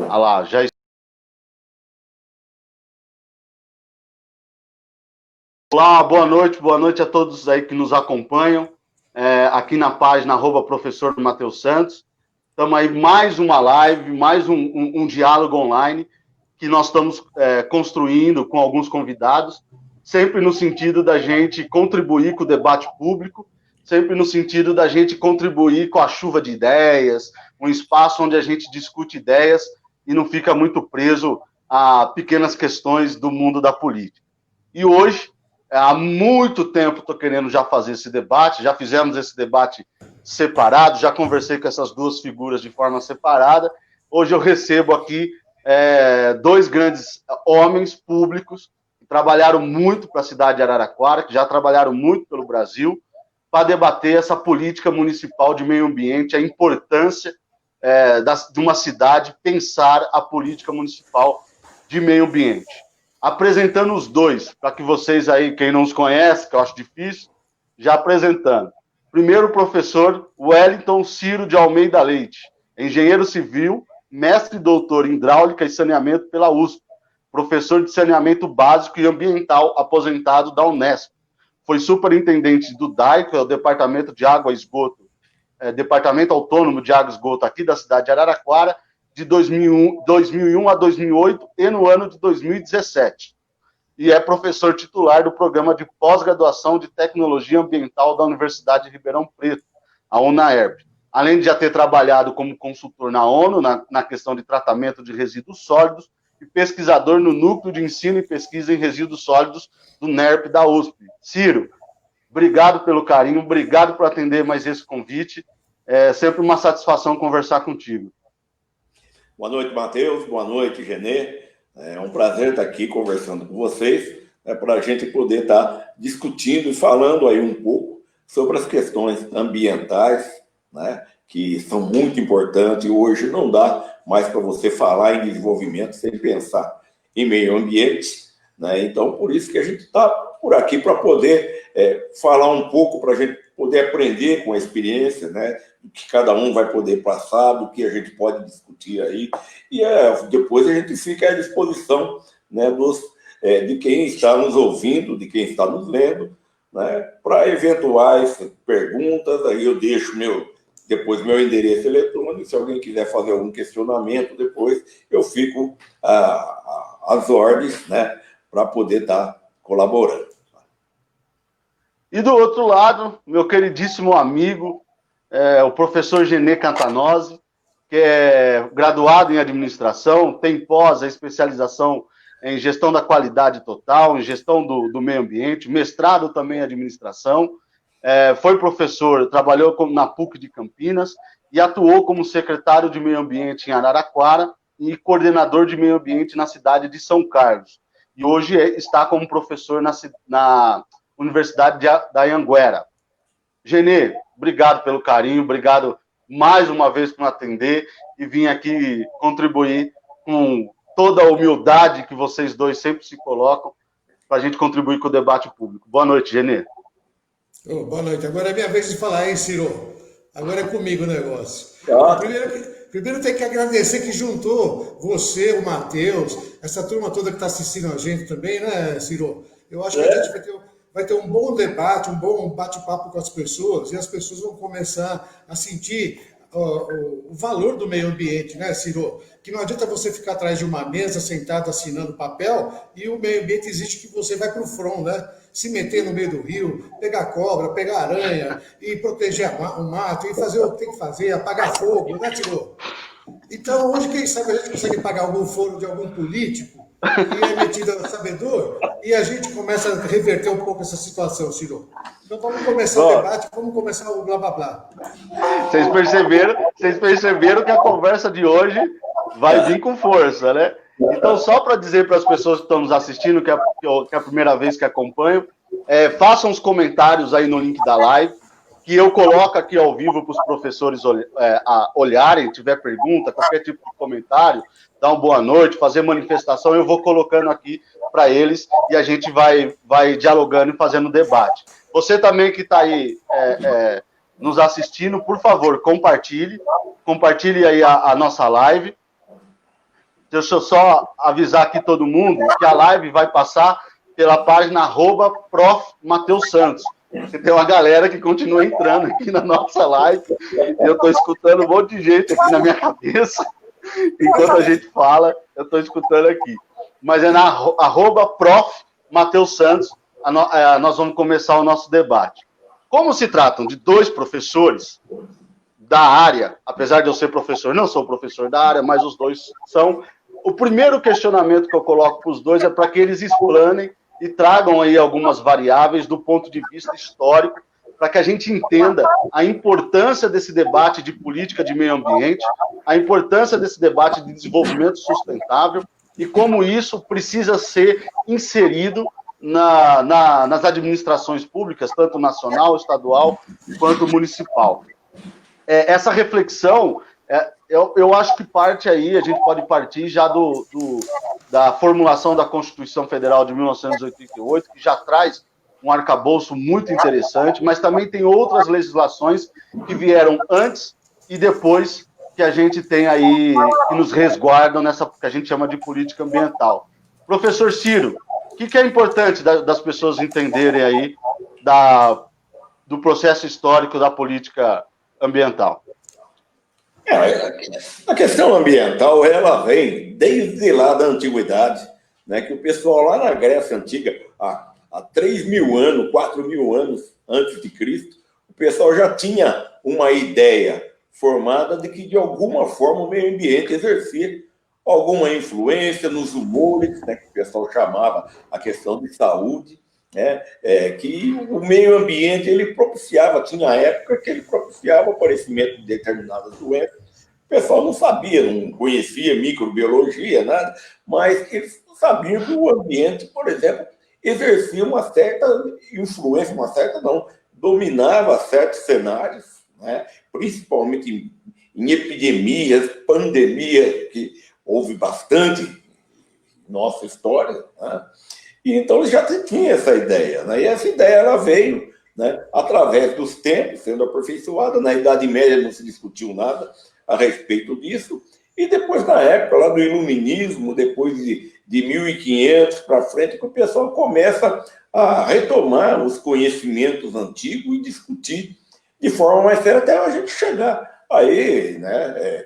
Ah lá, já. Olá, boa noite a todos aí que nos acompanham, aqui na página @professor Matheus Santos. Estamos aí mais uma live, mais um diálogo online que nós estamos construindo com alguns convidados, sempre no sentido da gente contribuir com o debate público, sempre no sentido da gente contribuir com a chuva de ideias, um espaço onde a gente discute ideias e não fica muito preso a pequenas questões do mundo da política. E hoje, há muito tempo estou querendo já fazer esse debate, já fizemos esse debate separado, já conversei com essas duas figuras de forma separada. Hoje eu recebo aqui dois grandes homens públicos que trabalharam muito para a cidade de Araraquara, que já trabalharam muito pelo Brasil, para debater essa política municipal de meio ambiente, a importância de uma cidade pensar a política municipal de meio ambiente. Apresentando os dois, para que vocês aí, quem não os conhece, que eu acho difícil, já apresentando. Primeiro, o professor Wellington Ciro de Almeida Leite, engenheiro civil, mestre e doutor em hidráulica e saneamento pela USP, professor de saneamento básico e ambiental aposentado da Unesp. Foi superintendente do DAI, que é o Departamento de Água e Esgoto, Departamento Autônomo de Água e Esgoto aqui da cidade de Araraquara, de 2001 a 2008 e no ano de 2017. E é professor titular do programa de pós-graduação de tecnologia ambiental da Universidade de Ribeirão Preto, a UNAERP. Além de já ter trabalhado como consultor na ONU, na questão de tratamento de resíduos sólidos, e pesquisador no Núcleo de Ensino e Pesquisa em Resíduos Sólidos do NERP da USP. Ciro, obrigado pelo carinho, obrigado por atender mais esse convite. É sempre uma satisfação conversar contigo. Boa noite, Matheus. Boa noite, Genê. É um prazer estar aqui conversando com vocês, para a gente poder estar discutindo e falando aí um pouco sobre as questões ambientais, né, que são muito importantes. Hoje não dá mais para você falar em desenvolvimento sem pensar em meio ambiente, né? Então, por isso que a gente está por aqui para poder falar um pouco, para a gente poder aprender com a experiência, né, do que cada um vai poder passar, do que a gente pode discutir aí, e depois a gente fica à disposição, né, de quem está nos ouvindo, de quem está nos lendo, né, para eventuais perguntas. Aí eu deixo depois meu endereço eletrônico, se alguém quiser fazer algum questionamento depois, eu fico às ordens, né, para poder estar colaborando. E do outro lado, meu queridíssimo amigo, o professor Genê Cantanozzi, que é graduado em administração, tem pós, a especialização em gestão da qualidade total, em gestão do meio ambiente, mestrado também em administração, foi professor, trabalhou na PUC de Campinas e atuou como secretário de meio ambiente em Araraquara e coordenador de meio ambiente na cidade de São Carlos. E hoje está como professor na Universidade da Anhanguera. Genê, obrigado pelo carinho, obrigado mais uma vez por me atender e vim aqui contribuir com toda a humildade que vocês dois sempre se colocam para a gente contribuir com o debate público. Boa noite, Genê. Boa noite. Agora é minha vez de falar, hein, Ciro? Agora é comigo o negócio. Primeiro tem que agradecer que juntou você, o Matheus, essa turma toda que está assistindo a gente também, né, Ciro? Eu acho que a gente vai ter um bom debate, um bom bate-papo com as pessoas, e as pessoas vão começar a sentir o valor do meio ambiente, né, Ciro? Que não adianta você ficar atrás de uma mesa, sentado, assinando papel, e o meio ambiente exige que você vai para o front, né? Se meter no meio do rio, pegar cobra, pegar aranha, e proteger o mato, e fazer o que tem que fazer, apagar fogo, né, Ciro? Então, hoje, quem sabe a gente consegue pagar algum foro de algum político, que é metido a sabedor, e a gente começa a reverter um pouco essa situação, Ciro. Então vamos começar o debate, vamos começar o blá blá blá. Vocês perceberam que a conversa de hoje vai vir com força, né? Então, só para dizer para as pessoas que estão nos assistindo, que é a primeira vez que acompanham, façam os comentários aí no link da live, que eu coloco aqui ao vivo para os professores olharem, tiver pergunta, qualquer tipo de comentário, dar uma boa noite, fazer manifestação, eu vou colocando aqui para eles e a gente vai dialogando e fazendo debate. Você também que está aí nos assistindo, por favor, compartilhe aí a nossa live. Deixa eu só avisar aqui todo mundo que a live vai passar pela página @Prof. Matheus Santos. Porque tem uma galera que continua entrando aqui na nossa live. Eu estou escutando um monte de gente aqui na minha cabeça. Enquanto a gente fala, eu estou escutando aqui. Mas é na @Prof. Matheus Santos, nós vamos começar o nosso debate. Como se tratam de dois professores da área, apesar de eu ser professor, não sou professor da área, mas os dois são, o primeiro questionamento que eu coloco para os dois é para que eles explanem e tragam aí algumas variáveis do ponto de vista histórico, para que a gente entenda a importância desse debate de política de meio ambiente, a importância desse debate de desenvolvimento sustentável e como isso precisa ser inserido nas administrações públicas, tanto nacional, estadual, quanto municipal. Essa reflexão, eu acho que parte aí, a gente pode partir já da formulação da Constituição Federal de 1988, que já traz um arcabouço muito interessante, mas também tem outras legislações que vieram antes e depois que a gente tem aí, que nos resguardam nessa que a gente chama de política ambiental. Professor Ciro, o que é importante das pessoas entenderem aí do processo histórico da política ambiental? A questão ambiental, ela vem desde lá da antiguidade, né, que o pessoal lá na Grécia Antiga, há 3.000 anos, 4.000 anos antes de Cristo, o pessoal já tinha uma ideia formada de que, de alguma forma, o meio ambiente exercia alguma influência nos humores, né, que o pessoal chamava a questão de saúde, né, que o meio ambiente ele propiciava, tinha época que ele propiciava o aparecimento de determinadas doenças. O pessoal não sabia, não conhecia microbiologia, nada, mas eles sabiam que o ambiente, por exemplo, exercia uma certa influência, dominava certos cenários, né, principalmente em epidemias, pandemias, que houve bastante em nossa história, né? E então ele já tinha essa ideia, né? E essa ideia ela veio, né, através dos tempos, sendo aperfeiçoada. Na Idade Média não se discutiu nada a respeito disso, e depois, na época lá do Iluminismo, depois de 1500 para frente, que o pessoal começa a retomar os conhecimentos antigos e discutir de forma mais séria até a gente chegar aí, né,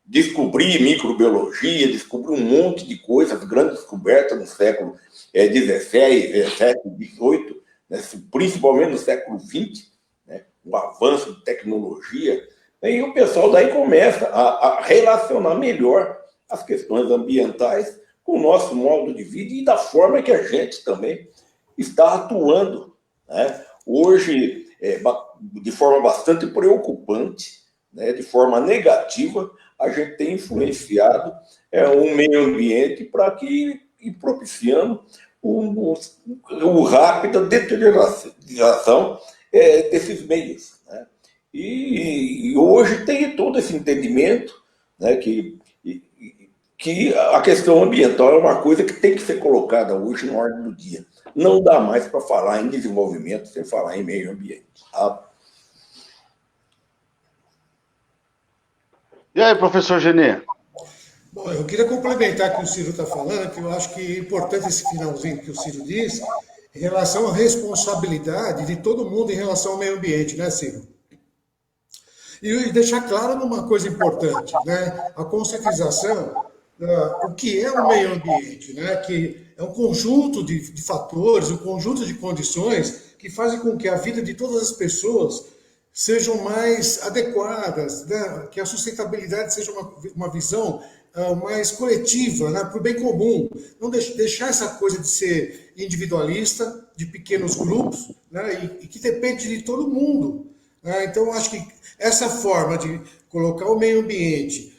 descobrir microbiologia, descobrir um monte de coisas, grandes descobertas no século XVI, XVII, XVIII, né, principalmente no século XX, né, o avanço de tecnologia, e o pessoal daí começa a relacionar melhor as questões ambientais com o nosso modo de vida e da forma que a gente também está atuando, né? Hoje, de forma bastante preocupante, né, de forma negativa, a gente tem influenciado o meio ambiente para que e propiciando o rápida deterioração desses meios, né? E hoje tem todo esse entendimento, né, que a questão ambiental é uma coisa que tem que ser colocada hoje na ordem do dia. Não dá mais para falar em desenvolvimento sem falar em meio ambiente. Tá? E aí, professor Genê? Bom, eu queria complementar o que o Ciro está falando, que eu acho que é importante esse finalzinho que o Ciro disse, em relação à responsabilidade de todo mundo em relação ao meio ambiente, né, Ciro? E deixar claro uma coisa importante, né? A conscientização, o que é o meio ambiente, né? Que é um conjunto de fatores, um conjunto de condições que fazem com que a vida de todas as pessoas sejam mais adequadas, né? Que a sustentabilidade seja uma visão mais coletiva, né? Para o bem comum. Não deixar essa coisa de ser individualista, de pequenos grupos, né? E que depende de todo mundo. Então, eu acho que essa forma de colocar o meio ambiente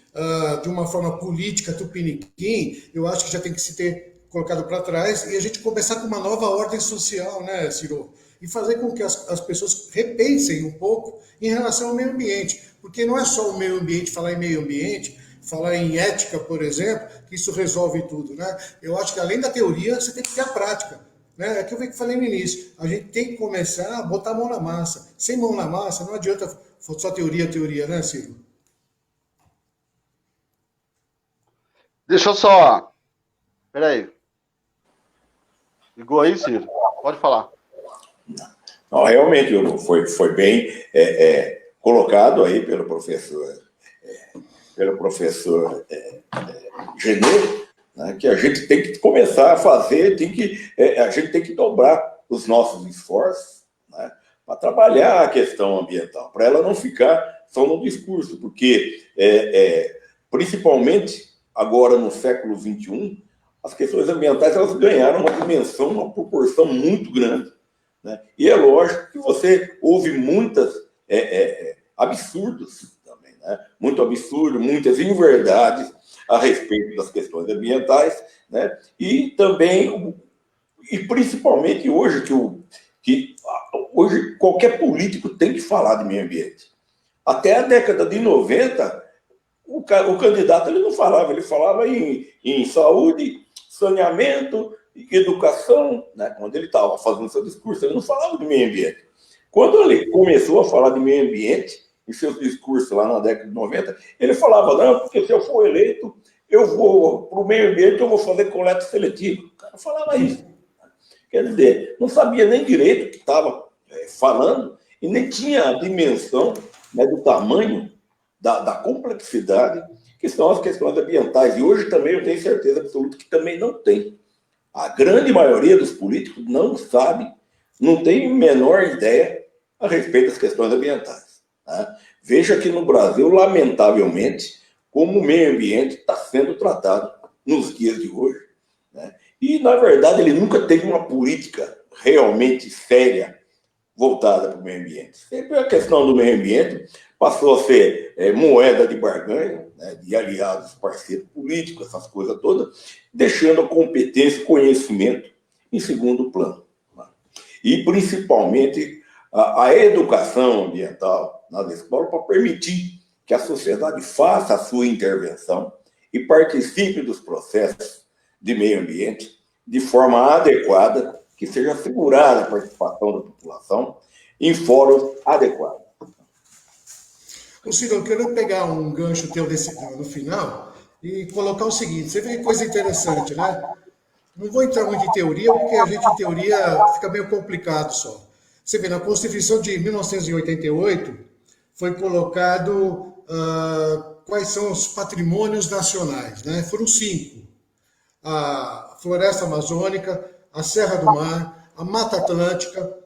de uma forma política, tupiniquim, eu acho que já tem que se ter colocado para trás e a gente começar com uma nova ordem social, né, Ciro? E fazer com que as pessoas repensem um pouco em relação ao meio ambiente. Porque não é só o meio ambiente, falar em meio ambiente, falar em ética, por exemplo, que isso resolve tudo, né? Eu acho que além da teoria, você tem que ter a prática. Né? É que eu falei no início, a gente tem que começar a botar a mão na massa. Sem mão na massa, não adianta só teoria, né, Ciro? Deixa eu só... Peraí. Ligou aí, Ciro? Pode falar. Não, realmente, foi bem colocado aí pelo professor Genê, né, que a gente tem que começar a fazer, a gente tem que dobrar os nossos esforços, né, para trabalhar a questão ambiental, para ela não ficar só no discurso, porque, principalmente agora no século XXI, as questões ambientais elas ganharam uma dimensão, uma proporção muito grande. Né? E é lógico que você ouve muitas absurdos também, né? Muito absurdo, muitas inverdades a respeito das questões ambientais, né? E também, e principalmente hoje, hoje qualquer político tem que falar de meio ambiente. Até a década de 90, o candidato ele não falava, ele falava em saúde, saneamento, educação, né? Quando ele estava fazendo seu discurso, ele não falava de meio ambiente. Quando ele começou a falar de meio ambiente, em seus discursos lá na década de 90, ele falava, não, porque se eu for eleito, eu vou, para o meio ambiente, eu vou fazer coleta seletiva. O cara falava isso. Quer dizer, não sabia nem direito o que estava falando e nem tinha a dimensão, né, do tamanho, da complexidade, que são as questões ambientais. E hoje também eu tenho certeza absoluta que também não tem. A grande maioria dos políticos não sabe, não tem a menor ideia a respeito das questões ambientais. Né? Veja que no Brasil, lamentavelmente, como o meio ambiente está sendo tratado nos dias de hoje. Né? E, na verdade, ele nunca teve uma política realmente séria voltada para o meio ambiente. Sempre a questão do meio ambiente passou a ser moeda de barganha, né, de aliados, parceiros políticos, essas coisas todas, deixando a competência e conhecimento em segundo plano. Né? E, principalmente, a educação ambiental nas escolas para permitir que a sociedade faça a sua intervenção e participe dos processos de meio ambiente de forma adequada, que seja assegurada a participação da população em fóruns adequados. Ô, Ciro, eu quero pegar um gancho teu no final e colocar o seguinte, você vê coisa interessante, né? Não vou entrar muito em teoria, porque a gente, em teoria, fica meio complicado só. Você vê, na Constituição de 1988, foi colocado quais são os patrimônios nacionais, né? Foram 5. A Floresta Amazônica, a Serra do Mar, a Mata Atlântica,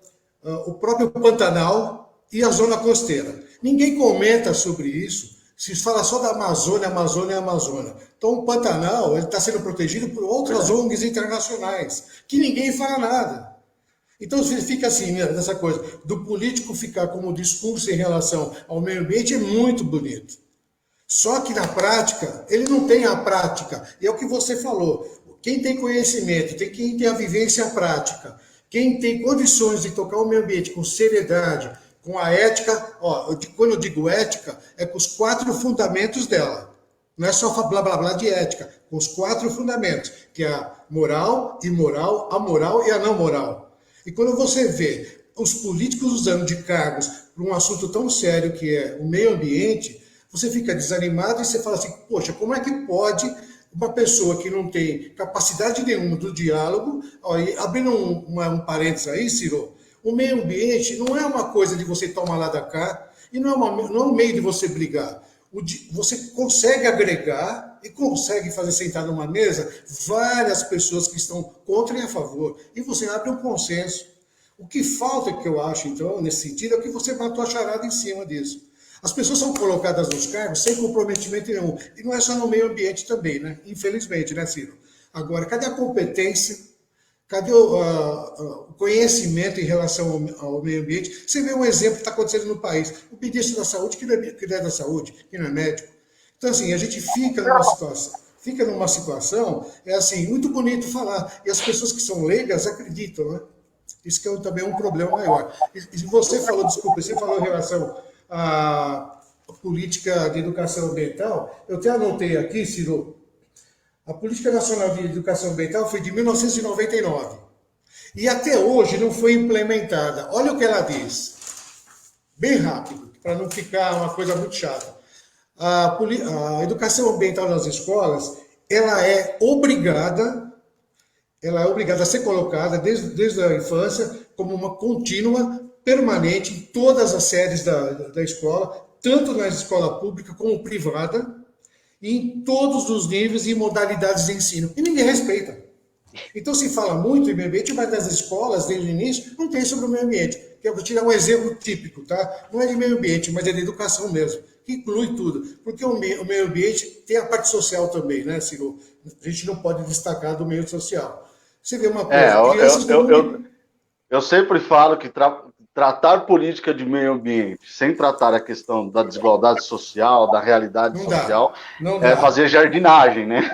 o próprio Pantanal e a Zona Costeira. Ninguém comenta sobre isso, se fala só da Amazônia, Amazônia, Amazônia. Então o Pantanal está sendo protegido por outras ONGs internacionais, que ninguém fala nada. Então fica assim, né, nessa coisa, do político ficar como discurso em relação ao meio ambiente é muito bonito. Só que na prática, ele não tem a prática. E é o que você falou. Quem tem conhecimento, quem tem a vivência prática, quem tem condições de tocar o meio ambiente com seriedade, com a ética, quando eu digo ética, é com os 4 fundamentos dela. Não é só blá blá blá de ética, com os 4 fundamentos, que é a moral, imoral, a moral e a não moral. E quando você vê os políticos usando de cargos para um assunto tão sério que é o meio ambiente, você fica desanimado e você fala assim, poxa, como é que pode uma pessoa que não tem capacidade nenhuma do diálogo, abrindo um parênteses aí, Ciro, o meio ambiente não é uma coisa de você tomar lá da cá, e não é um meio de você brigar. Você consegue agregar e consegue fazer sentar numa mesa várias pessoas que estão contra e a favor, e você abre um consenso. O que falta, que eu acho, então, nesse sentido, é que você matou a charada em cima disso. As pessoas são colocadas nos cargos sem comprometimento nenhum. E não é só no meio ambiente também, né? Infelizmente, né, Ciro? Agora, cadê a competência? Cadê o conhecimento em relação ao meio ambiente? Você vê um exemplo que está acontecendo no país. O ministro da Saúde, que não é da saúde, que não é médico. Então, assim, a gente fica numa situação, é assim, muito bonito falar. E as pessoas que são leigas acreditam, né? Isso que é também um problema maior. E você falou em relação a política de educação ambiental, eu até anotei aqui, Ciro, a Política Nacional de Educação Ambiental foi de 1999. E até hoje não foi implementada. Olha o que ela diz. Bem rápido, para não ficar uma coisa muito chata. A educação ambiental nas escolas ela é obrigada a ser colocada desde a infância como uma contínua, permanente, em todas as séries da escola, tanto na escola pública como privada, e em todos os níveis e modalidades de ensino. E ninguém respeita. Então se fala muito em meio ambiente, mas nas escolas, desde o início, não tem sobre o meio ambiente. Eu vou tirar um exemplo típico, tá? Não é de meio ambiente, mas é de educação mesmo, que inclui tudo. Porque o meio ambiente tem a parte social também, né, Ciro? A gente não pode destacar do meio social. Você vê uma coisa, crianças eu sempre falo que tratar política de meio ambiente sem tratar a questão da desigualdade social, da realidade social, é fazer jardinagem, né?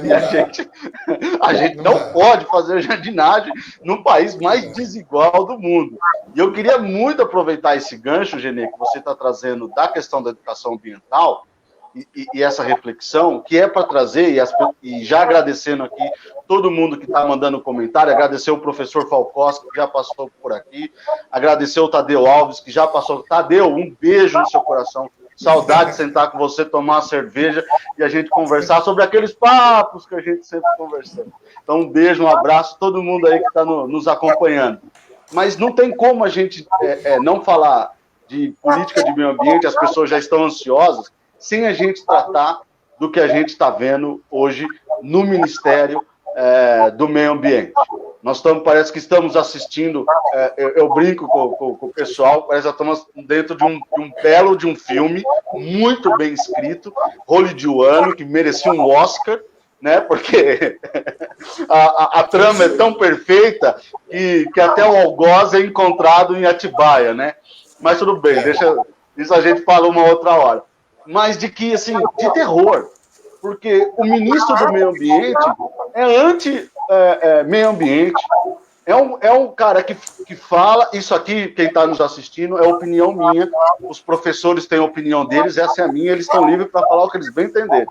E a gente não pode fazer jardinagem no país mais desigual do mundo. E eu queria muito aproveitar esse gancho, Genê, que você está trazendo da questão da educação ambiental, e essa reflexão, que é para trazer, e já agradecendo aqui todo mundo que está mandando comentário, agradecer o professor Falcós, que já passou por aqui, agradecer o Tadeu Alves, que já passou. Tadeu, um beijo no seu coração, saudade de sentar com você, tomar uma cerveja e a gente conversar sobre aqueles papos que a gente sempre conversou. Então, um beijo, um abraço, todo mundo aí que está nos acompanhando. Mas não tem como a gente não falar de política de meio ambiente, as pessoas já estão ansiosas, sem a gente tratar do que a gente está vendo hoje no Ministério do Meio Ambiente. Parece que estamos assistindo, eu brinco com o pessoal, parece que estamos dentro de um filme muito bem escrito, hollywoodiano, que merecia um Oscar, né? Porque a trama é tão perfeita que até o algoz é encontrado em Atibaia, né? Mas tudo bem, isso a gente fala uma outra hora. Mas de que, assim, de terror, porque o ministro do Meio Ambiente é anti-meio ambiente, é um cara que fala, isso aqui, quem está nos assistindo, é opinião minha, os professores têm a opinião deles, essa é a minha, eles estão livres para falar o que eles bem entenderem,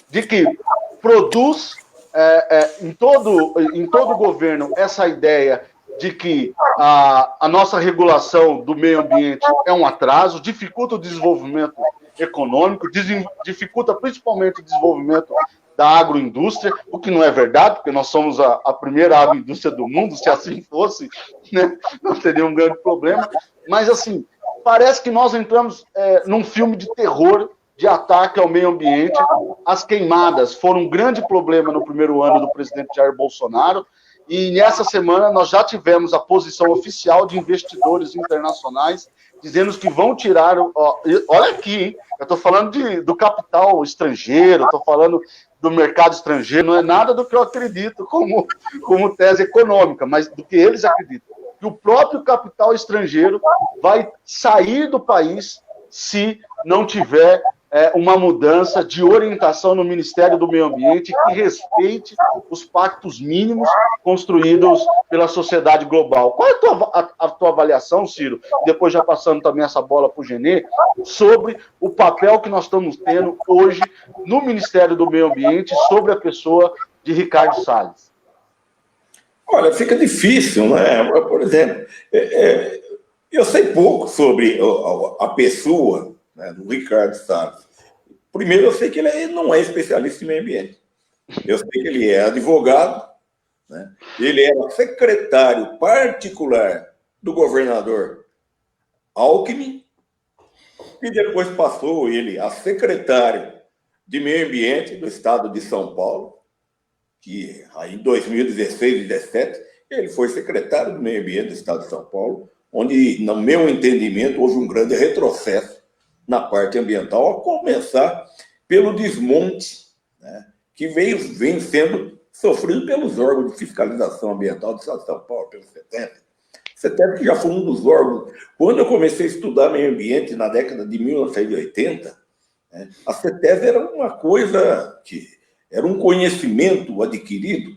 de que produz em todo o governo essa ideia de que a nossa regulação do meio ambiente é um atraso, dificulta o desenvolvimento econômico, dificulta principalmente o desenvolvimento da agroindústria, o que não é verdade, porque nós somos a primeira agroindústria do mundo, se assim fosse, né, não teria um grande problema, mas assim, parece que nós entramos num filme de terror, de ataque ao meio ambiente. As queimadas foram um grande problema no primeiro ano do presidente Jair Bolsonaro, e nessa semana nós já tivemos a posição oficial de investidores internacionais dizendo que vão tirar... olha aqui, hein? Eu estou falando do capital estrangeiro, estou falando do mercado estrangeiro, não é nada do que eu acredito como tese econômica, mas do que eles acreditam. Que o próprio capital estrangeiro vai sair do país se não tiver uma mudança de orientação no Ministério do Meio Ambiente que respeite os pactos mínimos construídos pela sociedade global. Qual é a tua avaliação, Ciro? Depois já passando também essa bola para o Genê, sobre o papel que nós estamos tendo hoje no Ministério do Meio Ambiente sobre a pessoa de Ricardo Salles. Olha, fica difícil, né? Por exemplo, eu sei pouco sobre a pessoa, né, do Ricardo Salles. Primeiro, eu sei que ele não é especialista em meio ambiente. Eu sei que ele é advogado, né? Ele era secretário particular do governador Alckmin, e depois passou ele a secretário de meio ambiente do estado de São Paulo, que aí em 2016 e 2017 ele foi secretário do meio ambiente do estado de São Paulo, onde, no meu entendimento, houve um grande retrocesso na parte ambiental, a começar pelo desmonte, né, que vem sendo sofrido pelos órgãos de fiscalização ambiental do estado de São Paulo, pelo CETESB. CETESB que já foi um dos órgãos. Quando eu comecei a estudar meio ambiente na década de 1980, né, a CETESB era uma coisa que era um conhecimento adquirido,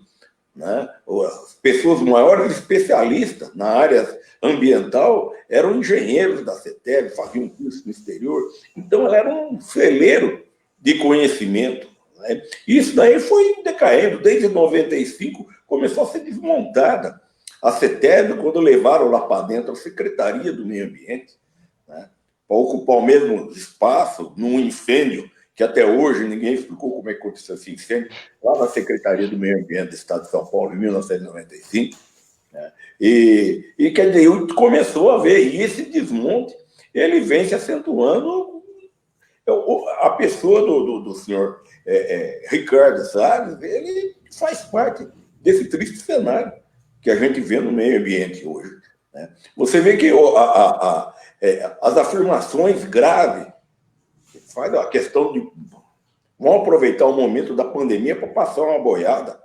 né? As pessoas maiores especialistas na área ambiental eram engenheiros da CETESB, faziam curso no exterior, então ela era um celeiro de conhecimento, né? Isso daí foi decaindo, desde 95 começou a ser desmontada a CETESB, quando levaram lá para dentro a Secretaria do Meio Ambiente, né, para ocupar o mesmo espaço num incêndio que até hoje ninguém explicou como é que aconteceu esse incêndio, lá na Secretaria do Meio Ambiente do Estado de São Paulo, em 1995. Né? E quer dizer, começou a ver, e esse desmonte, ele vem se acentuando. A pessoa do senhor Ricardo Salles, ele faz parte desse triste cenário que a gente vê no meio ambiente hoje. Né? Você vê que as afirmações graves, faz a questão de vamos aproveitar o momento da pandemia para passar uma boiada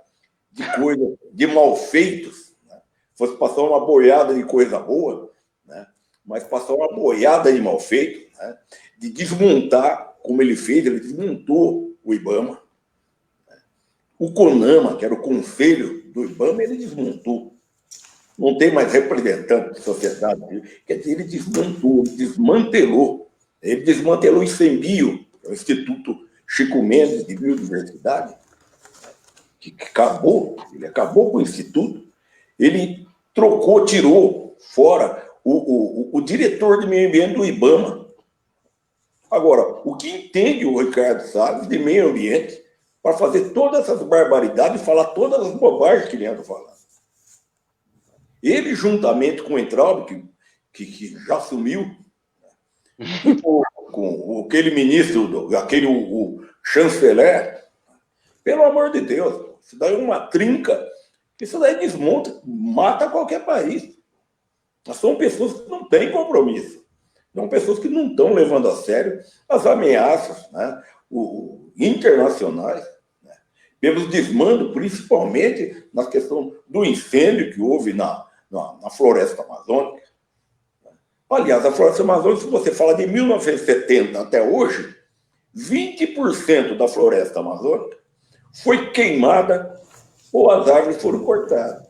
de coisa, de malfeitos. Né? Fosse passar uma boiada de coisa boa, né? Mas passar uma boiada de malfeitos, né? De desmontar, como ele fez, ele desmontou o IBAMA. Né? O CONAMA, que era o conselho do IBAMA, ele desmontou. Não tem mais representante de sociedade. Quer dizer, ele desmontou, desmantelou. Ele desmantelou o ICMBio, o Instituto Chico Mendes de Biodiversidade, que acabou, ele acabou com o Instituto. Ele trocou, tirou fora o diretor de meio ambiente do IBAMA. Agora, o que entende o Ricardo Salles de meio ambiente para fazer todas essas barbaridades e falar todas as bobagens que ele anda falando? Ele, juntamente com o Entraub, que já sumiu, com aquele ministro, o chanceler, pelo amor de Deus, isso daí é uma trinca, isso daí desmonta, mata qualquer país. São pessoas que não têm compromisso, são pessoas que não estão levando a sério as ameaças, né, internacionais, né, pelos desmandos, principalmente na questão do incêndio que houve na floresta amazônica. Aliás, a floresta amazônica, se você fala de 1970 até hoje, 20% da floresta amazônica foi queimada ou as árvores foram cortadas.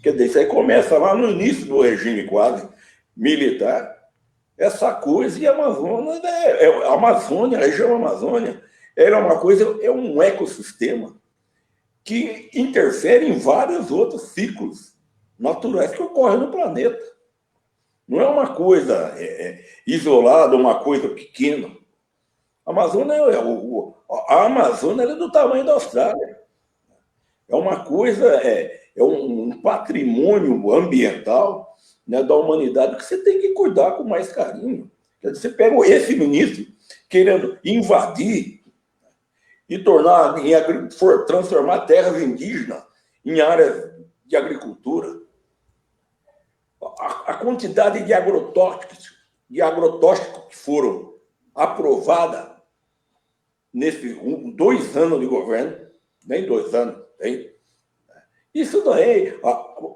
Quer dizer, isso aí começa lá no início do regime quase militar, essa coisa, e a Amazônia, a região Amazônia, era uma coisa, é um ecossistema que interfere em vários outros ciclos naturais que ocorrem no planeta. Não é uma coisa isolada, uma coisa pequena. A Amazônia é do tamanho da Austrália. É uma coisa, é um patrimônio ambiental, né, da humanidade que você tem que cuidar com mais carinho. Quer dizer, você pega esse ministro querendo invadir e transformar terras indígenas em áreas de agricultura. A quantidade de agrotóxicos que foram aprovadas nesses 2 anos de governo, nem 2 anos, hein? Isso daí,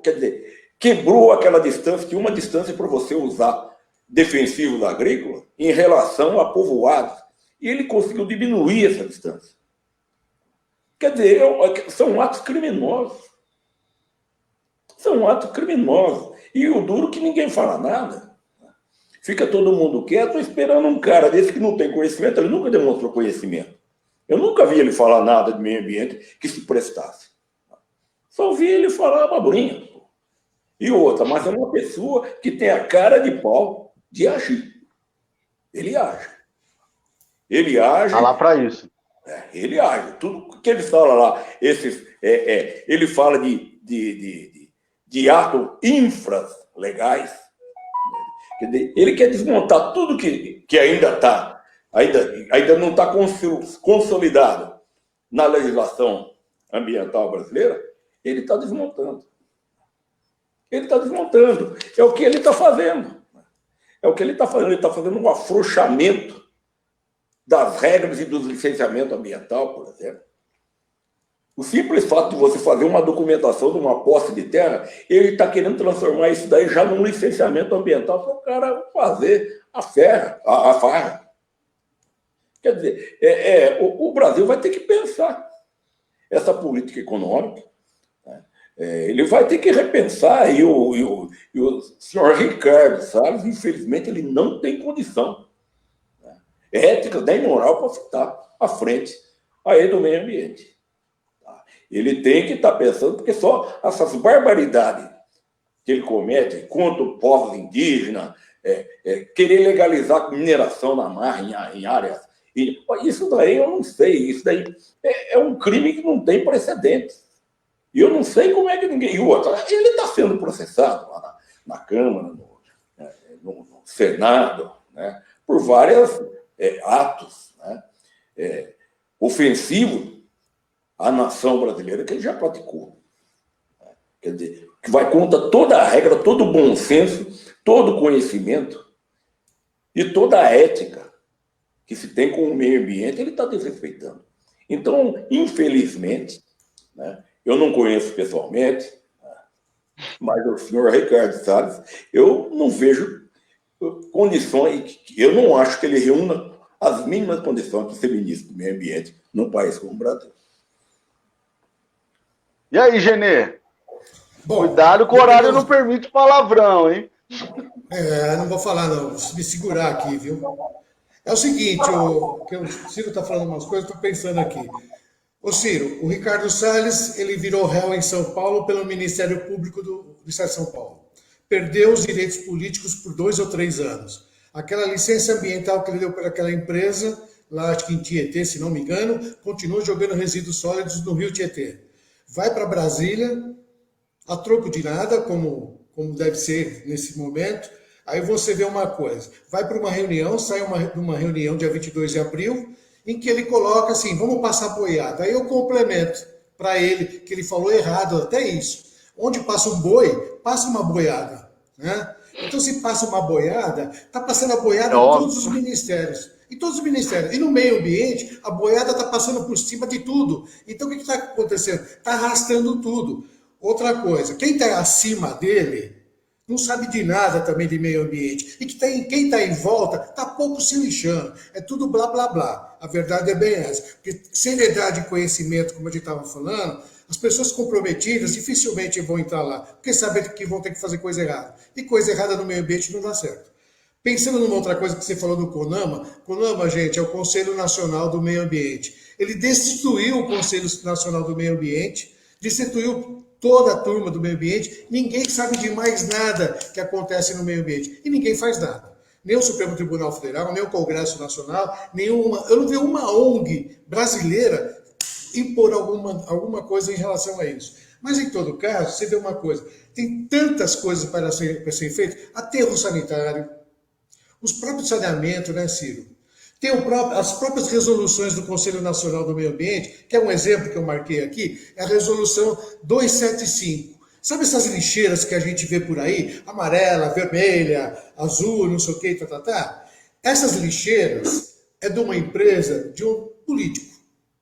quer dizer, quebrou aquela distância, que uma distância para você usar defensivos agrícolas em relação a povoados. E ele conseguiu diminuir essa distância. Quer dizer, são atos criminosos. São atos criminosos. E o duro é que ninguém fala nada. Fica todo mundo quieto esperando um cara desse que não tem conhecimento. Ele nunca demonstrou conhecimento. Eu nunca vi ele falar nada de meio ambiente que se prestasse. Só ouvi ele falar abobrinha. E outra, mas é uma pessoa que tem a cara de pau de agir. Ele age. Ele age. Tá lá para isso. Ele age. Tudo que ele fala lá, ele fala de atos infralegais. Ele quer desmontar tudo que ainda não está consolidado na legislação ambiental brasileira. Ele está desmontando. Ele está desmontando. É o que ele está fazendo. É o que ele está fazendo. Ele está fazendo um afrouxamento das regras e dos licenciamentos ambiental, por exemplo. O simples fato de você fazer uma documentação de uma posse de terra, ele está querendo transformar isso daí já num licenciamento ambiental para o cara fazer a farra. Quer dizer, o Brasil vai ter que pensar essa política econômica. Ele vai ter que repensar, e o senhor Ricardo Salles, infelizmente, ele não tem condição ética nem moral para ficar à frente aí do meio ambiente. Ele tem que estar pensando, porque só essas barbaridades que ele comete contra o povo indígena, querer legalizar mineração na mar em áreas E isso daí eu não sei, isso daí é um crime que não tem precedentes. E eu não sei como é que ninguém... E o outro, ele está sendo processado lá na Câmara, no Senado, né, por vários atos, né, ofensivos à nação brasileira que ele já praticou. Quer dizer, que vai contra toda a regra, todo o bom senso, todo o conhecimento e toda a ética que se tem com o meio ambiente, ele está desrespeitando. Então, infelizmente, né, eu não conheço pessoalmente, mas o senhor Ricardo Salles, eu não vejo condições, eu não acho que ele reúna as mínimas condições para ser ministro do meio ambiente num país como o Brasil. E aí, Genê? Bom, cuidado que o horário não permite palavrão, hein? Não vou falar não, vou me segurar aqui, viu? É o seguinte, o Ciro está falando umas coisas, estou pensando aqui. Ô Ciro, o Ricardo Salles, ele virou réu em São Paulo pelo Ministério Público do Estado de São Paulo. Perdeu os direitos políticos por 2 ou 3 anos. Aquela licença ambiental que ele deu para aquela empresa, lá acho que em Tietê, se não me engano, continua jogando resíduos sólidos no rio Tietê. Vai para Brasília, a troco de nada, como deve ser nesse momento. Aí você vê uma coisa, vai para uma reunião, sai de uma reunião dia 22 de abril, em que ele coloca assim, vamos passar boiada. Aí eu complemento para ele, que ele falou errado, até isso. Onde passa um boi, passa uma boiada. Né? Então, se passa uma boiada, está passando a boiada em todos os ministérios. Em todos os ministérios. E no meio ambiente, a boiada está passando por cima de tudo. Então, o que está acontecendo? Está arrastando tudo. Outra coisa, quem está acima dele não sabe de nada também de meio ambiente. E quem está em volta está pouco se lixando. É tudo blá, blá, blá. A verdade é bem essa. Porque seriedade e conhecimento, como a gente estava falando, as pessoas comprometidas dificilmente vão entrar lá. Porque sabem que vão ter que fazer coisa errada. E coisa errada no meio ambiente não dá certo. Pensando numa outra coisa que você falou do CONAMA, CONAMA, gente, é o Conselho Nacional do Meio Ambiente. Ele destituiu o Conselho Nacional do Meio Ambiente, destituiu toda a turma do meio ambiente, ninguém sabe de mais nada que acontece no meio ambiente. E ninguém faz nada. Nem o Supremo Tribunal Federal, nem o Congresso Nacional, eu não vi uma ONG brasileira impor alguma coisa em relação a isso. Mas, em todo caso, você vê uma coisa, tem tantas coisas para ser feito, aterro sanitário, os próprios saneamentos, né, Ciro? Tem as próprias resoluções do Conselho Nacional do Meio Ambiente, que é um exemplo que eu marquei aqui, é a resolução 275. Sabe essas lixeiras que a gente vê por aí? Amarela, vermelha, azul, não sei o que, Essas lixeiras é de uma empresa, de um político.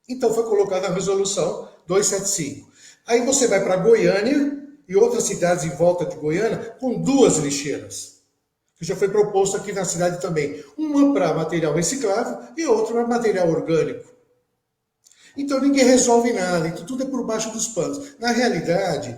Então foi colocada a resolução 275. Aí você vai para Goiânia e outras cidades em volta de Goiânia com 2 lixeiras, que já foi proposto aqui na cidade também. Uma para material reciclável e outra para material orgânico. Então ninguém resolve nada, então tudo é por baixo dos panos. Na realidade,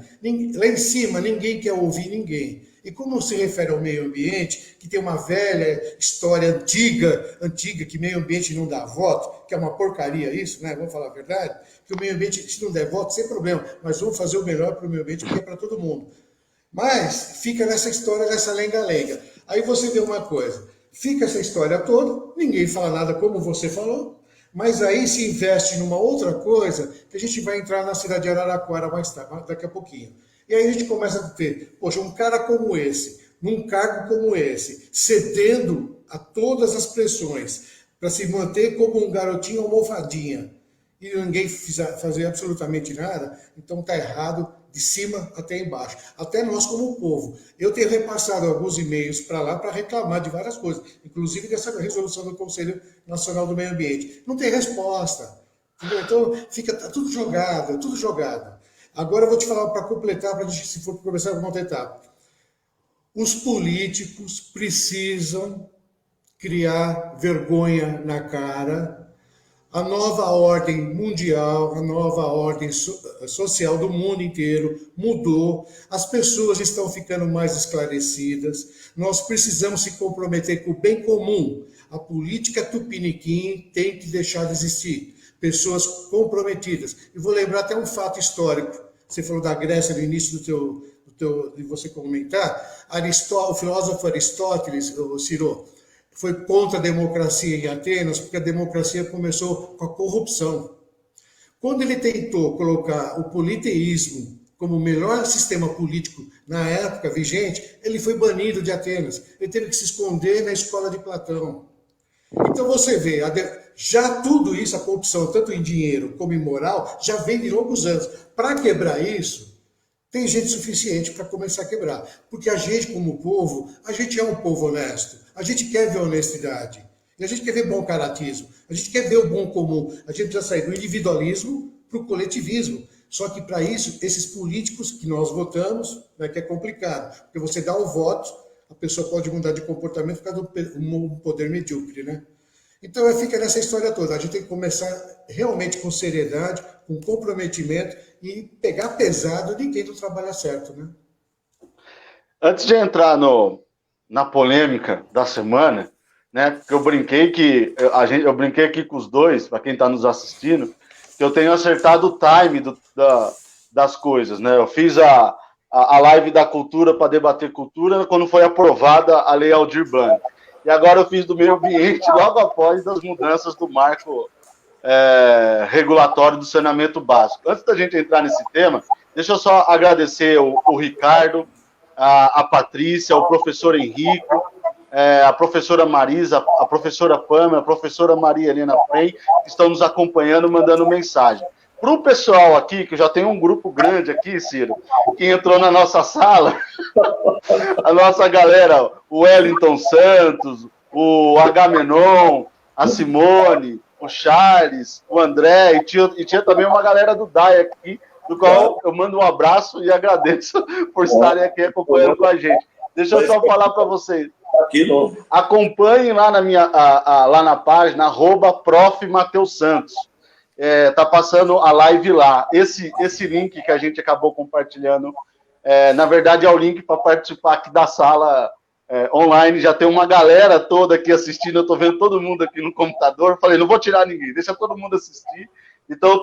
lá em cima ninguém quer ouvir ninguém. E como se refere ao meio ambiente, que tem uma velha história antiga, que meio ambiente não dá voto, que é uma porcaria isso, né? Vamos falar a verdade? Que o meio ambiente, se não der voto, sem problema, mas vamos fazer o melhor para o meio ambiente, porque é para todo mundo. Mas fica nessa história, nessa lenga-lenga. Aí você vê uma coisa, fica essa história toda, ninguém fala nada como você falou, mas aí se investe numa outra coisa, que a gente vai entrar na cidade de Araraquara mais tarde, daqui a pouquinho. E aí a gente começa a ter, poxa, um cara como esse, num cargo como esse, cedendo a todas as pressões, para se manter como um garotinho almofadinha, e ninguém fazer absolutamente nada, então está errado de cima até embaixo. Até nós como povo. Eu tenho repassado alguns e-mails para lá para reclamar de várias coisas, inclusive dessa resolução do Conselho Nacional do Meio Ambiente. Não tem resposta. Entendeu? Então fica tudo jogado, tudo jogado. Agora eu vou te falar para completar, para a gente, se for começar com uma etapa. Os políticos precisam criar vergonha na cara. A nova ordem mundial, a nova ordem social do mundo inteiro mudou. As pessoas estão ficando mais esclarecidas. Nós precisamos se comprometer com o bem comum. A política tupiniquim tem que deixar de existir. Pessoas comprometidas. E vou lembrar até um fato histórico. Você falou da Grécia no início de você comentar. O filósofo Aristóteles, Ciro, foi contra a democracia em Atenas, porque a democracia começou com a corrupção. Quando ele tentou colocar o politeísmo como o melhor sistema político na época vigente, ele foi banido de Atenas. Ele teve que se esconder na escola de Platão. Então você vê, já tudo isso, a corrupção, tanto em dinheiro como em moral, já vem de longos anos. Para quebrar isso, tem gente suficiente para começar a quebrar. Porque a gente, como povo, a gente é um povo honesto. A gente quer ver honestidade. E a gente quer ver bom caratismo. A gente quer ver o bom comum. A gente precisa sair do individualismo para o coletivismo. Só que, para isso, esses políticos que nós votamos, né, que é complicado. Porque você dá o voto, a pessoa pode mudar de comportamento por causa do poder medíocre, né? Então, fica nessa história toda. A gente tem que começar realmente com seriedade, com comprometimento e pegar pesado de quem não trabalha certo, né? Antes de entrar na polêmica da semana, né? Porque eu brinquei aqui com os dois, para quem está nos assistindo, que eu tenho acertado o time das coisas, né? Eu fiz a live da cultura para debater cultura quando foi aprovada a Lei Aldir Blanc. E agora eu fiz do meio ambiente logo após as mudanças do marco regulatório do saneamento básico. Antes da gente entrar nesse tema, deixa eu só agradecer o Ricardo, a Patrícia, o professor Henrico, a professora Marisa, a professora Pamela, a professora Maria Helena Frei, que estão nos acompanhando, mandando mensagem. Para o pessoal aqui, que já tem um grupo grande aqui, Ciro, que entrou na nossa sala, a nossa galera, o Wellington Santos, o Agamenon, a Simone, o Charles, o André, e tinha também uma galera do DAI aqui, do qual eu mando um abraço e agradeço por estarem aqui acompanhando com a gente. Deixa eu só falar para vocês. Acompanhem lá lá na página @prof.mateus.santos. Tá passando a live lá. Esse link que a gente acabou compartilhando, na verdade, é o link para participar aqui da sala online. Já tem uma galera toda aqui assistindo. Eu estou vendo todo mundo aqui no computador. Falei, não vou tirar ninguém, deixa todo mundo assistir. Então,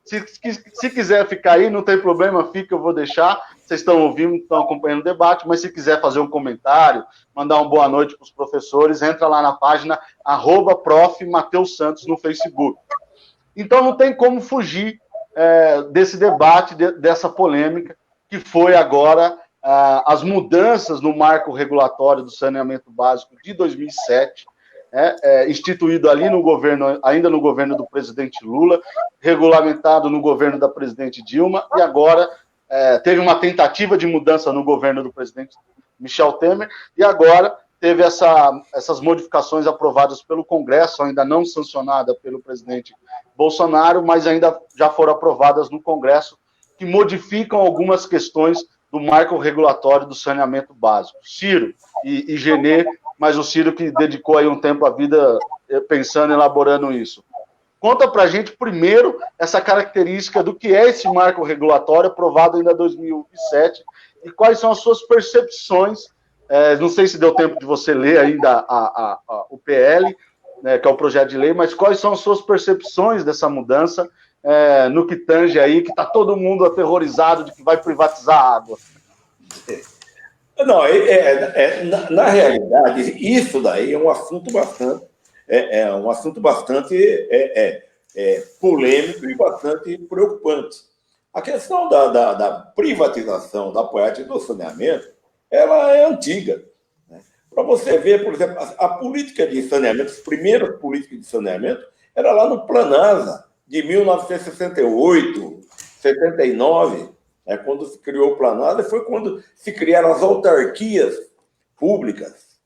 se quiser ficar aí, não tem problema, fica, eu vou deixar. Vocês estão ouvindo, estão acompanhando o debate, mas se quiser fazer um comentário, mandar uma boa noite para os professores, entra lá na página @prof.mateus.santos no Facebook. Então não tem como fugir desse debate, dessa polêmica, que foi agora as mudanças no marco regulatório do saneamento básico de 2007, instituído ali no governo, ainda no governo do presidente Lula, regulamentado no governo da presidente Dilma, e agora teve uma tentativa de mudança no governo do presidente Michel Temer, e agora teve essas modificações aprovadas pelo Congresso, ainda não sancionada pelo presidente Bolsonaro, mas ainda já foram aprovadas no Congresso, que modificam algumas questões do marco regulatório do saneamento básico. Ciro e Genê, mas o Ciro que dedicou aí um tempo à vida pensando, elaborando isso. Conta pra gente, primeiro, essa característica do que é esse marco regulatório aprovado ainda em 2007 e quais são as suas percepções. Não sei se deu tempo de você ler ainda o PL, né, que é o projeto de lei, mas quais são as suas percepções dessa mudança no que tange aí, que está todo mundo aterrorizado de que vai privatizar a água? Não, na realidade, isso daí é um assunto bastante polêmico e bastante preocupante. A questão da privatização da parte do saneamento, ela é antiga. Né? Para você ver, por exemplo, a política de saneamento, as primeiras políticas de saneamento, era lá no Planasa, de 1968, 79, quando se criou o Planasa, foi quando se criaram as autarquias públicas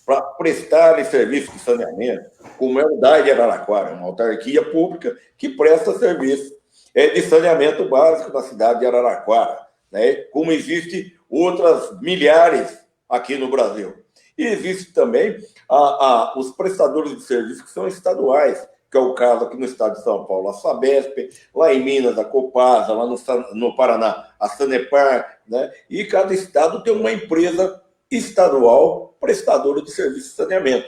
para prestarem serviço de saneamento, como é o DAI de Araraquara, uma autarquia pública que presta serviço de saneamento básico na cidade de Araraquara, né? Como existe outras milhares aqui no Brasil. E existe também os prestadores de serviços que são estaduais, que é o caso aqui no estado de São Paulo, a Sabesp, lá em Minas, a Copasa, lá no Paraná, a Sanepar, né? E cada estado tem uma empresa estadual prestadora de serviço de saneamento.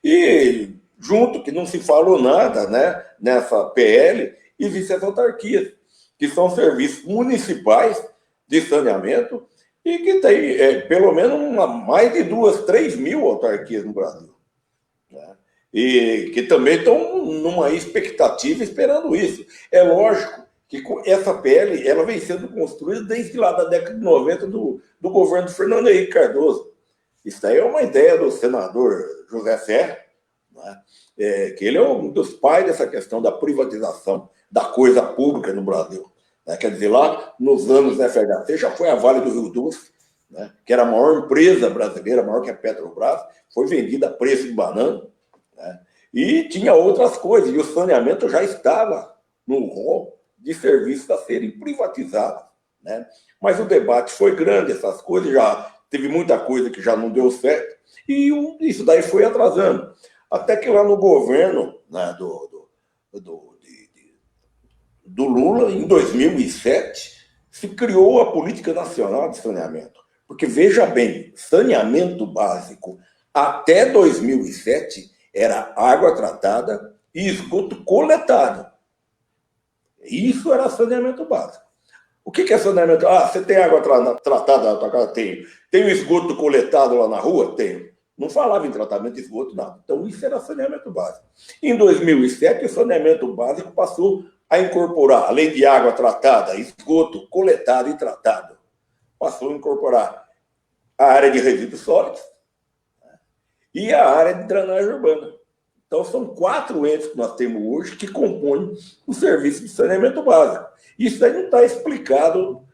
E junto, que não se falou nada, né, nessa PL, existem as autarquias, que são serviços municipais de saneamento e que tem pelo menos mais de 2, 3 mil autarquias no Brasil. né? E que também estão numa expectativa esperando isso. É lógico que essa PL ela vem sendo construída desde lá da década de 90 do governo do Fernando Henrique Cardoso. Isso aí é uma ideia do senador José Serra, né? Que ele é um dos pais dessa questão da privatização da coisa pública no Brasil. Né? Quer dizer, lá nos anos da FHC já foi a Vale do Rio Doce, né? Que era a maior empresa brasileira, maior que a Petrobras, foi vendida a preço de banana. Né? E tinha outras coisas, e o saneamento já estava no rol de serviços a serem privatizados. Né? Mas o debate foi grande, essas coisas já teve muita coisa que já não deu certo, e isso daí foi atrasando. Até que lá no governo, né, do Lula, em 2007, se criou a Política Nacional de Saneamento. Porque, veja bem, saneamento básico até 2007 era água tratada e esgoto coletado. Isso era saneamento básico. O que é saneamento? Você tem água tratada na tua casa? Tenho. Tem o esgoto coletado lá na rua? Tenho. Não falava em tratamento de esgoto, nada. Então, isso era saneamento básico. Em 2007, o saneamento básico passou a incorporar, além de água tratada, esgoto coletado e tratado, passou a incorporar a área de resíduos sólidos, né, e a área de drenagem urbana. Então, são 4 entes que nós temos hoje que compõem o serviço de saneamento básico. Isso aí não está explicado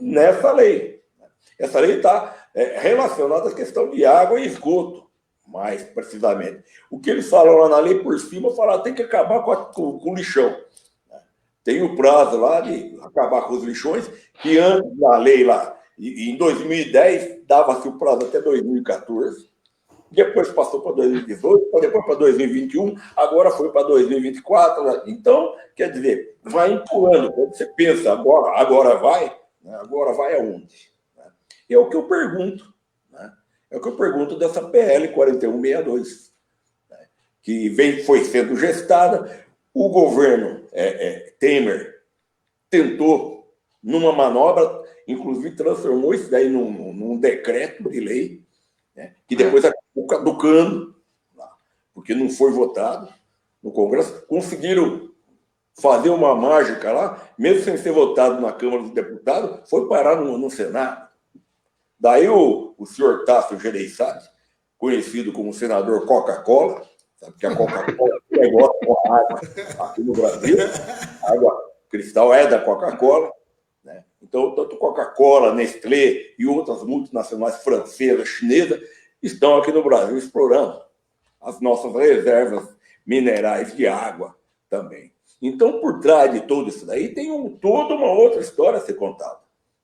nessa lei. Essa lei está relacionada à questão de água e esgoto, mais precisamente. O que eles falam lá na lei por cima, falam tem que acabar com o lixão. Tem o prazo lá de acabar com os lixões, que antes da lei lá, em 2010, dava-se o prazo até 2014, depois passou para 2018, depois para 2021, agora foi para 2024. Né? Então, quer dizer, vai empurrando. Quando você pensa, agora vai, né? Agora vai aonde? Né? E é o que eu pergunto. Né? É o que eu pergunto dessa PL 4162, né? Que foi sendo gestada. O governo Temer tentou, numa manobra, inclusive transformou isso daí num decreto de lei, né, que depois acabou caducando, porque não foi votado no Congresso. Conseguiram fazer uma mágica lá, mesmo sem ser votado na Câmara dos Deputados, foi parar no Senado. Daí o senhor Tasso Gereissati, conhecido como senador Coca-Cola, sabe que a Coca-Cola é um negócio com a água aqui no Brasil, a água cristal é da Coca-Cola, né? Então, tanto Coca-Cola, Nestlé e outras multinacionais francesas, chinesas, estão aqui no Brasil explorando as nossas reservas minerais de água também. Então, por trás de tudo isso daí, tem toda uma outra história a ser contada.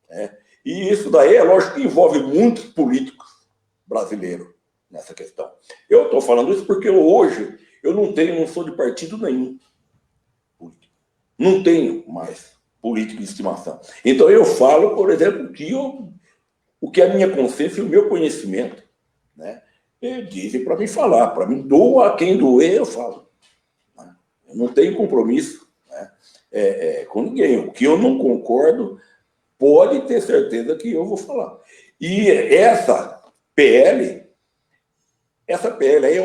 Né? E isso daí, é lógico que envolve muitos políticos brasileiros nessa questão. Eu estou falando isso porque hoje eu não sou de partido nenhum. Não tenho mais político de estimação. Então eu falo, por exemplo, o que a minha consciência e o meu conhecimento, né, dizem para mim falar. Para mim, doa a quem doer, eu falo. Né? Eu não tenho compromisso, né, com ninguém. O que eu não concordo, pode ter certeza que eu vou falar. E essa PL aí é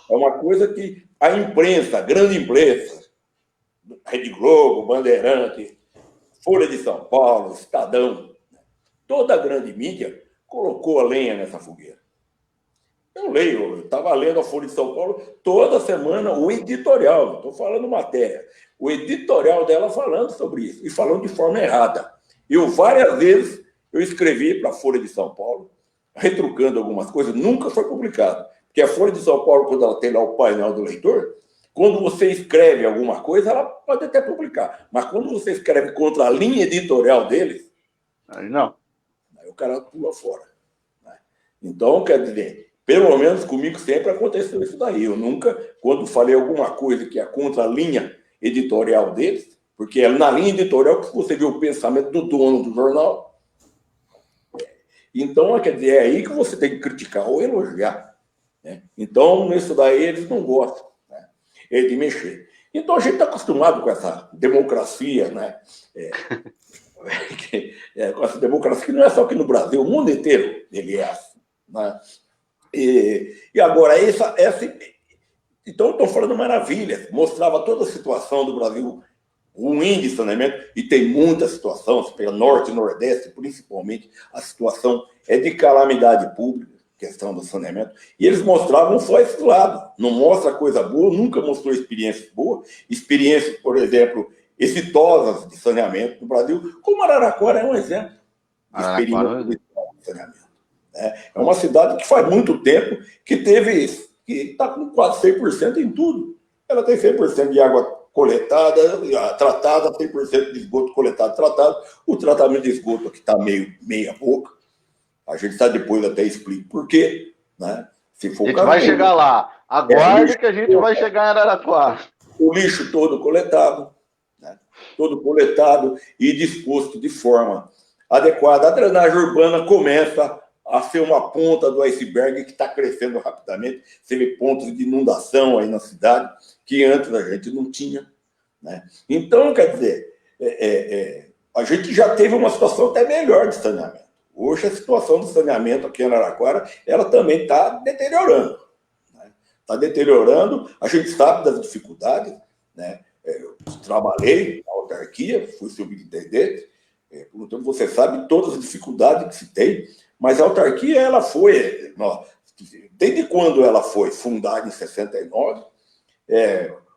uma coisa que a imprensa, a grande imprensa, Rede Globo, Bandeirante, Folha de São Paulo, Estadão, toda a grande mídia colocou a lenha nessa fogueira. Eu estava lendo a Folha de São Paulo toda semana o editorial, não estou falando matéria, o editorial dela falando sobre isso, e falando de forma errada. Várias vezes, eu escrevi para a Folha de São Paulo, retrucando algumas coisas, nunca foi publicado. Porque a Folha de São Paulo, quando ela tem lá o painel do leitor, quando você escreve alguma coisa, ela pode até publicar. Mas quando você escreve contra a linha editorial deles, aí não. Aí o cara pula fora. Né? Então, quer dizer, pelo menos comigo sempre aconteceu isso daí. Eu nunca, quando falei alguma coisa que é contra a linha editorial deles, porque é na linha editorial que você vê o pensamento do dono do jornal. Então, quer dizer, é aí que você tem que criticar ou elogiar. Né? Então, nisso daí, eles não gostam, né, de mexer. Então, a gente está acostumado com essa democracia, né? Com essa democracia que não é só aqui no Brasil, o mundo inteiro ele é assim. Né? E agora, então, estou falando maravilha. Mostrava toda a situação do Brasil ruim de saneamento, e tem muita situação, se pega Norte e Nordeste, principalmente, a situação é de calamidade pública, questão do saneamento, e eles mostravam só esse lado, não mostra coisa boa, nunca mostrou experiências boas, experiências, por exemplo, exitosas de saneamento no Brasil, como Araraquara é um exemplo de experiência de saneamento. É uma cidade que faz muito tempo que está com quase 100% em tudo. Ela tem 100% de água coletada, tratada, 100% de esgoto coletado, tratado. O tratamento de esgoto aqui está meia boca. A gente está depois até explica por quê, né? Se for a gente vai chegar lá. Aguarde que a gente vai chegar em Araraquara. O lixo todo coletado, né? Todo coletado e disposto de forma adequada. A drenagem urbana começa a ser uma ponta do iceberg que está crescendo rapidamente. Você vê pontos de inundação aí na cidade que antes a gente não tinha, né? Então, quer dizer, a gente já teve uma situação até melhor de saneamento. Hoje a situação do saneamento aqui em Araraquara, ela também está deteriorando, né? Está deteriorando, a gente sabe das dificuldades, né? Eu trabalhei na autarquia, fui subintendente, por um tempo você sabe todas as dificuldades que se tem, mas a autarquia, ela foi, desde quando ela foi fundada em 69,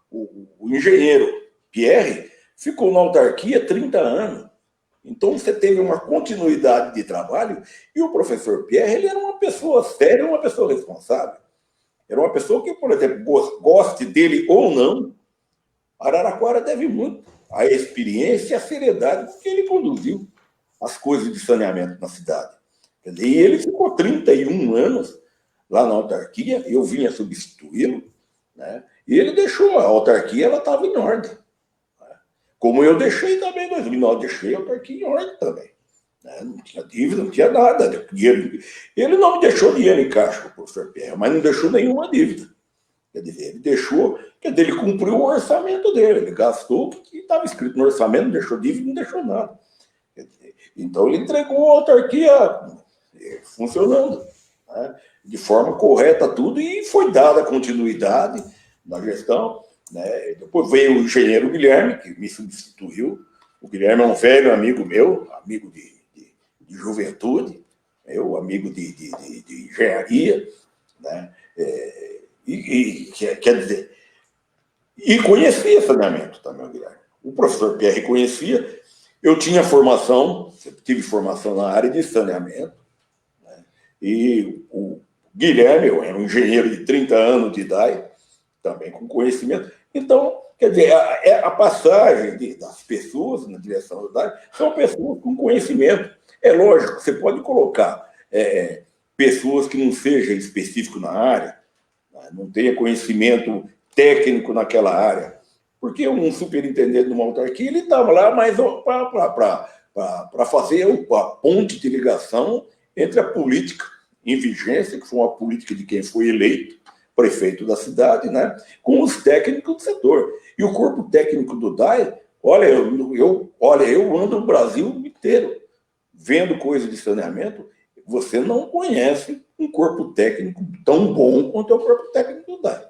o engenheiro Pierre ficou na autarquia 30 anos. Então, você teve uma continuidade de trabalho, e o professor Pierre, ele era uma pessoa séria, uma pessoa responsável. Era uma pessoa que, por exemplo, goste dele ou não, Araraquara deve muito à experiência e à seriedade que ele conduziu as coisas de saneamento na cidade. E ele ficou 31 anos lá na autarquia, eu vinha substituí-lo, né? E ele deixou a autarquia, ela estava em ordem. Como eu deixei também em 2009, deixei a autarquia em ordem também. Não tinha dívida, não tinha nada. Ele não me deixou dinheiro em caixa, o professor Pierre, mas não deixou nenhuma dívida. Quer dizer, ele deixou, ele cumpriu o orçamento dele, ele gastou o que estava escrito no orçamento, não deixou dívida, não deixou nada. Então ele entregou a autarquia funcionando, né, de forma correta tudo, e foi dada continuidade na gestão, né? Depois veio o engenheiro Guilherme, que me substituiu. O Guilherme é um velho amigo meu, amigo de juventude, meu amigo de engenharia, né? Quer dizer, e conhecia saneamento também, o Guilherme. O professor Pierre conhecia. Eu tinha formação, tive formação na área de saneamento, né? E o Guilherme, eu era um engenheiro de 30 anos de idade, também com conhecimento. Então, quer dizer, a passagem das pessoas na direção da idade são pessoas com conhecimento. É lógico, você pode colocar pessoas que não sejam específicos na área, né? Não tenha conhecimento técnico naquela área, porque um superintendente de uma autarquia, ele estava lá mais para fazer a ponte de ligação entre a política em vigência, que foi uma política de quem foi eleito prefeito da cidade, né, com os técnicos do setor. E o corpo técnico do DAE, olha, eu ando o Brasil inteiro vendo coisas de saneamento. Você não conhece um corpo técnico tão bom quanto é o corpo técnico do DAE.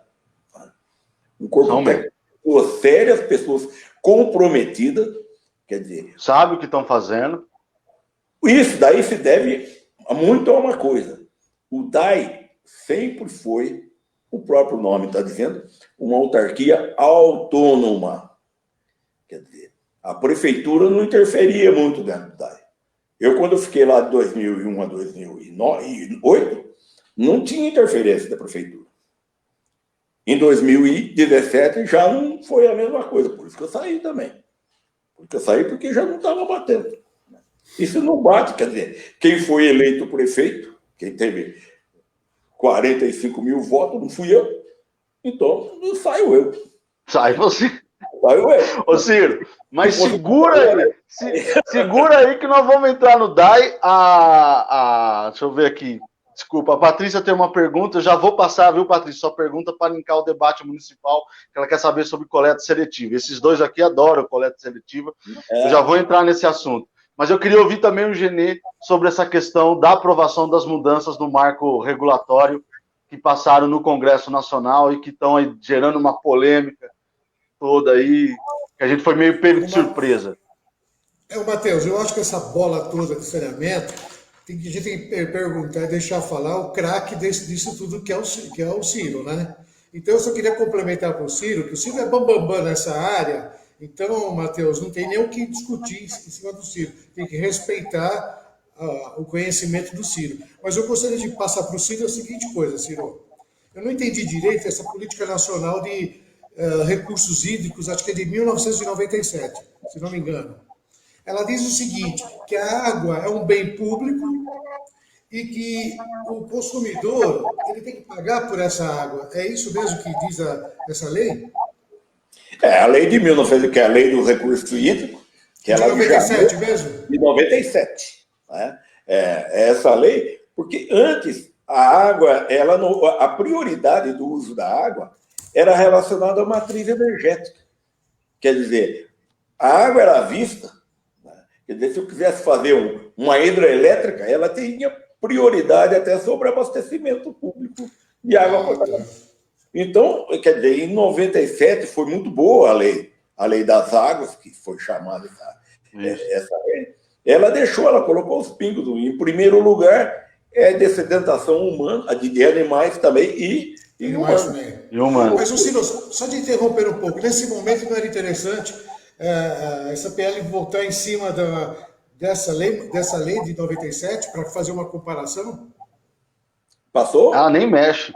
Um corpo técnico, pessoas sérias, pessoas comprometidas, quer dizer... Sabe o que estão fazendo. Isso daí se deve muito a uma coisa. O DAE sempre foi, o próprio nome está dizendo, uma autarquia autônoma. Quer dizer, a prefeitura não interferia muito dentro do DAE. Quando eu fiquei lá de 2001 a 2008, não tinha interferência da prefeitura. Em 2017 já não foi a mesma coisa, por isso que eu saí também. Porque eu saí porque já não estava batendo. Isso não bate, quer dizer, quem foi eleito prefeito, quem teve 45 mil votos, não fui eu, então saio eu. Sai você. Saiu eu. Ô Ciro, mas segura aí que nós vamos entrar no DAE. Deixa eu ver aqui. Desculpa, a Patrícia tem uma pergunta, eu já vou passar, viu, Patrícia, sua pergunta para linkar o debate municipal, que ela quer saber sobre coleta seletiva. Esses dois aqui adoram coleta seletiva, eu já vou entrar nesse assunto. Mas eu queria ouvir também o Genê sobre essa questão da aprovação das mudanças no marco regulatório que passaram no Congresso Nacional e que estão aí gerando uma polêmica toda aí, que a gente foi meio pego de surpresa. Matheus, eu acho que essa bola toda de saneamento, a gente tem que perguntar e deixar falar o craque disso tudo que é o Ciro, né? Então eu só queria complementar para o Ciro, que o Ciro é bambambam nessa área, então, Matheus, não tem nem o que discutir em cima do Ciro, tem que respeitar o conhecimento do Ciro. Mas eu gostaria de passar para o Ciro a seguinte coisa, Ciro. Eu não entendi direito essa política nacional de recursos hídricos, acho que é de 1997, se não me engano. Ela diz o seguinte, que a água é um bem público e que o consumidor ele tem que pagar por essa água. É isso mesmo que diz essa lei? A lei de 1900, que é a lei do recurso hídrico, que ela de 97 mesmo? De 97. Né? Essa lei, porque antes a água, a prioridade do uso da água era relacionada à matriz energética. Quer dizer, a água era vista, né? Quer dizer, se eu quisesse fazer uma hidrelétrica, ela tinha prioridade até sobre abastecimento público de água potável. Então, quer dizer, em 97 foi muito boa a lei das águas, que foi chamada essa lei. Ela colocou os pingos. Em primeiro lugar, dessedentação humana, de animais também e humanos. Mas, Ciro, só de interromper um pouco, nesse momento não era interessante essa PL voltar em cima dessa lei de 97 para fazer uma comparação? Passou? Ela nem mexe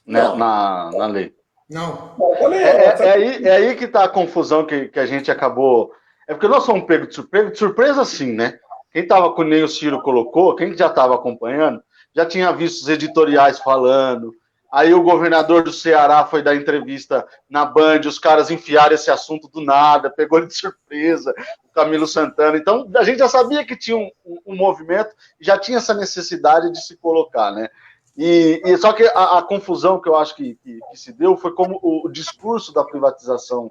na lei. Não. É aí que está a confusão que a gente acabou. É porque nós somos pegos de surpresa, sim, né? Quem estava com nem o Ciro colocou, quem já estava acompanhando, já tinha visto os editoriais falando. Aí o governador do Ceará foi dar entrevista na Band, os caras enfiaram esse assunto do nada, pegou ele de surpresa, o Camilo Santana. Então, a gente já sabia que tinha um movimento, já tinha essa necessidade de se colocar, né? E só que a confusão que eu acho que se deu foi como o discurso da privatização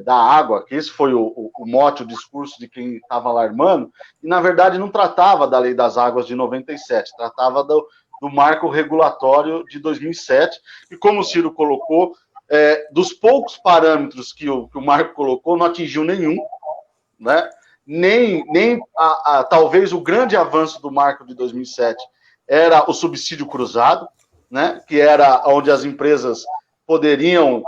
da água, que esse foi o mote, o discurso de quem estava alarmando, e na verdade não tratava da Lei das Águas de 97, tratava do marco regulatório de 2007, e como o Ciro colocou, dos poucos parâmetros que o marco colocou, não atingiu nenhum, né? Nem talvez o grande avanço do marco de 2007 era o subsídio cruzado, né? Que era onde as empresas poderiam,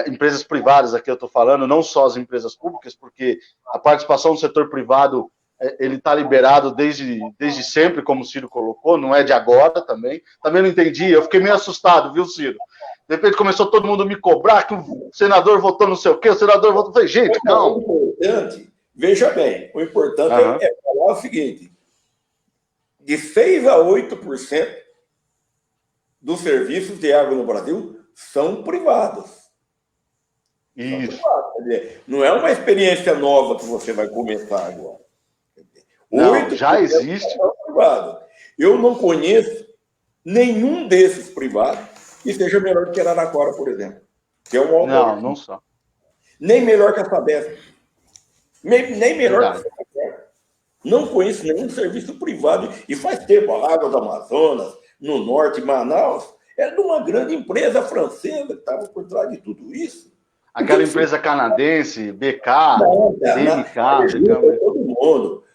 empresas privadas, aqui eu estou falando, não só as empresas públicas, porque a participação do setor privado ele está liberado desde sempre, como o Ciro colocou, não é de agora também. Também não entendi, eu fiquei meio assustado, viu, Ciro? De repente começou todo mundo me cobrar que o senador votou não sei o quê, o senador votou... Eu falei, gente, calma. O importante, veja bem, o importante é falar o seguinte, de 6% a 8% dos serviços de água no Brasil são privados. Isso. Quer dizer, não é uma experiência nova que você vai começar agora. Não, já existe. Eu não conheço nenhum desses privados que seja melhor do que Araraquara, por exemplo. Que é um não só. Nem melhor que a Sabesp. Nem melhor que a Sabesp. Não conheço nenhum serviço privado. E faz tempo, a Água do Amazonas, no norte, Manaus, era de uma grande empresa francesa que estava por trás de tudo isso. Aquela empresa canadense, BK, DMK, todo mundo.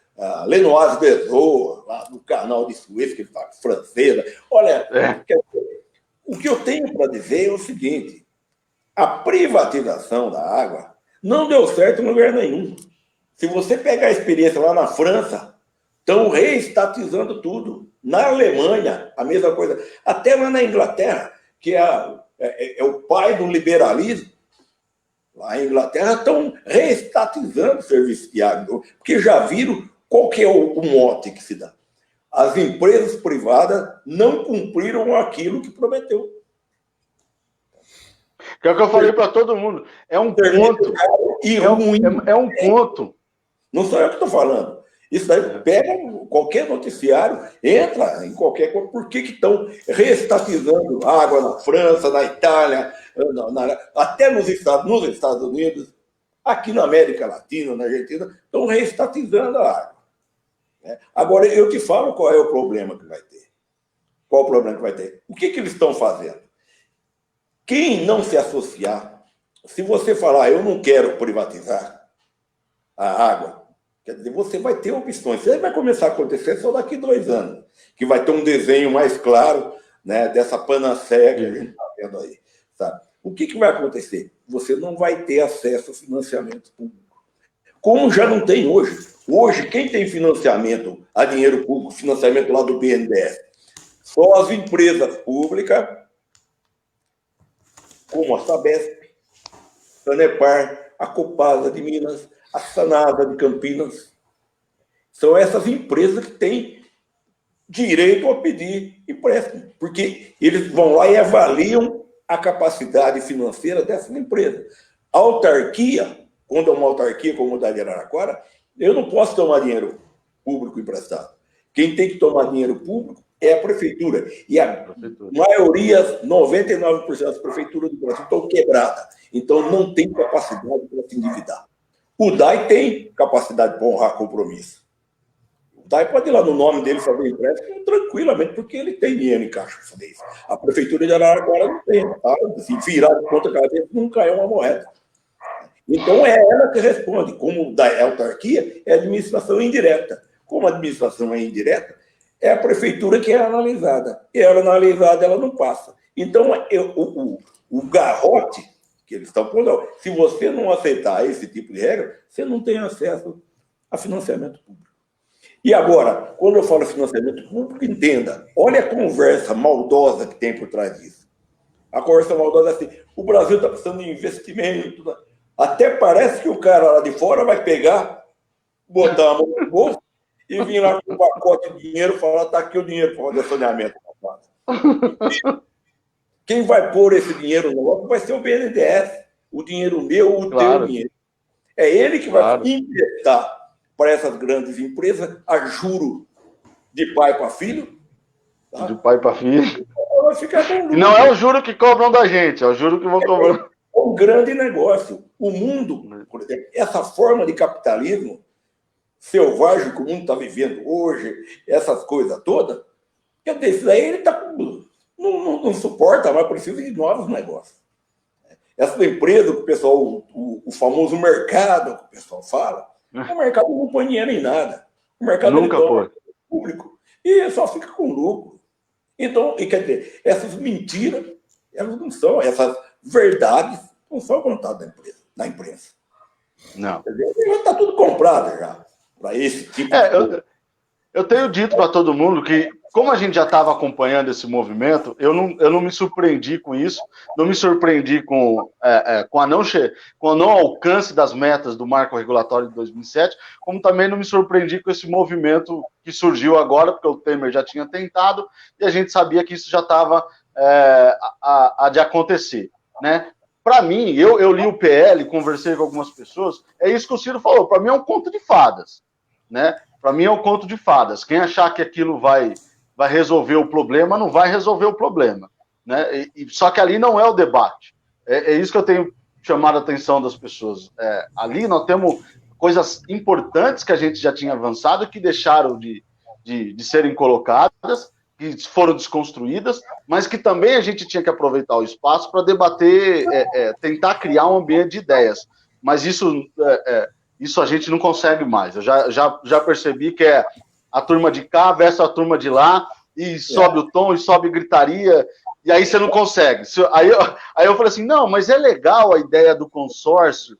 Lenoir Bezoa, lá do canal de Suez, que ele fala francesa. Olha, o que eu tenho para dizer é o seguinte: a privatização da água não deu certo em lugar nenhum. Se você pegar a experiência lá na França, estão reestatizando tudo. Na Alemanha, a mesma coisa. Até lá na Inglaterra, que é o pai do liberalismo, lá em Inglaterra estão reestatizando o serviço de água, porque já viram qual que é o mote que se dá. As empresas privadas não cumpriram aquilo que prometeu. Que é o que eu falei para todo mundo. É um conto. É um conto. Não sou eu que estou falando. Isso daí pega qualquer noticiário, entra em qualquer coisa. Por que estão reestatizando água na França, na Itália, até nos Estados Unidos, aqui na América Latina, na Argentina, estão reestatizando a água. Agora, eu te falo qual é o problema que vai ter. Qual o problema que vai ter? O que eles estão fazendo? Quem não se associar, se você falar, eu não quero privatizar a água, quer dizer, você vai ter opções. Isso aí vai começar a acontecer só daqui 2 anos, que vai ter um desenho mais claro, né, dessa panaceia que a gente está vendo aí. Sabe? O que vai acontecer? Você não vai ter acesso a financiamento público. Como já não tem hoje. Hoje, quem tem financiamento a dinheiro público, financiamento lá do BNDES, só as empresas públicas, como a Sabesp, a Sanepar, a Copasa de Minas, a Sanasa de Campinas. São essas empresas que têm direito a pedir empréstimo, porque eles vão lá e avaliam a capacidade financeira dessas empresas. A autarquia, quando é uma autarquia como a da Araraquara, eu não posso tomar dinheiro público emprestado. Quem tem que tomar dinheiro público é a prefeitura. E a maioria, 99% das prefeituras do Brasil estão quebradas. Então, não tem capacidade para se endividar. O DAI tem capacidade para honrar compromisso. O DAI pode ir lá no nome dele fazer empréstimo tranquilamente, porque ele tem dinheiro em caixa para fazer isso. A prefeitura de Araraquara não tem. Tá? Se virar de conta cabeça, não cai uma moeda. Então, é ela que responde. Como da autarquia, é administração indireta. Como a administração é indireta, é a prefeitura que é analisada. E ela analisada, ela não passa. Então, o garrote que eles estão pondo, se você não aceitar esse tipo de regra, você não tem acesso a financiamento público. E agora, quando eu falo financiamento público, entenda, olha a conversa maldosa que tem por trás disso. A conversa maldosa é assim, o Brasil está precisando de investimento. Até parece que o cara lá de fora vai pegar, botar a mão no bolso e vir lá com um pacote de dinheiro e falar, está aqui o dinheiro para fazer saneamento. Quem vai pôr esse dinheiro no outro vai ser o BNDES. O dinheiro meu, o teu dinheiro. É ele que vai emprestar para essas grandes empresas a juro de pai para filho. Tá? De pai para filho. Vai ficar com e não é o juro que cobram da gente, é o juro que vão cobrar. É um grande negócio. O mundo, por exemplo, essa forma de capitalismo selvagem que o mundo está vivendo hoje, essas coisas todas, quer dizer, isso daí ele não suporta, mas precisa de novos negócios. Essa empresa que o pessoal, o famoso mercado que o pessoal fala, o mercado não põe dinheiro em nada. O mercado nunca põe público e só fica com lucro. Então, quer dizer, essas mentiras, elas não são, essas verdades não são contadas na imprensa. Não. Já está tudo comprado já, para esse tipo de coisa. Eu tenho dito para todo mundo que, como a gente já estava acompanhando esse movimento, eu não me surpreendi com isso, não me surpreendi com o não alcance das metas do marco regulatório de 2007, como também não me surpreendi com esse movimento que surgiu agora, porque o Temer já tinha tentado, e a gente sabia que isso já estava de acontecer, né? Para mim, eu li o PL, conversei com algumas pessoas, é isso que o Ciro falou, para mim é um conto de fadas, né? Para mim é um conto de fadas. Quem achar que aquilo vai resolver o problema, não vai resolver o problema, né? Só que ali não é o debate. É isso que eu tenho chamado a atenção das pessoas. Ali nós temos coisas importantes que a gente já tinha avançado, que deixaram de serem colocadas, que foram desconstruídas, mas que também a gente tinha que aproveitar o espaço para debater, tentar criar um ambiente de ideias. Mas isso a gente não consegue mais. Eu já percebi que é a turma de cá versus a turma de lá, e sobe o tom, e sobe gritaria, e aí você não consegue. Aí eu falei assim, não, mas é legal a ideia do consórcio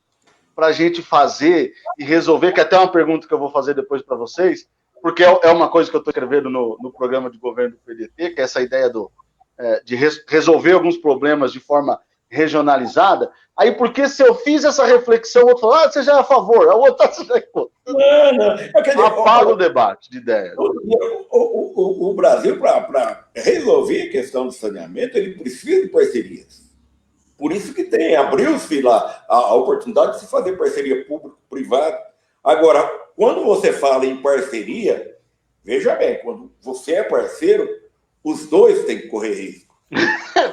para a gente fazer e resolver, que é até uma pergunta que eu vou fazer depois para vocês, porque é uma coisa que eu estou escrevendo no programa de governo do PDT, que é essa ideia de resolver alguns problemas de forma regionalizada. Aí, porque se eu fiz essa reflexão, o outro falou, você já é a favor, a outra já é contra. Não. Apaga o debate de ideias. O Brasil, para resolver a questão do saneamento, ele precisa de parcerias. Por isso que abriu-se lá a oportunidade de se fazer parceria público-privada. Agora, quando você fala em parceria, veja bem, quando você é parceiro, os dois têm que correr risco.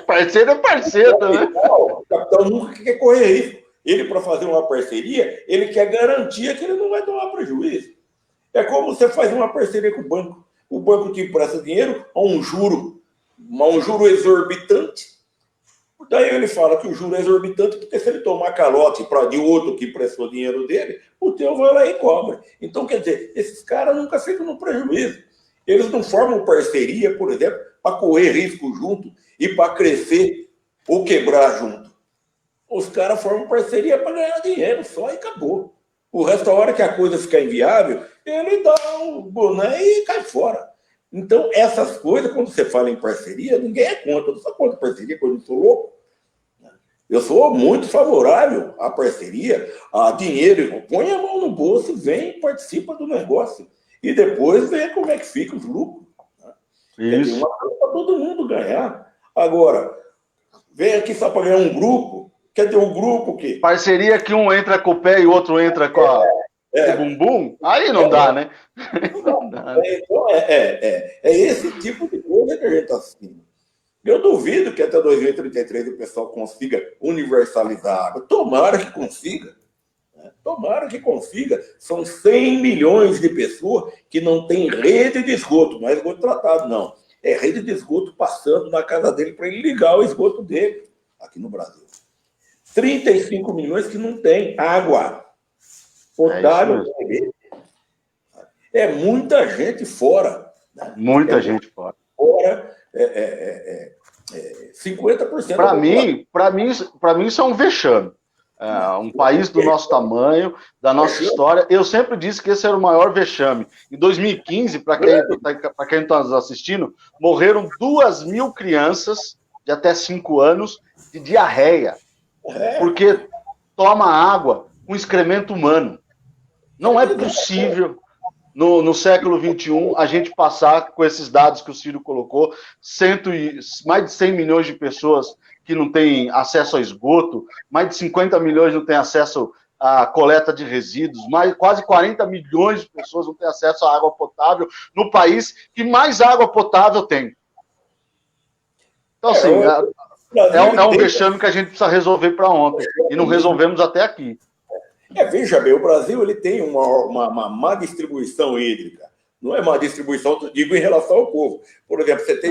Parceiro é parceiro, né? O capital nunca quer correr risco. Ele, para fazer uma parceria, ele quer garantia que ele não vai tomar prejuízo. É como você faz uma parceria com o banco. O banco te empresta dinheiro a um juro um juro exorbitante. Daí ele fala que o juro é exorbitante porque se ele tomar calote de outro que emprestou dinheiro dele, o teu vai lá e cobra. Então, quer dizer, esses caras nunca ficam no prejuízo. Eles não formam parceria, por exemplo, para correr risco junto e para crescer ou quebrar junto. Os caras formam parceria para ganhar dinheiro só e acabou. O resto, a hora que a coisa ficar inviável, ele dá um boné e cai fora. Então, essas coisas, quando você fala em parceria, ninguém é contra. Eu não sou contra parceria, porque eu não sou louco. Eu sou muito favorável à parceria, a dinheiro. Põe a mão no bolso, vem, participa do negócio. E depois vê como é que fica os lucros. Isso. Uma coisa para todo mundo ganhar. Agora, vem aqui só para ganhar um grupo. Quer dizer, um grupo que... Parceria que um entra com o pé e o outro entra com o bumbum, aí não dá, né? Não dá. Então, é esse tipo de coisa que a gente está assistindo. Eu duvido que até 2033 o pessoal consiga universalizar a água. Tomara que consiga. Né? Tomara que consiga. São 100 milhões de pessoas que não têm rede de esgoto. Não é esgoto tratado, não. É rede de esgoto passando na casa dele para ele ligar o esgoto dele, aqui no Brasil. 35 milhões que não tem água potável. É muita gente fora. Né? Muita gente fora. Fora 50%. Para mim isso é um vexame. Um país do nosso tamanho, da nossa história. Eu sempre disse que esse era o maior vexame. Em 2015, para quem está nos assistindo, morreram 2.000 crianças de até 5 anos de diarreia. Porque toma água com excremento humano. Não é possível, no século XXI, a gente passar com esses dados que o Ciro colocou, mais de 100 milhões de pessoas que não têm acesso a esgoto, mais de 50 milhões não têm acesso à coleta de resíduos, quase 40 milhões de pessoas não têm acesso à água potável, no país que mais água potável tem. Então, assim... É um vexame que a gente precisa resolver para ontem. E não resolvemos até aqui. Veja bem, o Brasil ele tem uma má distribuição hídrica. Não é má distribuição, digo em relação ao povo. Por exemplo, você tem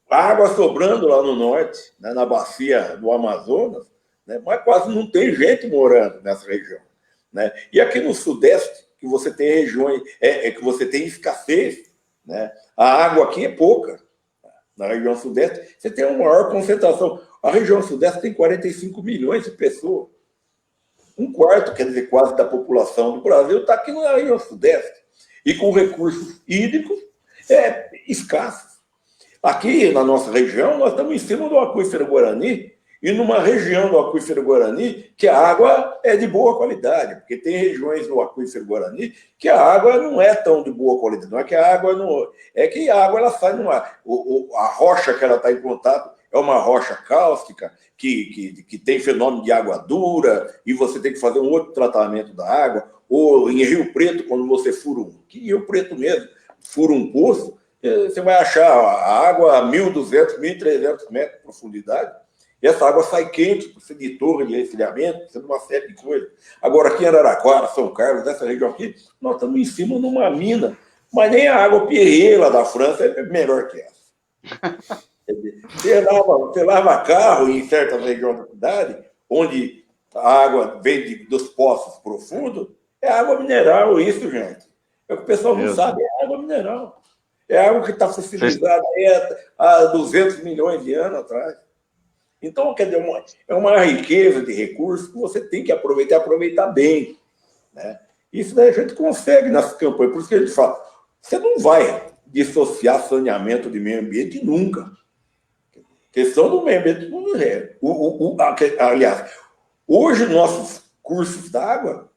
água sobrando lá no norte, né, na bacia do Amazonas, né, mas quase não tem gente morando nessa região. Né? E aqui no sudeste, que você tem regiões, que você tem escassez, né? A água aqui é pouca. Na região sudeste, você tem uma maior concentração. A região sudeste tem 45 milhões de pessoas. Um quarto, quer dizer, quase da população do Brasil está aqui na região sudeste. E com recursos hídricos escassos. Aqui, na nossa região, nós estamos em cima do aquífero Guarani, e numa região do aquífero Guarani que a água é de boa qualidade, porque tem regiões do aquífero Guarani que a água não é tão de boa qualidade, não é que a água não... É que a água ela sai no ar. A rocha que ela está em contato é uma rocha cáustica que tem fenômeno de água dura e você tem que fazer um outro tratamento da água. Ou em Rio Preto, quando você fura que Rio Preto mesmo, fura um poço, você vai achar a água a 1.200, 1.300 metros de profundidade. E essa água sai quente, precisa de torre de resfriamento, precisa de uma série de coisas. Agora, aqui em Araraquara, São Carlos, nessa região aqui, nós estamos em cima de uma mina. Mas nem a água Perrier lá da França é melhor que essa. Você lava carro em certas regiões da cidade, onde a água vem dos poços profundos, é água mineral, isso, gente. É o que o pessoal não sabe, é água mineral. É água que está fossilizada há 200 milhões de anos atrás. Então, quer dizer, é uma riqueza de recursos que você tem que aproveitar bem. Né? Isso daí a gente consegue nessas campanhas. Por isso que a gente fala, você não vai dissociar saneamento de meio ambiente nunca. A questão do meio ambiente não é. Aliás, hoje nossos cursos d'água,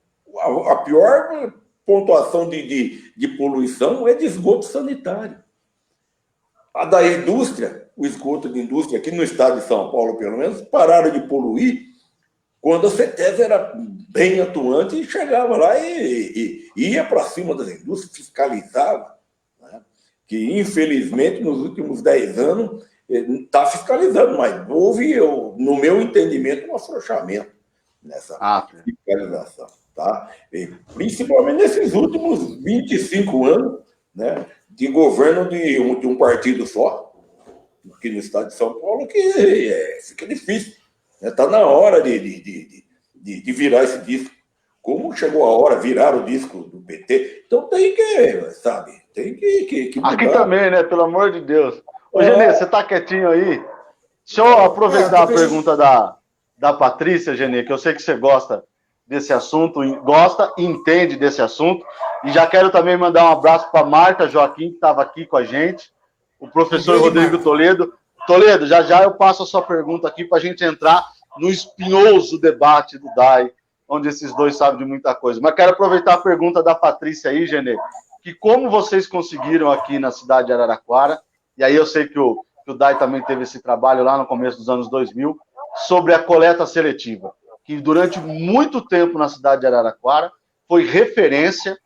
a pior pontuação de poluição é de esgoto sanitário. A da indústria, o esgoto de indústria, aqui no estado de São Paulo, pelo menos, pararam de poluir quando a CETES era bem atuante e chegava lá e ia para cima das indústrias, fiscalizava. Né? Que, infelizmente, nos últimos 10 anos, está fiscalizando, mas houve, no meu entendimento, um afrouxamento nessa fiscalização. Tá? E, principalmente nesses últimos 25 anos, né, de governo de um partido só. aqui no estado de São Paulo que fica difícil. Está na hora de virar esse disco. Como chegou a hora, virar o disco do PT, então tem que, sabe, tem que mudar. Aqui também, né? Pelo amor de Deus. Ô, Genê, você tá quietinho aí? Deixa eu aproveitar a pergunta da Patrícia, Genê, que eu sei que você gosta desse assunto, gosta e entende desse assunto. E já quero também mandar um abraço para Marta Joaquim, que estava aqui com a gente, o professor Rodrigo Toledo. Toledo, já eu passo a sua pergunta aqui para a gente entrar no espinhoso debate do DAI, onde esses dois sabem de muita coisa. Mas quero aproveitar a pergunta da Patrícia aí, Genê, que como vocês conseguiram aqui na cidade de Araraquara, e aí eu sei que o DAI também teve esse trabalho lá no começo dos anos 2000, sobre a coleta seletiva, que durante muito tempo na cidade de Araraquara foi referência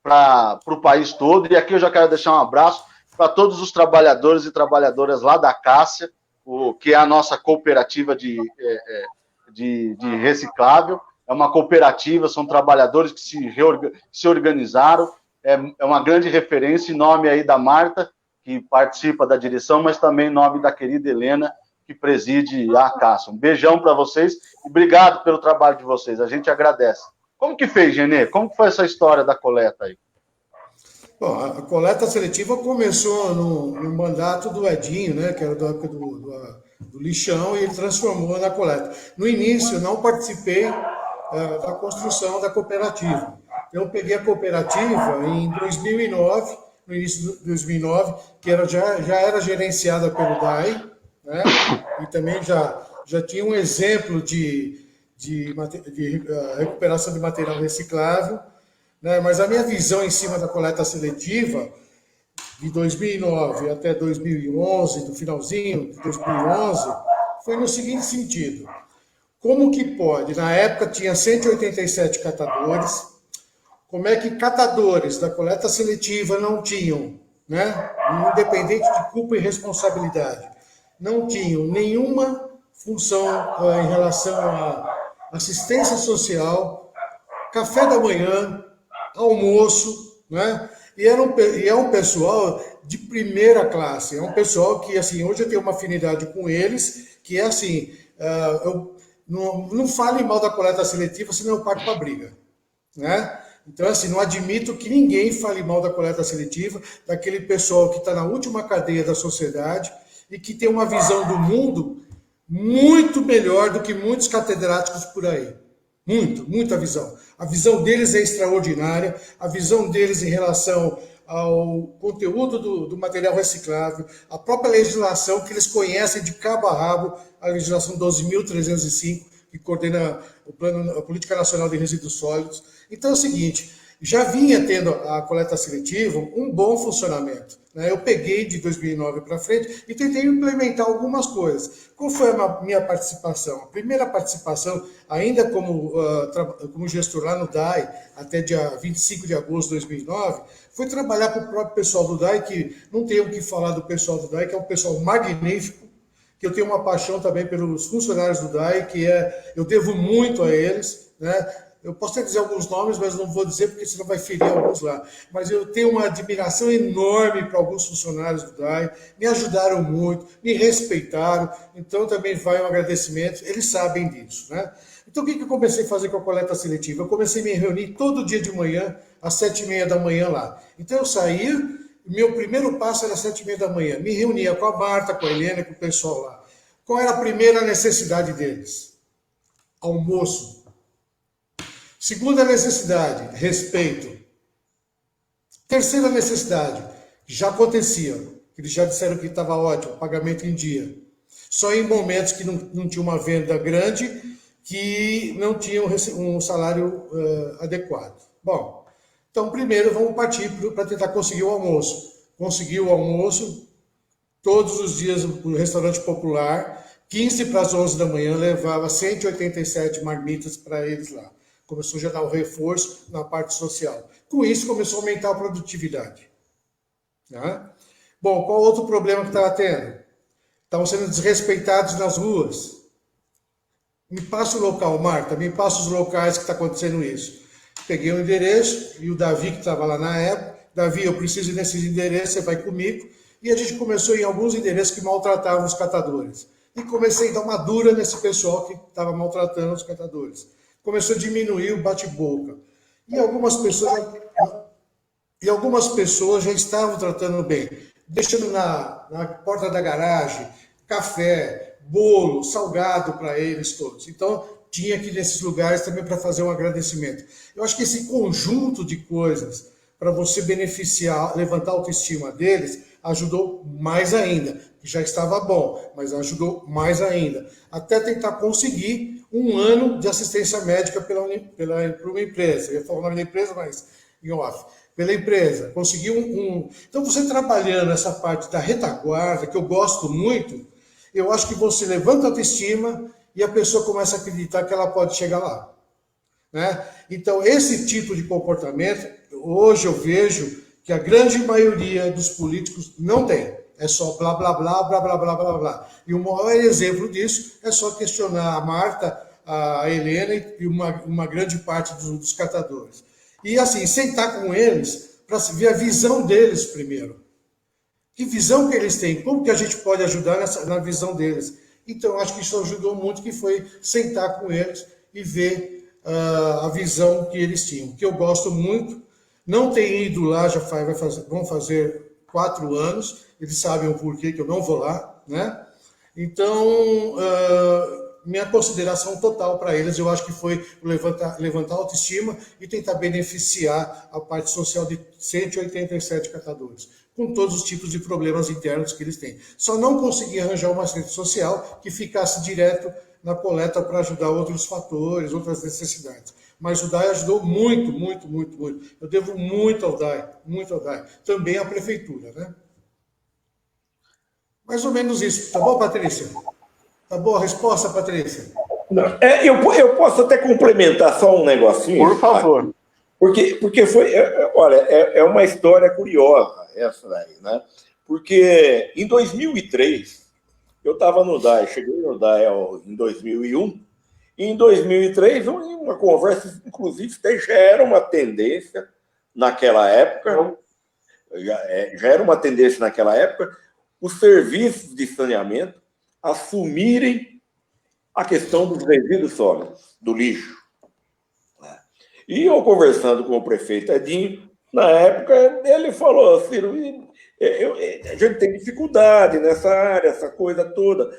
para o país todo, e aqui eu já quero deixar um abraço para todos os trabalhadores e trabalhadoras lá da Cássia, que é a nossa cooperativa de reciclável. É uma cooperativa, são trabalhadores que se organizaram, é uma grande referência, em nome aí da Marta, que participa da direção, mas também em nome da querida Helena, que preside a Cássia. Um beijão para vocês e obrigado pelo trabalho de vocês, a gente agradece. Como que fez, Genê? Como que foi essa história da coleta aí? Bom, a coleta seletiva começou no mandato do Edinho, né, que era da época do lixão, e ele transformou na coleta. No início, eu não participei da construção da cooperativa. Eu peguei a cooperativa em 2009, no início de 2009, que já era gerenciada pelo DAI, né, e também já tinha um exemplo de recuperação de material reciclável, né, mas a minha visão em cima da coleta seletiva, de 2009 até 2011, do finalzinho de 2011, foi no seguinte sentido. Como que pode? Na época tinha 187 catadores. Como é que catadores da coleta seletiva não tinham, né, independente de culpa e responsabilidade, não tinham nenhuma função em relação à assistência social, café da manhã, almoço, né? E é um pessoal de primeira classe, é um pessoal que, assim, hoje eu tenho uma afinidade com eles, que é assim, não fale mal da coleta seletiva, senão eu parto para a briga, né? Então, assim, não admito que ninguém fale mal da coleta seletiva, daquele pessoal que está na última cadeia da sociedade e que tem uma visão do mundo muito melhor do que muitos catedráticos por aí. Muita visão. A visão deles é extraordinária, a visão deles em relação ao conteúdo do material reciclável, a própria legislação que eles conhecem de cabo a rabo, a legislação 12.305, que coordena a Política Nacional de Resíduos Sólidos. Então é o seguinte, já vinha tendo a coleta seletiva um bom funcionamento, né? Eu peguei de 2009 para frente e tentei implementar algumas coisas. Qual foi a minha participação? A primeira participação, ainda como gestor lá no DAI, até dia 25 de agosto de 2009, foi trabalhar para o próprio pessoal do DAI, que não tenho o que falar do pessoal do DAI, que é um pessoal magnífico, que eu tenho uma paixão também pelos funcionários do DAI, eu devo muito a eles, né? Eu posso até dizer alguns nomes, mas não vou dizer porque senão vai ferir alguns lá. Mas eu tenho uma admiração enorme para alguns funcionários do DAI, me ajudaram muito, me respeitaram, então também vai um agradecimento, eles sabem disso, né? Então o que eu comecei a fazer com a coleta seletiva? Eu comecei a me reunir todo dia de manhã, às 7h30 da manhã lá. Então eu saía, meu primeiro passo era às 7h30 da manhã, me reunia com a Marta, com a Helena, com o pessoal lá. Qual era a primeira necessidade deles? Almoço. Segunda necessidade, respeito. Terceira necessidade, já acontecia. Eles já disseram que estava ótimo, pagamento em dia. Só em momentos que não tinha uma venda grande, que não tinham um salário adequado. Bom, então primeiro vamos partir para tentar conseguir o almoço. Consegui o almoço, todos os dias no restaurante popular, 15 para as 11 da manhã, levava 187 marmitas para eles lá. Começou já a dar um reforço na parte social. Com isso, começou a aumentar a produtividade. Tá? Bom, qual outro problema que estava tendo? Estavam sendo desrespeitados nas ruas. Me passa o local, Marta, me passa os locais que está acontecendo isso. Peguei o endereço e o Davi, que estava lá na época, Davi, eu preciso ir nesses endereços, você vai comigo. E a gente começou em alguns endereços que maltratavam os catadores. E comecei a dar uma dura nesse pessoal que estava maltratando os catadores. Começou a diminuir o bate-boca. E algumas pessoas já estavam tratando bem, deixando na porta da garagem café, bolo, salgado para eles todos. Então, tinha que ir nesses lugares também para fazer um agradecimento. Eu acho que esse conjunto de coisas para você beneficiar, levantar a autoestima deles, ajudou mais ainda. Já estava bom, mas ajudou mais ainda. Até tentar conseguir um ano de assistência médica para uma empresa. Eu ia falar o nome da empresa, mas em off. Pela empresa. Conseguir Então, você trabalhando essa parte da retaguarda, que eu gosto muito, eu acho que você levanta a autoestima e a pessoa começa a acreditar que ela pode chegar lá. Né? Então, esse tipo de comportamento, hoje eu vejo que a grande maioria dos políticos não tem. É só blá, blá, blá, blá, blá, blá, blá, blá. E o maior exemplo disso é só questionar a Marta, a Helena e uma grande parte dos catadores. E assim, sentar com eles para ver a visão deles primeiro. Que visão que eles têm? Como que a gente pode ajudar na visão deles? Então, acho que isso ajudou muito, que foi sentar com eles e ver a visão que eles tinham. Que eu gosto muito. Não tenho ido lá, vão fazer 4 anos. Eles sabem o porquê que eu não vou lá, né? Então, minha consideração total para eles, eu acho que foi levantar a autoestima e tentar beneficiar a parte social de 187 catadores, com todos os tipos de problemas internos que eles têm. Só não consegui arranjar uma assistente social que ficasse direto na coleta para ajudar outros fatores, outras necessidades. Mas o DAI ajudou muito, muito, muito, muito. Eu devo muito ao DAI, muito ao DAI. Também à prefeitura, né? Mais ou menos isso. Tá bom, Patrícia? Tá boa a resposta, Patrícia? Não, eu posso até complementar só um negocinho? Por favor. Porque foi... olha, é uma história curiosa essa daí, né? Porque em 2003, eu estava no DAI, cheguei no DAI em 2001, e em 2003, uma conversa, inclusive, já era uma tendência naquela época, já era uma tendência naquela época, os serviços de saneamento assumirem a questão dos resíduos sólidos, do lixo. E eu conversando com o prefeito Edinho, na época, ele falou, Ciro, a gente tem dificuldade nessa área, essa coisa toda.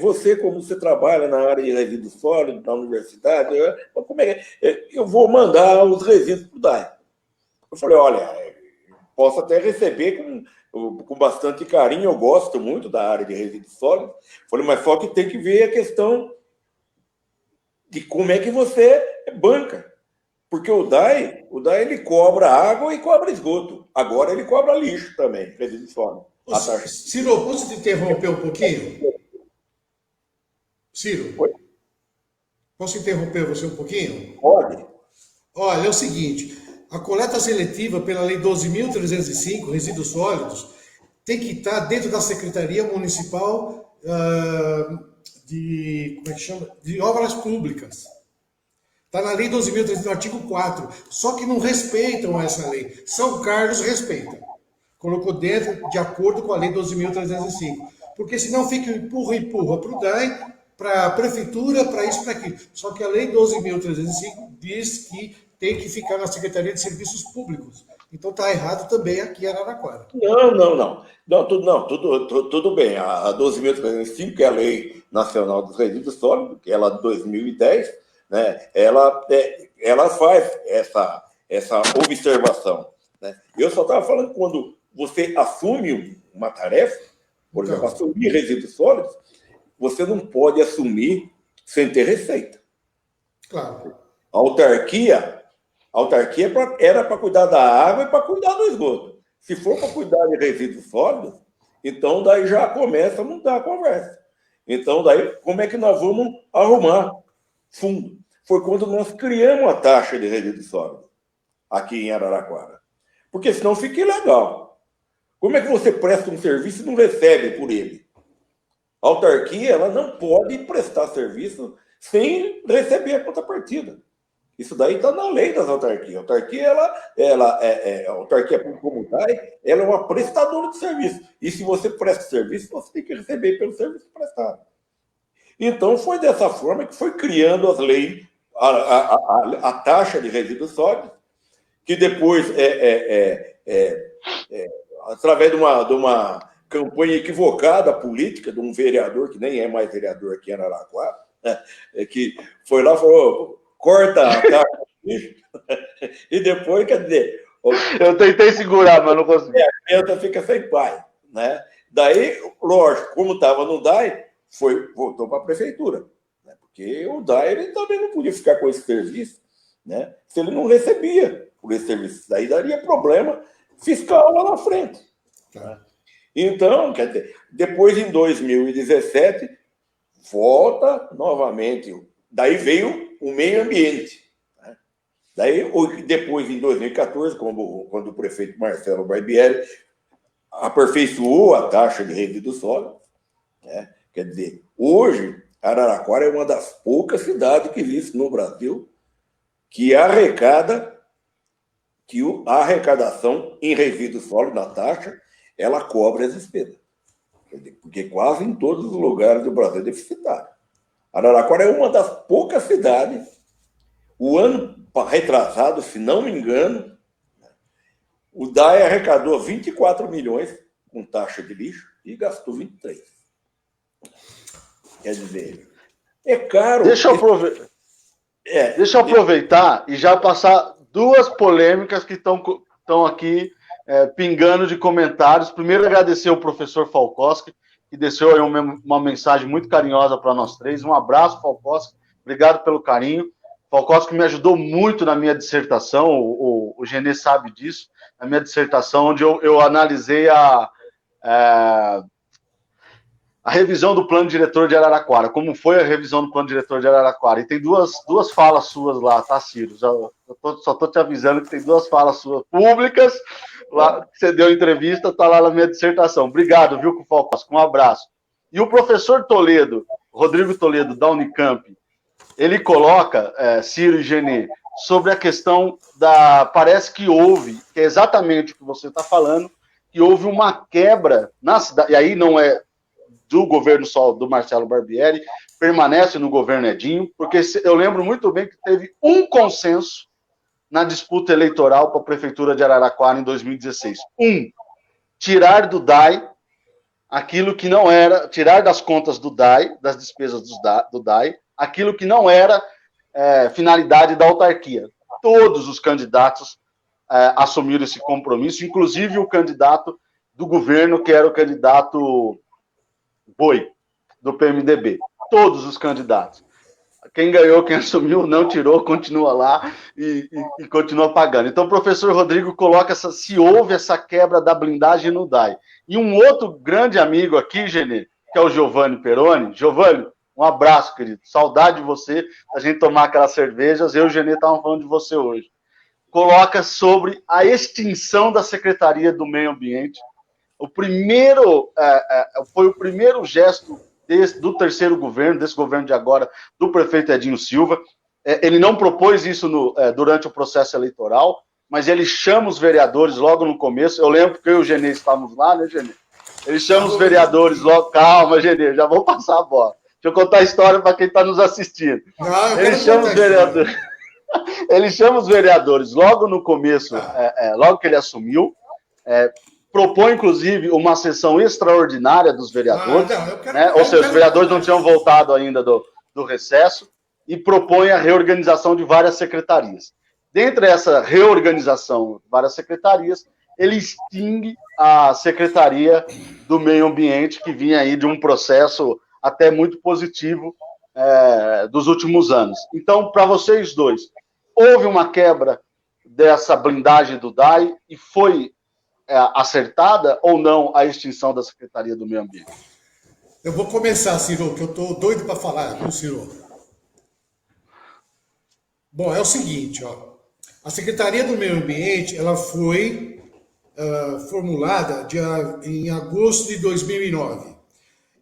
Você, como você trabalha na área de resíduos sólidos, na universidade, como é que eu vou mandar os resíduos para o DAI? Eu falei, olha, posso até receber com bastante carinho, eu gosto muito da área de resíduos sólidos. Falei, mas só que tem que ver a questão de como é que você banca. Porque o DAI ele cobra água e cobra esgoto. Agora ele cobra lixo também, resíduos sólidos. Ciro, posso te interromper um pouquinho? Ciro, Oi? Posso interromper você um pouquinho? Pode. Olha, é o seguinte, a coleta seletiva pela Lei 12.305, resíduos sólidos, tem que estar dentro da Secretaria Municipal de Obras Públicas. Está na Lei 12.305, no artigo 4. Só que não respeitam essa lei. São Carlos respeita. Colocou dentro, de acordo com a Lei 12.305. Porque senão fica empurra para o DAI, para a Prefeitura, para isso, para aquilo. Só que a Lei 12.305 diz que tem que ficar na Secretaria de Serviços Públicos. Então está errado também aqui em Araraquara. Tudo bem. A 12.305, que é a Lei Nacional dos Resíduos Sólidos, que é lá de 2010, né, ela faz essa observação. Né? Eu só estava falando que quando você assume uma tarefa, por exemplo, assumir resíduos sólidos, você não pode assumir sem ter receita. Claro. A autarquia era para cuidar da água e para cuidar do esgoto. Se for para cuidar de resíduos sólidos, então daí já começa a mudar a conversa. Então daí, como é que nós vamos arrumar fundo? Foi quando nós criamos a taxa de resíduos sólidos aqui em Araraquara. Porque senão fica ilegal. Como é que você presta um serviço e não recebe por ele? A autarquia ela não pode prestar serviço sem receber a contrapartida. Isso daí está na lei das autarquias. A autarquia, a autarquia comunitária, ela é uma prestadora de serviço. E se você presta serviço, você tem que receber pelo serviço prestado. Então, foi dessa forma que foi criando as leis, a taxa de resíduos sólidos, que depois, através de uma campanha equivocada política de um vereador, que nem é mais vereador aqui em Araraquara, né, que foi lá e falou, corta a taxa de lixo, e depois, quer dizer... Eu tentei segurar, mas não consegui. A criança fica sem pai, né? Daí, lógico, como estava no DAI, voltou para a prefeitura, né? Porque o DAI ele também não podia ficar com esse serviço, né? Se ele não recebia por esse serviço. Daí daria problema fiscal lá na frente. Né? Então, quer dizer, depois em 2017, volta novamente. Daí veio o meio ambiente. Né? Daí, depois, em 2014, quando o prefeito Marcelo Barbieri aperfeiçoou a taxa de resíduos sólidos, né? Quer dizer, hoje, Araraquara é uma das poucas cidades que existe no Brasil que arrecada, que a arrecadação em resíduos sólidos, na taxa, ela cobre as despesas. Porque quase em todos os lugares do Brasil é deficitário. Araraquara é uma das poucas cidades, o ano retrasado, se não me engano, o DAE arrecadou 24 milhões com taxa de lixo e gastou 23. Quer dizer, é caro. Deixa eu aproveitar e já passar duas polêmicas que estão aqui pingando de comentários. Primeiro, agradecer ao professor Falkowski, que deixou aí uma mensagem muito carinhosa para nós três. Um abraço, Falkowski. Obrigado pelo carinho. Falkowski me ajudou muito na minha dissertação, o Genê sabe disso, na minha dissertação, onde eu analisei a revisão do plano diretor de Araraquara, como foi a revisão do plano diretor de Araraquara. E tem duas falas suas lá, tá, Ciro? Só estou te avisando que tem duas falas suas públicas, lá, que você deu entrevista, tá lá na minha dissertação. Obrigado, viu, Falkowski? Um abraço. E o professor Toledo, Rodrigo Toledo, da Unicamp, ele coloca, Ciro e Genê, sobre a questão parece que houve, que é exatamente o que você está falando, que houve uma quebra na cidade, e aí não é do governo só do Marcelo Barbieri, permanece no governo Edinho, porque eu lembro muito bem que teve um consenso na disputa eleitoral para a prefeitura de Araraquara em 2016. Tirar do DAI aquilo que não era, tirar das contas do DAI, das despesas do DAI, aquilo que não era finalidade da autarquia. Todos os candidatos assumiram esse compromisso, inclusive o candidato do governo, que era o candidato Boi, do PMDB. Todos os candidatos. Quem ganhou, quem assumiu, não tirou, continua lá e continua pagando. Então, o professor Rodrigo coloca se houve essa quebra da blindagem no DAI. E um outro grande amigo aqui, Genê, que é o Giovanni Peroni. Giovanni, um abraço, querido. Saudade de você, a gente tomar aquelas cervejas. Eu e o Genê estavam falando de você hoje. Coloca sobre a extinção da Secretaria do Meio Ambiente. Foi o primeiro gesto do terceiro governo, desse governo de agora, do prefeito Edinho Silva. Ele não propôs isso durante o processo eleitoral, mas ele chama os vereadores logo no começo. Eu lembro que eu e o Genê estávamos lá, né, Genê? Ele chama os vereadores logo. Calma, Genê, já vou passar a bola. Deixa eu contar a história para quem está nos assistindo. Ele chama os vereadores logo no começo, logo que ele assumiu, propõe, inclusive, uma sessão extraordinária dos vereadores, ou seja, os vereadores não tinham voltado ainda do recesso, e propõe a reorganização de várias secretarias. Dentre essa reorganização de várias secretarias, ele extingue a Secretaria do Meio Ambiente, que vinha aí de um processo até muito positivo dos últimos anos. Então, para vocês dois, houve uma quebra dessa blindagem do DAI e foi acertada ou não a extinção da Secretaria do Meio Ambiente? Eu vou começar, Ciro, que eu estou doido para falar, viu, Ciro? Bom, é o seguinte, ó. A Secretaria do Meio Ambiente, ela foi formulada em agosto de 2009.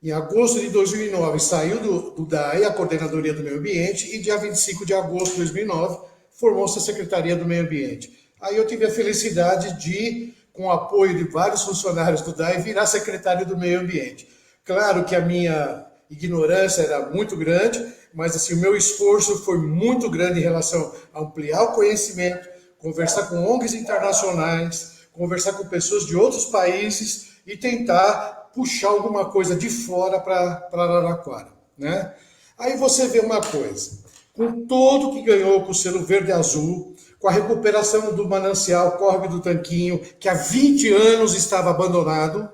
Em agosto de 2009, saiu do DAI, a Coordenadoria do Meio Ambiente, e dia 25 de agosto de 2009, formou-se a Secretaria do Meio Ambiente. Aí eu tive a felicidade de, com o apoio de vários funcionários do DAE, virar secretário do Meio Ambiente. Claro que a minha ignorância era muito grande, mas assim, o meu esforço foi muito grande em relação a ampliar o conhecimento, conversar com ONGs internacionais, conversar com pessoas de outros países e tentar puxar alguma coisa de fora para Araraquara, né? Aí você vê uma coisa, com todo que ganhou com o selo verde e azul, com a recuperação do manancial Córrego do Tanquinho, que há 20 anos estava abandonado,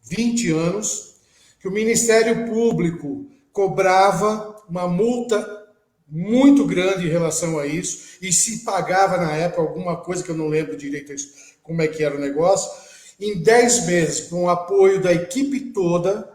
20 anos, que o Ministério Público cobrava uma multa muito grande em relação a isso, e se pagava na época alguma coisa que eu não lembro direito como é que era o negócio. Em 10 meses, com o apoio da equipe toda,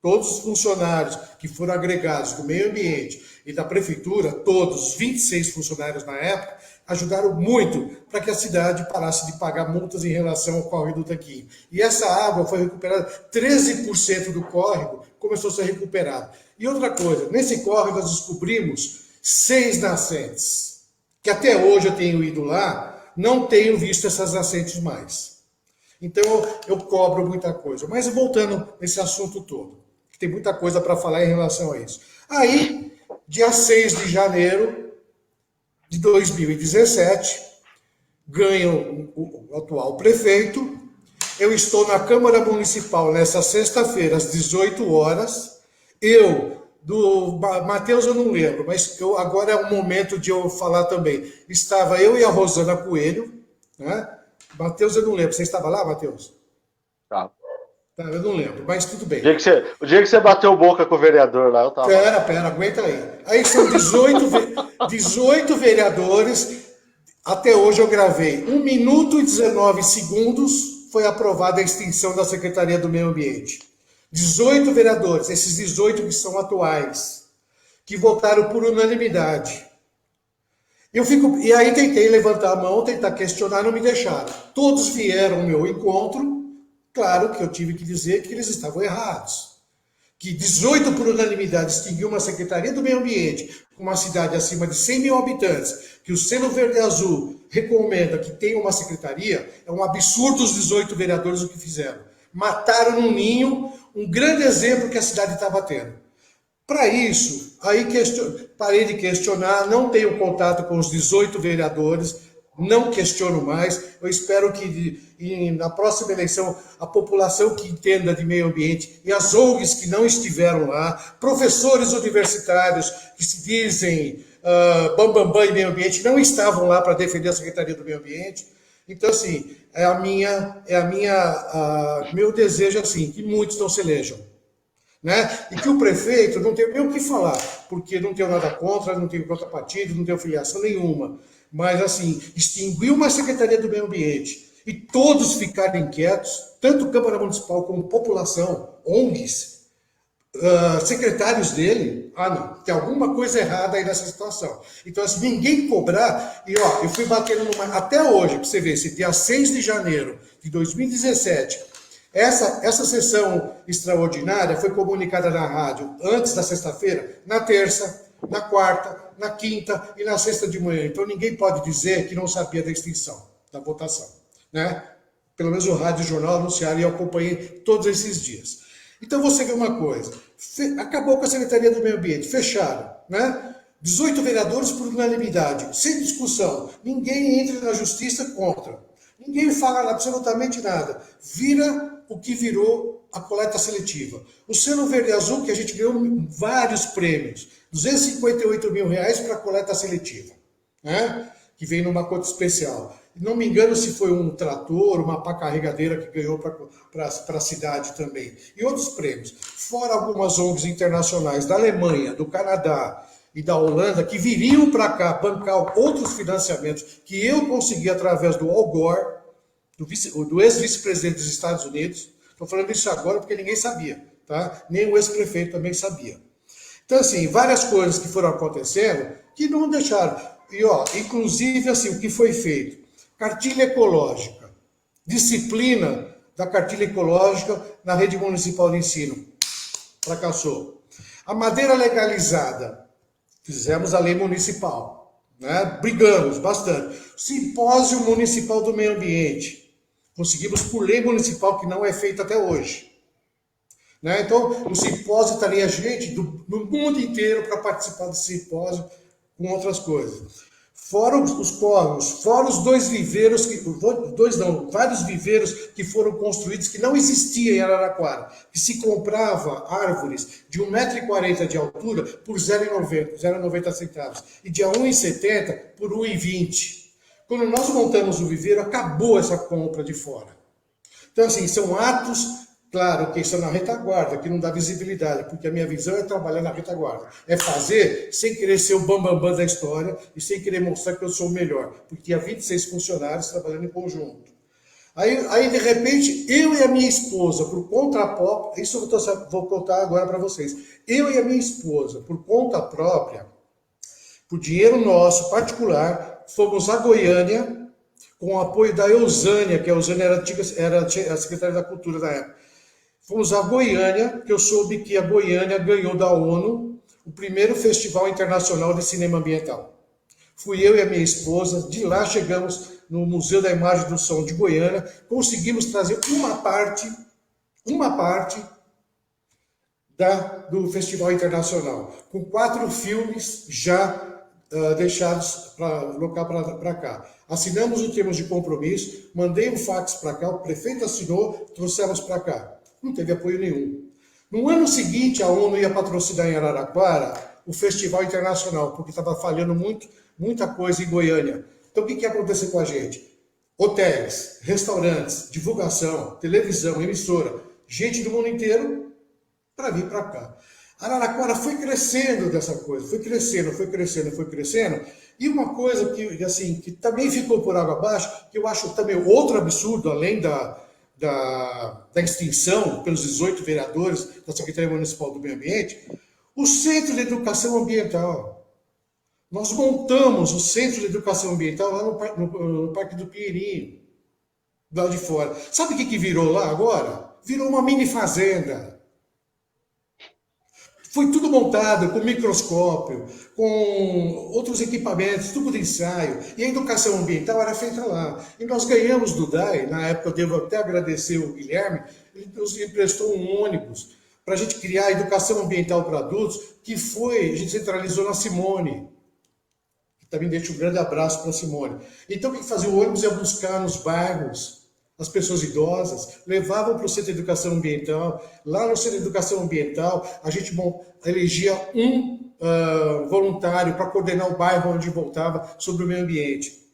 todos os funcionários que foram agregados do meio ambiente e da prefeitura, todos os 26 funcionários na época, ajudaram muito para que a cidade parasse de pagar multas em relação ao córrego do Tanquinho. E essa água foi recuperada, 13% do córrego começou a ser recuperado. E outra coisa, nesse córrego nós descobrimos 6 nascentes, que até hoje eu tenho ido lá, não tenho visto essas nascentes mais. Então eu cobro muita coisa. Mas voltando nesse assunto todo, tem muita coisa para falar em relação a isso. Aí, dia 6 de janeiro de 2017, ganho o atual prefeito. Eu estou na Câmara Municipal nessa sexta-feira, às 18 horas. Do Matheus eu não lembro, mas agora é o momento de eu falar também. Estava eu e a Rosana Coelho, né? Matheus eu não lembro. Você estava lá, Matheus? Tá. Eu não lembro, mas tudo bem. O dia que você bateu boca com o vereador lá, eu tava. Pera, aguenta aí. Aí são 18 vereadores. Até hoje eu gravei 1 minuto e 19 segundos. Foi aprovada a extinção da Secretaria do Meio Ambiente. 18 vereadores, esses 18 que são atuais, que votaram por unanimidade. E aí tentei levantar a mão, tentar questionar, não me deixaram. Todos vieram ao meu encontro. Claro que eu tive que dizer que eles estavam errados. Que 18 por unanimidade extinguiu uma Secretaria do Meio Ambiente, com uma cidade acima de 100 mil habitantes, que o selo verde e azul recomenda que tenha uma secretaria, é um absurdo os 18 vereadores o que fizeram. Mataram no ninho um grande exemplo que a cidade estava tendo. Para isso, aí parei de questionar, não tenho contato com os 18 vereadores, não questiono mais. Eu espero que na próxima eleição a população que entenda de meio ambiente e as ONGs que não estiveram lá, professores universitários que se dizem bambambam em meio ambiente, não estavam lá para defender a Secretaria do Meio Ambiente. Então, assim, meu desejo é assim, que muitos não se elejam. Né? E que o prefeito não tem nem o que falar, porque não tenho nada contra, não tenho contra partido, não tenho filiação nenhuma. Mas, assim, extinguir uma Secretaria do Meio Ambiente e todos ficarem quietos, tanto Câmara Municipal como população, ONGs, secretários dele, não, tem alguma coisa errada aí nessa situação. Então, assim, ninguém cobrar, e eu fui batendo até hoje, para você ver, esse dia 6 de janeiro de 2017, essa sessão extraordinária foi comunicada na rádio antes da sexta-feira, na terça, na quarta, na quinta e na sexta de manhã. Então ninguém pode dizer que não sabia da extinção, da votação. Né? Pelo menos o rádio e o jornal anunciaram e eu acompanhei todos esses dias. Então você vê uma coisa, acabou com a Secretaria do Meio Ambiente, fecharam, né? 18 vereadores por unanimidade, sem discussão, ninguém entra na justiça contra, ninguém fala absolutamente nada, vira o que virou a coleta seletiva. O selo verde e azul, que a gente ganhou vários prêmios, R$258 mil para a coleta seletiva, né? Que vem numa conta especial. Não me engano se foi um trator, uma pá carregadeira que ganhou para a cidade também. E outros prêmios. Fora algumas ONGs internacionais da Alemanha, do Canadá e da Holanda, que viriam para cá bancar outros financiamentos que eu consegui através do Al Gore, do ex-vice-presidente dos Estados Unidos. Estou falando isso agora porque ninguém sabia, tá? Nem o ex-prefeito também sabia. Então, assim, várias coisas que foram acontecendo que não deixaram. E, inclusive, assim, o que foi feito? Cartilha ecológica. Disciplina da cartilha ecológica na rede municipal de ensino. Fracassou. A madeira legalizada. Fizemos a lei municipal. né? Brigamos bastante. Simpósio Municipal do Meio Ambiente. Conseguimos por lei municipal, que não é feita até hoje. Né? Então, o simpósio estaria gente do mundo inteiro para participar desse simpósio com outras coisas. Fora os córregos, fora os vários viveiros que foram construídos que não existiam em Araraquara, que se comprava árvores de 1,40 m de altura por 0,90 centavos e de 1,70 por 1,20. Quando nós montamos o viveiro, acabou essa compra de fora. Então, assim, são atos, claro, que estão na retaguarda, que não dá visibilidade, porque a minha visão é trabalhar na retaguarda. É fazer sem querer ser o bambambam da história e sem querer mostrar que eu sou o melhor, porque tinha 26 funcionários trabalhando em conjunto. Aí de repente, eu e a minha esposa, por conta própria, isso eu vou contar agora para vocês, eu e a minha esposa, por conta própria, por dinheiro nosso, particular, fomos a Goiânia, com o apoio da Eusânia, que a Eusânia era a secretária da Cultura da época. Fomos a Goiânia, que eu soube que a Goiânia ganhou da ONU o primeiro Festival Internacional de Cinema Ambiental. Fui eu e a minha esposa, de lá chegamos no Museu da Imagem e do Som de Goiânia, conseguimos trazer uma parte do Festival Internacional, com 4 filmes já deixados para cá. Assinamos o termo de compromisso, mandei um fax para cá, o prefeito assinou, trouxemos para cá. Não teve apoio nenhum. No ano seguinte, a ONU ia patrocinar em Araraquara o Festival Internacional, porque estava falhando muita coisa em Goiânia. Então, o que aconteceu com a gente? Hotéis, restaurantes, divulgação, televisão, emissora, gente do mundo inteiro para vir para cá. Araraquara foi crescendo dessa coisa, foi crescendo. E uma coisa que também ficou por água abaixo, que eu acho também outro absurdo, além da extinção pelos 18 vereadores da Secretaria Municipal do Meio Ambiente, o Centro de Educação Ambiental. Nós montamos o Centro de Educação Ambiental lá no Parque do Pinheirinho, lá de fora. Sabe o que virou lá agora? Virou uma mini fazenda. Foi tudo montado com microscópio, com outros equipamentos, tubo de ensaio. E a educação ambiental era feita lá. E nós ganhamos do DAE, na época eu devo até agradecer o Guilherme, ele nos emprestou um ônibus para a gente criar a educação ambiental para adultos, que a gente centralizou na Simone. Também deixo um grande abraço para a Simone. Então, o que fazia? O ônibus ia buscar nos bairros as pessoas idosas, levavam para o Centro de Educação Ambiental. Lá no Centro de Educação Ambiental, a gente elegia um voluntário para coordenar o bairro onde voltava sobre o meio ambiente.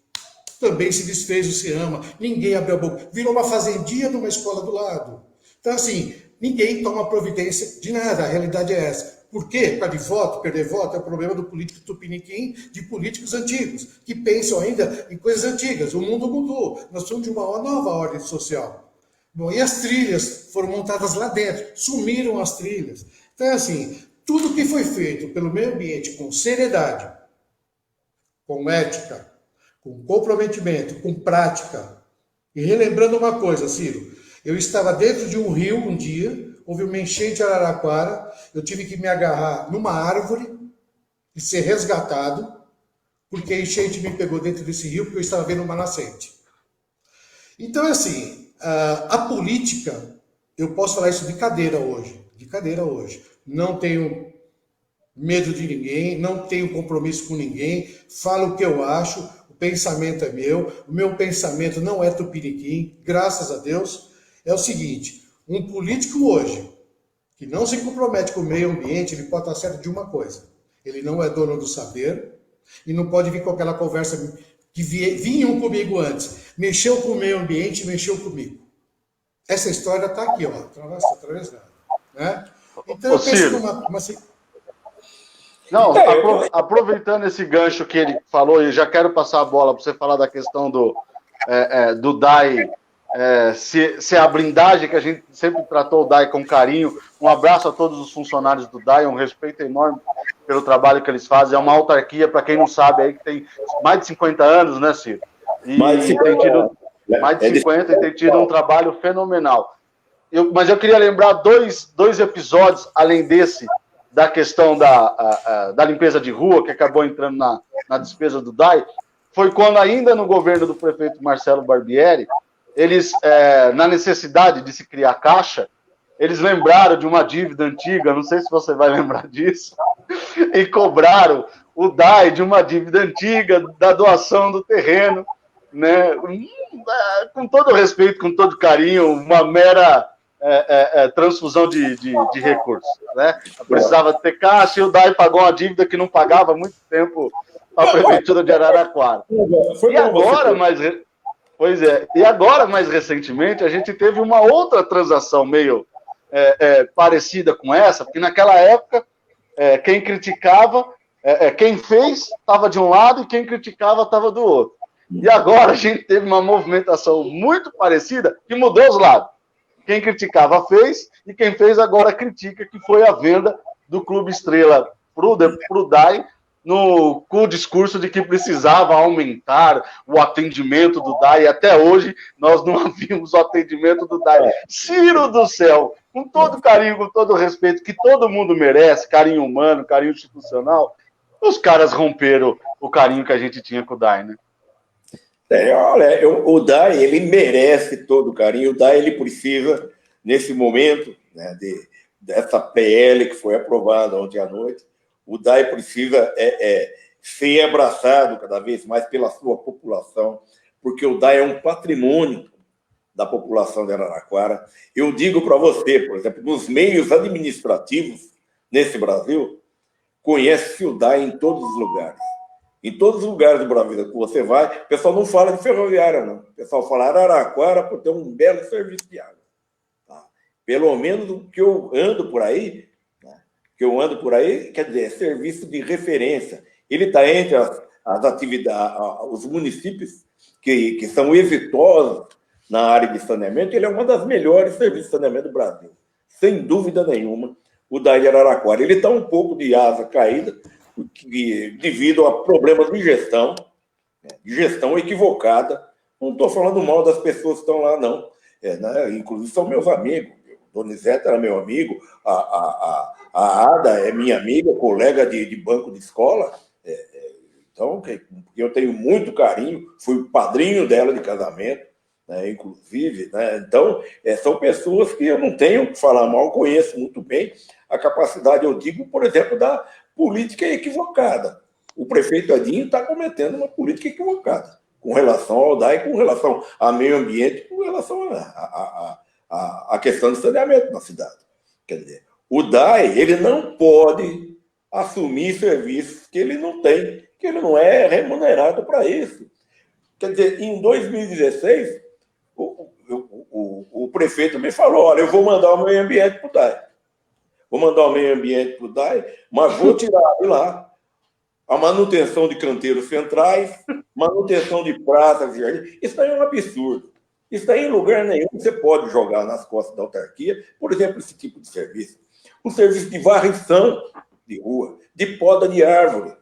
Também se desfez o CIAMA, ninguém abriu a boca. Virou uma fazendinha de uma escola do lado. Então, assim, ninguém toma providência de nada, a realidade é essa. Por quê? Por causa de voto, perder voto, é o problema do político tupiniquim, de políticos antigos, que pensam ainda em coisas antigas. O mundo mudou, nós somos de uma nova ordem social. Bom, e as trilhas foram montadas lá dentro, sumiram as trilhas. Então, assim, tudo que foi feito pelo meio ambiente com seriedade, com ética, com comprometimento, com prática. E relembrando uma coisa, Ciro, eu estava dentro de um rio um dia, houve uma enchente em Araraquara, eu tive que me agarrar numa árvore e ser resgatado, porque a enchente me pegou dentro desse rio, porque eu estava vendo uma nascente. Então, assim, a política, eu posso falar isso de cadeira hoje. Não tenho medo de ninguém, não tenho compromisso com ninguém, falo o que eu acho, o pensamento é meu, o meu pensamento não é tupiniquim, graças a Deus. É o seguinte, um político hoje, que não se compromete com o meio ambiente, ele pode estar certo de uma coisa, ele não é dono do saber, e não pode vir com aquela conversa que vinham comigo antes, mexeu com o meio ambiente, mexeu comigo. Essa história está aqui, ó, atravessada, né? Então, eu penso numa... Não, aproveitando esse gancho que ele falou, e já quero passar a bola para você falar da questão do DAE, se a blindagem, que a gente sempre tratou o DAE com carinho. Um abraço a todos os funcionários do DAE, um respeito enorme pelo trabalho que eles fazem. É uma autarquia, para quem não sabe, aí que tem mais de 50 anos, né, Ciro? E mais de 50 e tem tido um trabalho fenomenal. Mas eu queria lembrar dois episódios, além desse, da questão da limpeza de rua, que acabou entrando na despesa do DAI foi quando, ainda no governo do prefeito Marcelo Barbieri, eles, na necessidade de se criar caixa, eles lembraram de uma dívida antiga, não sei se você vai lembrar disso, e cobraram o DAI de uma dívida antiga, da doação do terreno, né? Com todo respeito, com todo carinho, uma mera transfusão de recursos, né? Precisava ter caixa e o DAI pagou uma dívida que não pagava há muito tempo a prefeitura de Araraquara. E agora, mais recentemente, a gente teve uma outra transação meio parecida com essa, porque naquela época quem criticava, quem fez estava de um lado e quem criticava estava do outro. E agora a gente teve uma movimentação muito parecida que mudou os lados. Quem criticava fez, e quem fez agora critica, que foi a venda do Clube Estrela para o DAI, com o discurso de que precisava aumentar o atendimento do DAI. E até hoje nós não vimos o atendimento do DAI. Ciro do céu, com todo carinho, com todo respeito, que todo mundo merece, carinho humano, carinho institucional, os caras romperam o carinho que a gente tinha com o DAI, né? Olha, o DAI, ele merece todo o carinho. O DAI, ele precisa, nesse momento, né, dessa PL que foi aprovada ontem à noite, o DAI precisa ser abraçado cada vez mais pela sua população, porque o DAI é um patrimônio da população de Araraquara. Eu digo para você, por exemplo, nos meios administrativos nesse Brasil, conhece-se o DAI em todos os lugares. Em todos os lugares do Brasil que você vai, o pessoal não fala de ferroviária, não. O pessoal fala Araraquara por ter um belo serviço de água. Tá? Pelo menos o que eu ando por aí, quer dizer, é serviço de referência. Ele está entre as atividades, os municípios que são exitosos na área de saneamento. Ele é uma das melhores serviços de saneamento do Brasil, sem dúvida nenhuma, o DAI de Araraquara. Ele está um pouco de asa caída, devido a problemas de gestão equivocada. Não estou falando mal das pessoas que estão lá, não. Inclusive são meus amigos. O Donizete era meu amigo, a Ada é minha amiga, colega de banco de escola. Então, eu tenho muito carinho, fui o padrinho dela de casamento, né, inclusive. Né? Então, são pessoas que eu não tenho que falar mal, conheço muito bem a capacidade, eu digo, por exemplo, da política equivocada. O prefeito Edinho está cometendo uma política equivocada com relação ao DAI, com relação ao meio ambiente, com relação à questão do saneamento na cidade. Quer dizer, o DAI, ele não pode assumir serviços que ele não tem, que ele não é remunerado para isso. Quer dizer, em 2016, o prefeito me falou, olha, eu vou mandar o meio ambiente para o DAI. Vou mandar o meio ambiente para o DAI, mas vou tirar de lá a manutenção de canteiros centrais, manutenção de praças e jardins. Isso aí é um absurdo. Isso aí, em lugar nenhum, você pode jogar nas costas da autarquia, por exemplo, esse tipo de serviço. Um serviço de varrição de rua, de poda de árvore.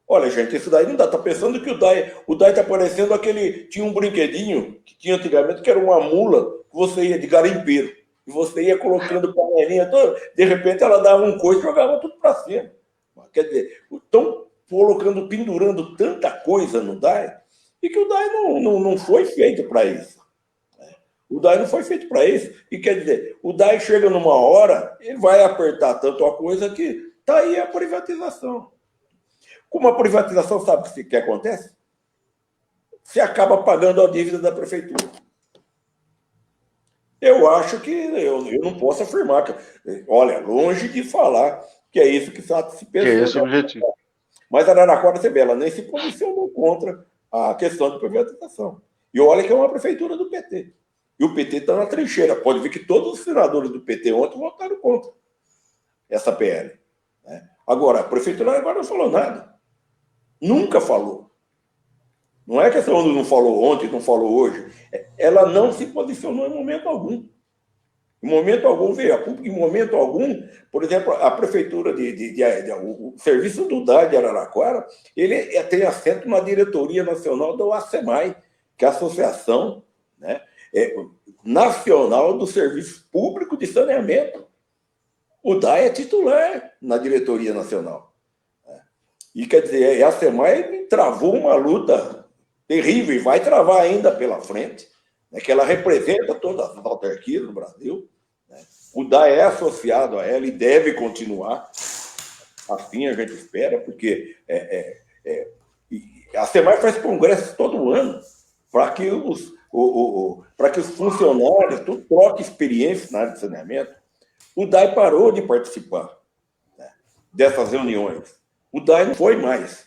Olha, gente, isso daí não dá. Está pensando que o DAI está parecendo aquele... Tinha um brinquedinho que tinha antigamente, que era uma mula, que você ia de garimpeiro. E você ia colocando panelinha toda, de repente ela dava um coice e jogava tudo para cima. Quer dizer, estão pendurando tanta coisa no DAI, e que o DAI não foi feito para isso. O DAI não foi feito para isso. E quer dizer, o DAI chega numa hora, ele vai apertar tanto a coisa que está aí a privatização. Com a privatização, sabe o que acontece? Você acaba pagando a dívida da prefeitura. Eu acho que eu não posso afirmar que, olha, longe de falar que é isso que está se pensando. Que é esse o objetivo. Mas a Araraquara, você vê, ela nem se posicionou contra a questão de privatização. E olha que é uma prefeitura do PT. E o PT está na trincheira. Pode ver que todos os senadores do PT ontem votaram contra essa PL. Né? Agora, a prefeitura agora não falou nada. Nunca falou. Não é questão de não falou ontem, não falou hoje. Ela não se posicionou em momento algum. Em momento algum veio a público, em momento algum, por exemplo, a prefeitura o serviço do DAI de Araraquara, ele tem assento na diretoria nacional da ACEMAI, que é a Associação, né, Nacional do Serviço Público de Saneamento. O DAI é titular na diretoria nacional. E quer dizer, a SEMAI travou uma luta terrível e vai travar ainda pela frente, né, que ela representa todas as autarquias do Brasil. Né? O DAE é associado a ela e deve continuar. Assim a gente espera, porque a SEMAI faz congressos todo ano para que os funcionários troquem experiência na área de saneamento. O DAE parou de participar, né, dessas reuniões. O DAE não foi mais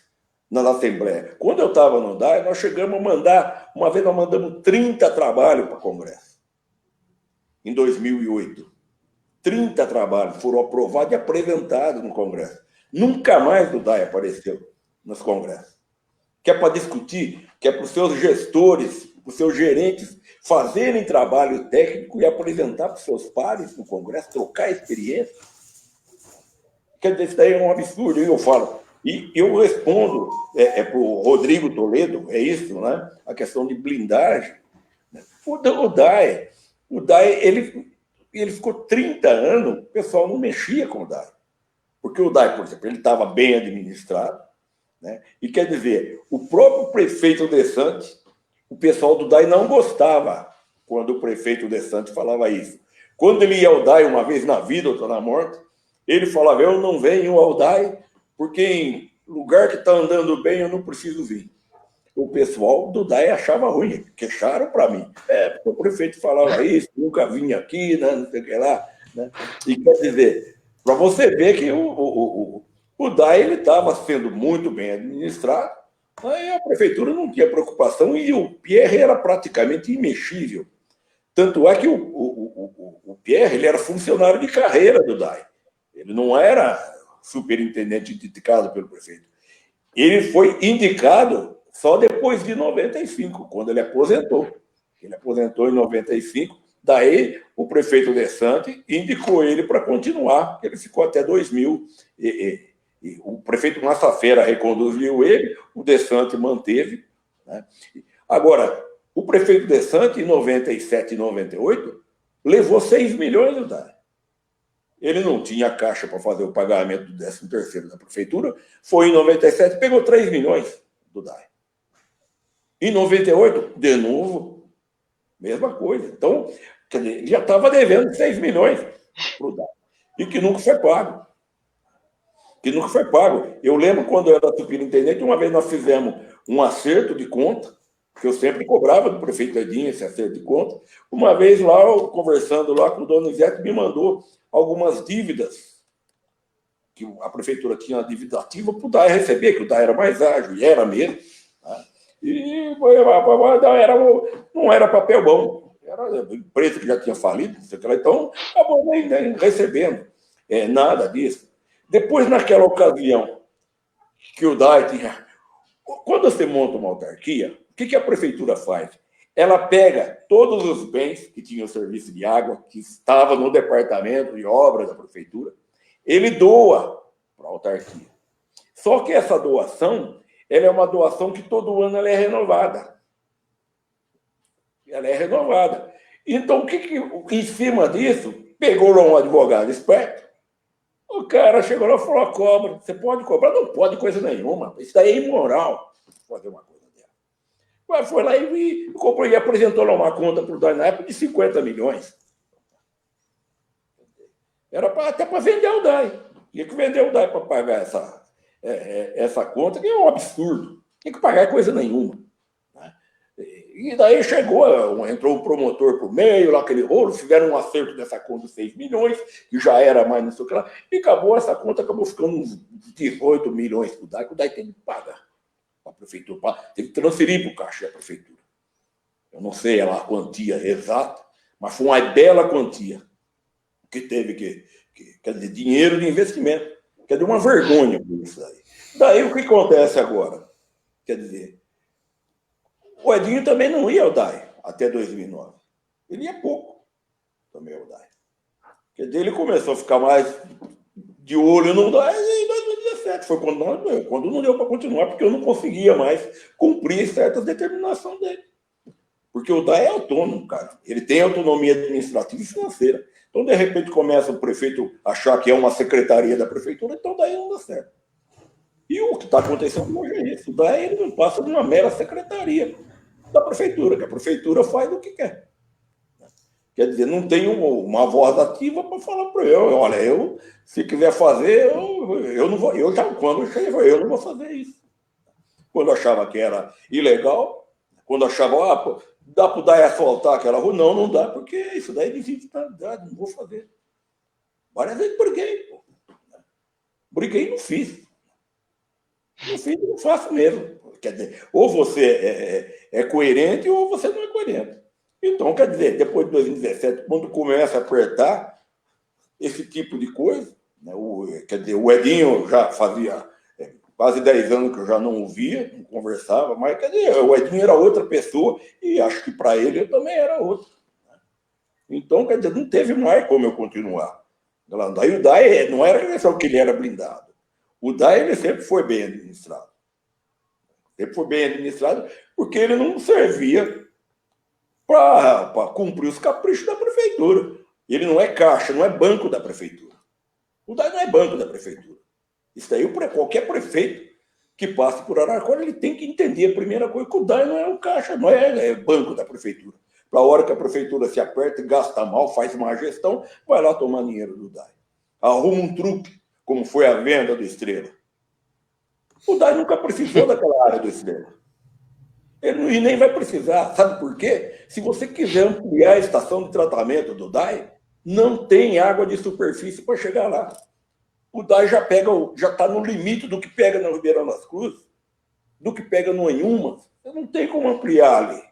na Assembleia. Quando eu estava no DAE, nós chegamos a mandar, uma vez nós mandamos 30 trabalhos para o Congresso, em 2008. 30 trabalhos foram aprovados e apresentados no Congresso. Nunca mais o DAE apareceu nos congressos. Que é para discutir, que é para os seus gestores, para os seus gerentes fazerem trabalho técnico e apresentar para os seus pares no Congresso, trocar experiência. Quer dizer, isso daí é um absurdo, eu falo. E eu respondo para o Rodrigo Toledo, é isso, né? A questão de blindagem. O DAE ele ficou 30 anos, o pessoal não mexia com o DAE. Porque o DAE, por exemplo, ele estava bem administrado, né? E quer dizer, o próprio prefeito Dessante, o pessoal do DAE não gostava quando o prefeito Dessante falava isso. Quando ele ia ao DAE uma vez na vida, outra na morte, ele falava, eu não venho ao DAE porque em lugar que está andando bem eu não preciso vir. O pessoal do DAE achava ruim, queixaram para mim. Porque o prefeito falava isso, nunca vinha aqui, né, não sei o que lá. Né? E quer dizer, para você ver que o DAE estava sendo muito bem administrado, aí a prefeitura não tinha preocupação e o Pierre era praticamente imexível. Tanto é que o Pierre ele era funcionário de carreira do DAE. Ele não era superintendente indicado pelo prefeito. Ele foi indicado só depois de 95, quando ele aposentou. Ele aposentou em 95, daí o prefeito Dessante indicou ele para continuar, ele ficou até 2000. O prefeito Massafera reconduziu ele, o Dessante manteve. Né? Agora, o prefeito Dessante, em 97 e 98, levou 6 milhões do DAE. Ele não tinha caixa para fazer o pagamento do 13º da prefeitura, foi em 97, pegou 3 milhões do DAE. Em 98, de novo, mesma coisa. Então, quer dizer, ele já estava devendo 6 milhões para o DAE. E que nunca foi pago. Eu lembro quando eu era superintendente, uma vez nós fizemos um acerto de conta, que eu sempre cobrava do prefeito Edinho esse acerto de conta. Uma vez lá, eu, conversando lá com o Donizete, me mandou algumas dívidas, que a prefeitura tinha dívida ativa para o DAE receber, que o DAE era mais ágil, e era mesmo. Tá? E não era papel bom, era empresa que já tinha falido, então acabou nem recebendo nada disso. Depois, naquela ocasião, que o DAE tinha... Quando você monta uma autarquia, o que a prefeitura faz? Ela pega todos os bens que tinham serviço de água, que estava no departamento de obras da prefeitura, ele doa para a autarquia. Só que essa doação, ela é uma doação que todo ano ela é renovada. Então, em cima disso, pegou lá um advogado esperto, o cara chegou lá e falou, cobra, você pode cobrar? Não pode coisa nenhuma, isso daí é imoral, fazer uma coisa dela. Mas foi lá e comprou e apresentou lá uma conta para o DAE na época de 50 milhões. Era até para vender o DAE. Tinha que vender o DAE para pagar essa conta, que é um absurdo. Tinha que pagar coisa nenhuma. Né? E daí entrou um promotor por meio, lá aquele rolo, fizeram um acerto dessa conta de 6 milhões, que já era mais não sei o que lá, e essa conta acabou ficando uns 18 milhões para o DAE, que o DAE tem que pagar. A prefeitura teve que transferir para o caixa da prefeitura. Eu não sei a quantia exata, mas foi uma bela quantia que teve quer dizer, dinheiro de investimento. Quer dizer, uma vergonha por isso daí. Daí o que acontece agora? Quer dizer, o Edinho também não ia ao DAE até 2009. Ele ia pouco também ao DAE. Quer dizer, ele começou a ficar mais de olho no DAE em 2017. Foi quando não deu para continuar, porque eu não conseguia mais cumprir certas determinações dele. Porque o DAE é autônomo, cara. Ele tem autonomia administrativa e financeira. Então, de repente, começa o prefeito a achar que é uma secretaria da prefeitura, então daí não dá certo. E o que está acontecendo hoje é isso. Daí ele não passa de uma mera secretaria da prefeitura, que a prefeitura faz o que quer. Quer dizer, não tem uma voz ativa para falar para eu, olha, se quiser fazer, eu não vou, eu não vou fazer isso. Quando achava que era ilegal, quando achava, pô, dá para dar asfaltar aquela rua, não dá, porque isso daí não existe, não vou fazer. Várias vezes briguei, pô. Briguei e não fiz. Não fiz e não faço mesmo. Quer dizer, ou você é coerente ou você não é coerente. Então, quer dizer, depois de 2017, quando começa a apertar esse tipo de coisa, né, quer dizer, o Edinho já fazia quase 10 anos que eu já não ouvia, não conversava, mas quer dizer, o Edinho era outra pessoa e acho que para ele eu também era outro. Então, quer dizer, não teve mais como eu continuar. Daí o DAE não era questão que ele era blindado. O DAE ele sempre foi bem administrado. Sempre foi bem administrado porque ele não servia para cumprir os caprichos da prefeitura. Ele não é caixa, não é banco da prefeitura. O DAE não é banco da prefeitura. Isso daí, qualquer prefeito que passe por Araraquara, ele tem que entender a primeira coisa, que o DAE não é o caixa, não é banco da prefeitura. Para a hora que a prefeitura se aperta e gasta mal, faz má gestão, vai lá tomar dinheiro do DAE. Arruma um truque, como foi a venda do Estrela. O DAE nunca precisou daquela área do Estrela. Ele nem vai precisar. Sabe por quê? Se você quiser ampliar a estação de tratamento do DAE, não tem água de superfície para chegar lá. O DAE já está no limite do que pega na Ribeirão das Cruzes, do que pega no Anhumas. Você não tem como ampliar ali.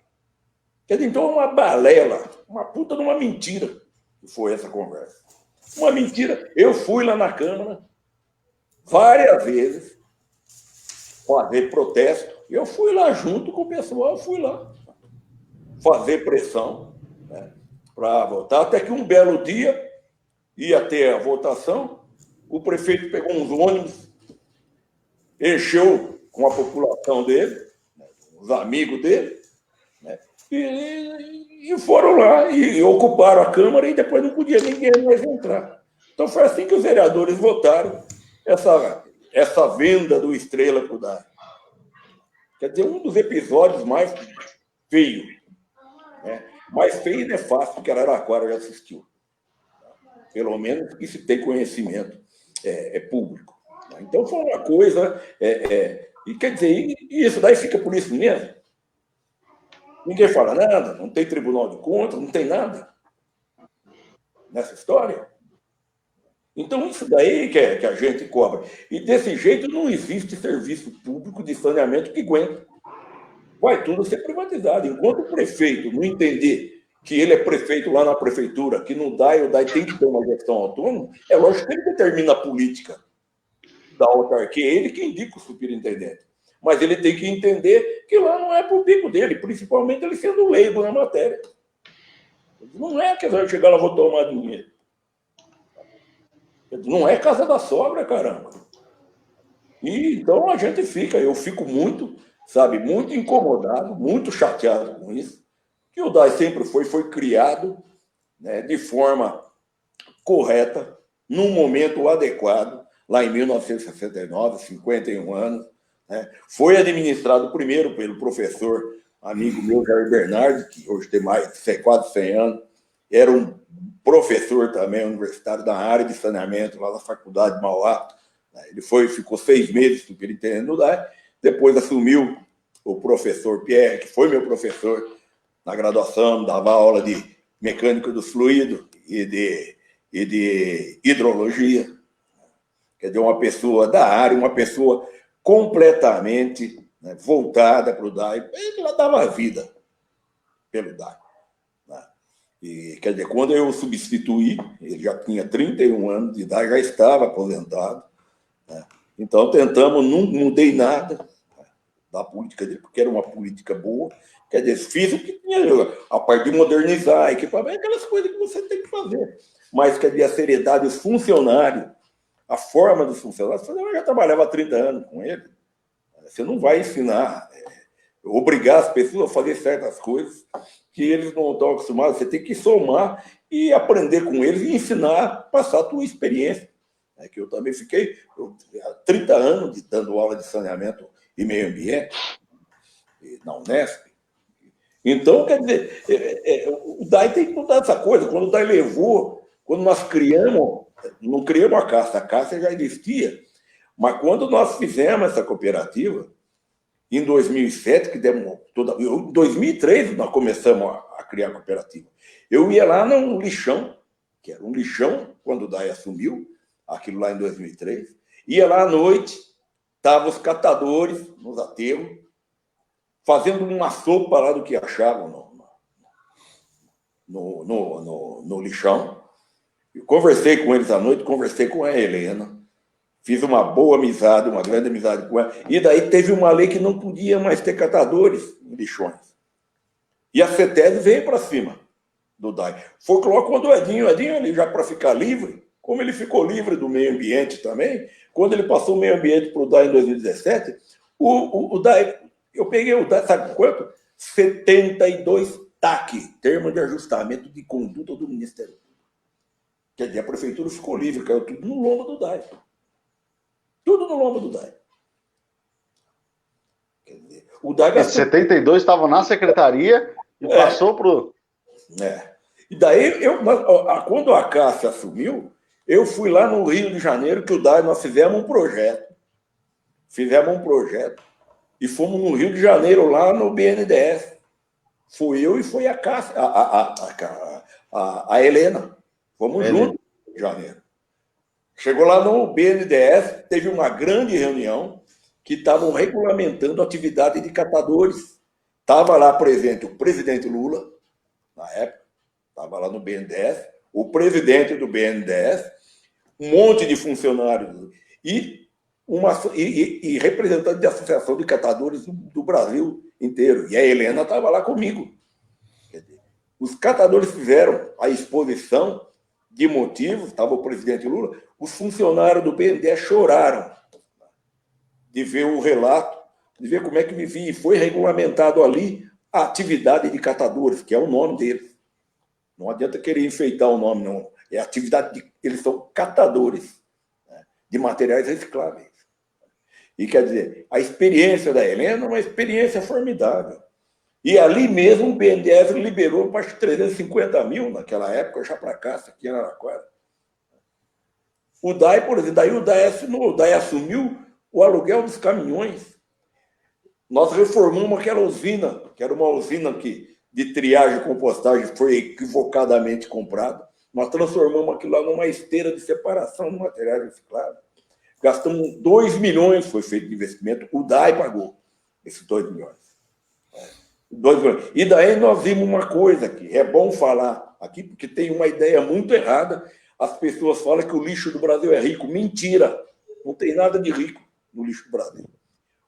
Quer dizer, então é uma balela, uma puta de uma mentira que foi essa conversa. Uma mentira. Eu fui lá na Câmara várias vezes fazer protesto. Eu fui lá junto com o pessoal, eu fui lá fazer pressão, né, para votar. Até que um belo dia ia ter a votação, o prefeito pegou uns ônibus, encheu com a população dele, né, os amigos dele, né, e foram lá e ocuparam a Câmara e depois não podia ninguém mais entrar. Então foi assim que os vereadores votaram essa venda do Estrela para o DAE. Quer dizer, um dos episódios mais feios. Né? Mais feio e nefasto que Araraquara já assistiu. Pelo menos que se tem conhecimento público. Então foi uma coisa... e quer dizer, e isso daí fica por isso mesmo? Ninguém fala nada, não tem tribunal de contas, não tem nada nessa história. Então, isso daí que a gente cobra. E desse jeito não existe serviço público de saneamento que aguente. Vai tudo ser privatizado. Enquanto o prefeito não entender que ele é prefeito lá na prefeitura, que não dá, e o DAE tem que ter uma gestão autônoma, é lógico que ele determina a política da autarquia, é ele que indica o superintendente. Mas ele tem que entender que lá não é pro bico dele, principalmente ele sendo leigo na matéria. Não é que vai chegar lá e vou tomar dinheiro. Não é casa da sogra, caramba. E então a gente eu fico muito, muito incomodado, muito chateado com isso, que o DAE sempre foi criado, né, de forma correta, num momento adequado, lá em 1969, 51 anos, né, foi administrado primeiro pelo professor, amigo meu, Jair Bernardi, que hoje tem quase 100 anos, era um professor também universitário da área de saneamento lá na Faculdade de Mauá. Ele ficou 6 meses superintendente do DAE, depois assumiu o professor Pierre, que foi meu professor na graduação, dava aula de mecânica dos fluidos e de hidrologia. Quer dizer, uma pessoa da área, uma pessoa completamente, né, voltada para o DAE. Ele dava a vida pelo DAE. E, quer dizer, quando eu substituí, ele já tinha 31 anos de idade, já estava aposentado. Né? Então, tentamos, não mudei nada, né, da política dele, porque era uma política boa. Quer dizer, fiz o que tinha, a parte de modernizar, equipamento, aquelas coisas que você tem que fazer. Mas, quer dizer, a seriedade, os funcionários, a forma dos funcionários, eu já trabalhava há 30 anos com ele. Você não vai ensinar, obrigar as pessoas a fazer certas coisas que eles não estão acostumados. Você tem que somar e aprender com eles e ensinar, passar a tua experiência né, que eu também fiquei há 30 anos dando aula de saneamento e meio ambiente na Unesp. Então, quer dizer, o DAI tem que mudar essa coisa. Quando o DAI levou, quando nós criamos, não criamos a Cássia já existia, mas quando nós fizemos essa cooperativa, em 2007, que demos em 2003 nós começamos a criar a cooperativa. Eu ia lá no lixão, que era um lixão, quando o DAI assumiu, aquilo lá em 2003, ia lá à noite, estavam os catadores nos aterros, fazendo uma sopa lá do que achavam no lixão. Eu conversei com eles à noite, conversei com a Helena, fiz uma boa amizade, uma grande amizade com ela, e daí teve uma lei que não podia mais ter catadores em lixões. E a CETESB veio para cima do DAI. Foi logo quando o Edinho ele já para ficar livre, como ele ficou livre do meio ambiente também, quando ele passou o meio ambiente para o DAI em 2017, o DAI, eu peguei o DAI, sabe quanto? 72 TAC, termo de ajustamento de conduta do Ministério Público. Quer dizer, a prefeitura ficou livre, caiu tudo no lombo do DAI. Tudo no lombo do DAI. Quer dizer, o DAI gastou... 72 estavam na secretaria e passou para o... E daí, quando a Cássia assumiu, eu fui lá no Rio de Janeiro, que o DAI, nós fizemos um projeto. E fomos no Rio de Janeiro, lá no BNDES. Fui eu e foi a Cássia, a Helena. Fomos juntos no Rio de Janeiro. Chegou lá no BNDES, teve uma grande reunião que estavam regulamentando a atividade de catadores. Estava lá presente o presidente Lula, na época, estava lá no BNDES, o presidente do BNDES, um monte de funcionários e representantes de associação de catadores do Brasil inteiro. E a Helena estava lá comigo. Quer dizer, os catadores fizeram a exposição de motivos, estava o presidente Lula, os funcionários do BNDES choraram de ver o relato, de ver como é que vivia, e foi regulamentado ali a atividade de catadores, que é o nome deles. Não adianta querer enfeitar o nome, não. É a atividade eles são catadores, né, de materiais recicláveis. E quer dizer, a experiência da Helena é uma experiência formidável. E ali mesmo o BNDES liberou mais de 350 mil naquela época, já para cá, aqui em Araraquara. O DAI, por exemplo, daí o DAI assumiu o aluguel dos caminhões. Nós reformamos aquela usina, que era uma usina de triagem e compostagem, foi equivocadamente comprada. Nós transformamos aquilo lá numa esteira de separação de materiais recicláveis. Gastamos 2 milhões, foi feito de investimento, o DAI pagou esses 2 milhões. 2 milhões. E daí nós vimos uma coisa aqui, é bom falar aqui, porque tem uma ideia muito errada. As pessoas falam que o lixo do Brasil é rico. Mentira! Não tem nada de rico no lixo do Brasil.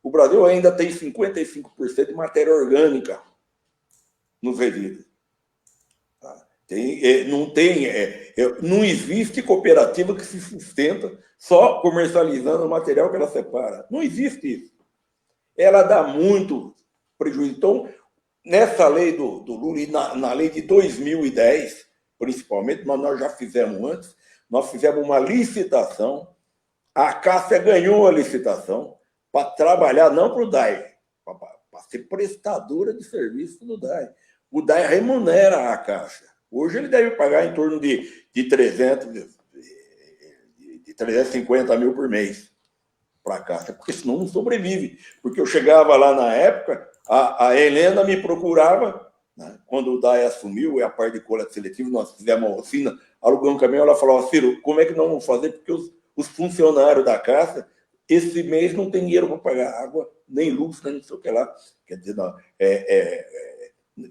O Brasil ainda tem 55% de matéria orgânica nos resíduos. Não existe cooperativa que se sustenta só comercializando o material que ela separa. Não existe isso. Ela dá muito prejuízo. Então, nessa lei do Lula e na lei de 2010, principalmente, mas nós já fizemos antes, nós fizemos uma licitação, a Cássia ganhou a licitação para trabalhar, não para o DAI, para ser prestadora de serviço do DAI. O DAI remunera a Cássia. Hoje ele deve pagar em torno de 350 mil por mês para a Cássia, porque senão não sobrevive. Porque eu chegava lá na época, a Helena me procurava, né, quando o DAI assumiu, a parte de coleta seletiva, nós fizemos uma oficina, alugamos um caminhão, ela falava, Ciro, como é que nós vamos fazer? Porque os funcionários da Cássia, esse mês não tem dinheiro para pagar água, nem luz, nem não sei o que lá. Quer dizer, não,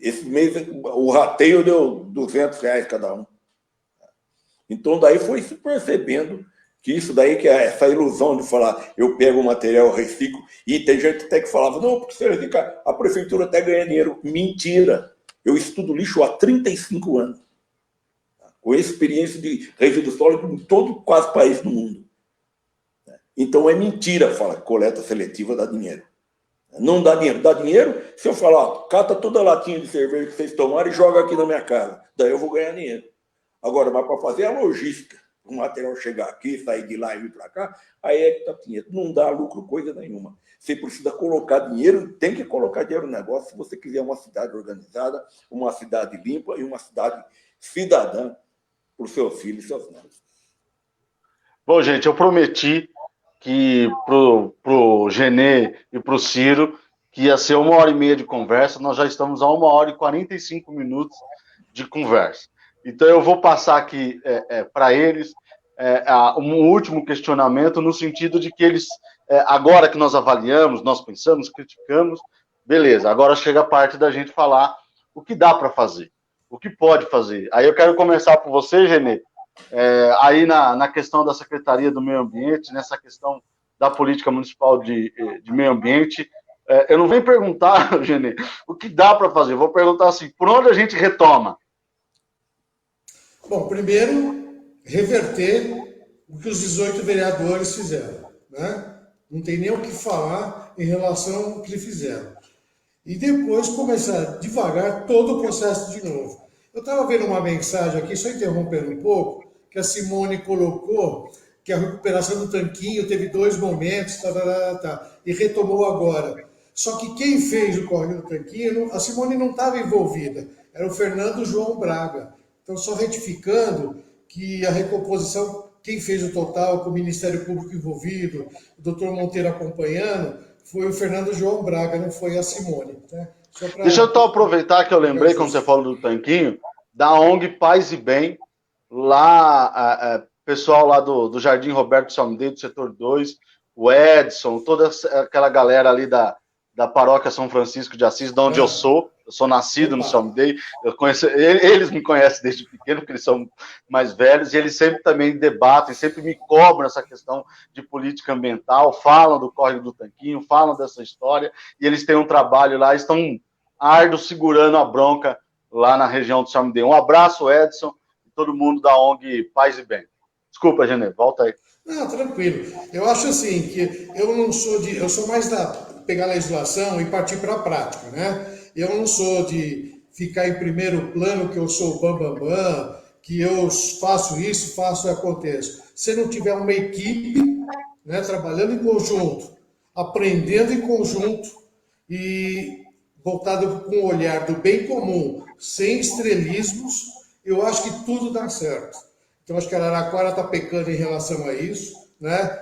esse mês o rateio deu R$200 cada um. Então, daí foi se percebendo que isso daí, que é essa ilusão de falar, eu pego o material, reciclo, e tem gente até que falava, não, porque se reciclar, a prefeitura até ganha dinheiro. Mentira! Eu estudo lixo há 35 anos, com experiência de resíduo sólido em quase país do mundo. Então é mentira falar que coleta seletiva dá dinheiro. Não dá dinheiro. Dá dinheiro se eu falar, ó, cata toda a latinha de cerveja que vocês tomaram e joga aqui na minha casa. Daí eu vou ganhar dinheiro. Agora, mas para fazer a logística o material chegar aqui, sair de lá e vir para cá, aí é que está dinheiro. Não dá lucro coisa nenhuma. Você precisa colocar dinheiro, tem que colocar dinheiro no negócio se você quiser uma cidade organizada, uma cidade limpa e uma cidade cidadã para os seus filhos e seus netos. Bom, gente, eu prometi que pro Genê e pro Ciro que ia ser 1h30 de conversa, nós já estamos a 1h45 de conversa. Então eu vou passar aqui para eles um último questionamento no sentido de que eles, agora que nós avaliamos, nós pensamos, criticamos, beleza, agora chega a parte da gente falar o que dá para fazer, o que pode fazer. Aí eu quero começar por você, Genê, aí na questão da Secretaria do Meio Ambiente, nessa questão da política municipal de meio ambiente. Eu não venho perguntar, Genê, o que dá para fazer, eu vou perguntar assim, por onde a gente retoma? Bom, primeiro, reverter o que os 18 vereadores fizeram, né? Não tem nem o que falar em relação ao que eles fizeram. E depois começar devagar todo o processo de novo. Eu estava vendo uma mensagem aqui, só interrompendo um pouco, que a Simone colocou que a recuperação do tanquinho teve 2 momentos, e retomou agora. Só que quem fez o córrego do tanquinho, a Simone não estava envolvida, era o Fernando João Braga. Então, só retificando que a recomposição, quem fez o total, com o Ministério Público envolvido, o doutor Monteiro acompanhando, foi o Fernando João Braga, não foi a Simone. Né? Deixa eu então aproveitar que eu lembrei, quando você falou do tanquinho, da ONG Paz e Bem, lá, pessoal lá do Jardim Roberto Salmedei, do setor 2, o Edson, toda aquela galera ali da Paróquia São Francisco de Assis, de onde eu sou nascido no Salmedei, eles me conhecem desde pequeno, porque eles são mais velhos, e eles sempre também debatem, sempre me cobram essa questão de política ambiental, falam do Córrego do Tanquinho, falam dessa história, e eles têm um trabalho lá, estão árduos segurando a bronca lá na região do Salmedei. Um abraço, Edson, e todo mundo da ONG Paz e Bem. Desculpa, Genê, volta aí. Não, tranquilo. Eu acho assim, que eu sou mais da pegar a legislação e partir para a prática, né? Eu não sou de ficar em primeiro plano, que eu sou o bambambam, que eu faço isso, faço e aconteço. Se não tiver uma equipe, né, trabalhando em conjunto, aprendendo em conjunto e voltado com o olhar do bem comum, sem estrelismos, eu acho que tudo dá certo. Então, acho que a Araraquara está pecando em relação a isso, né?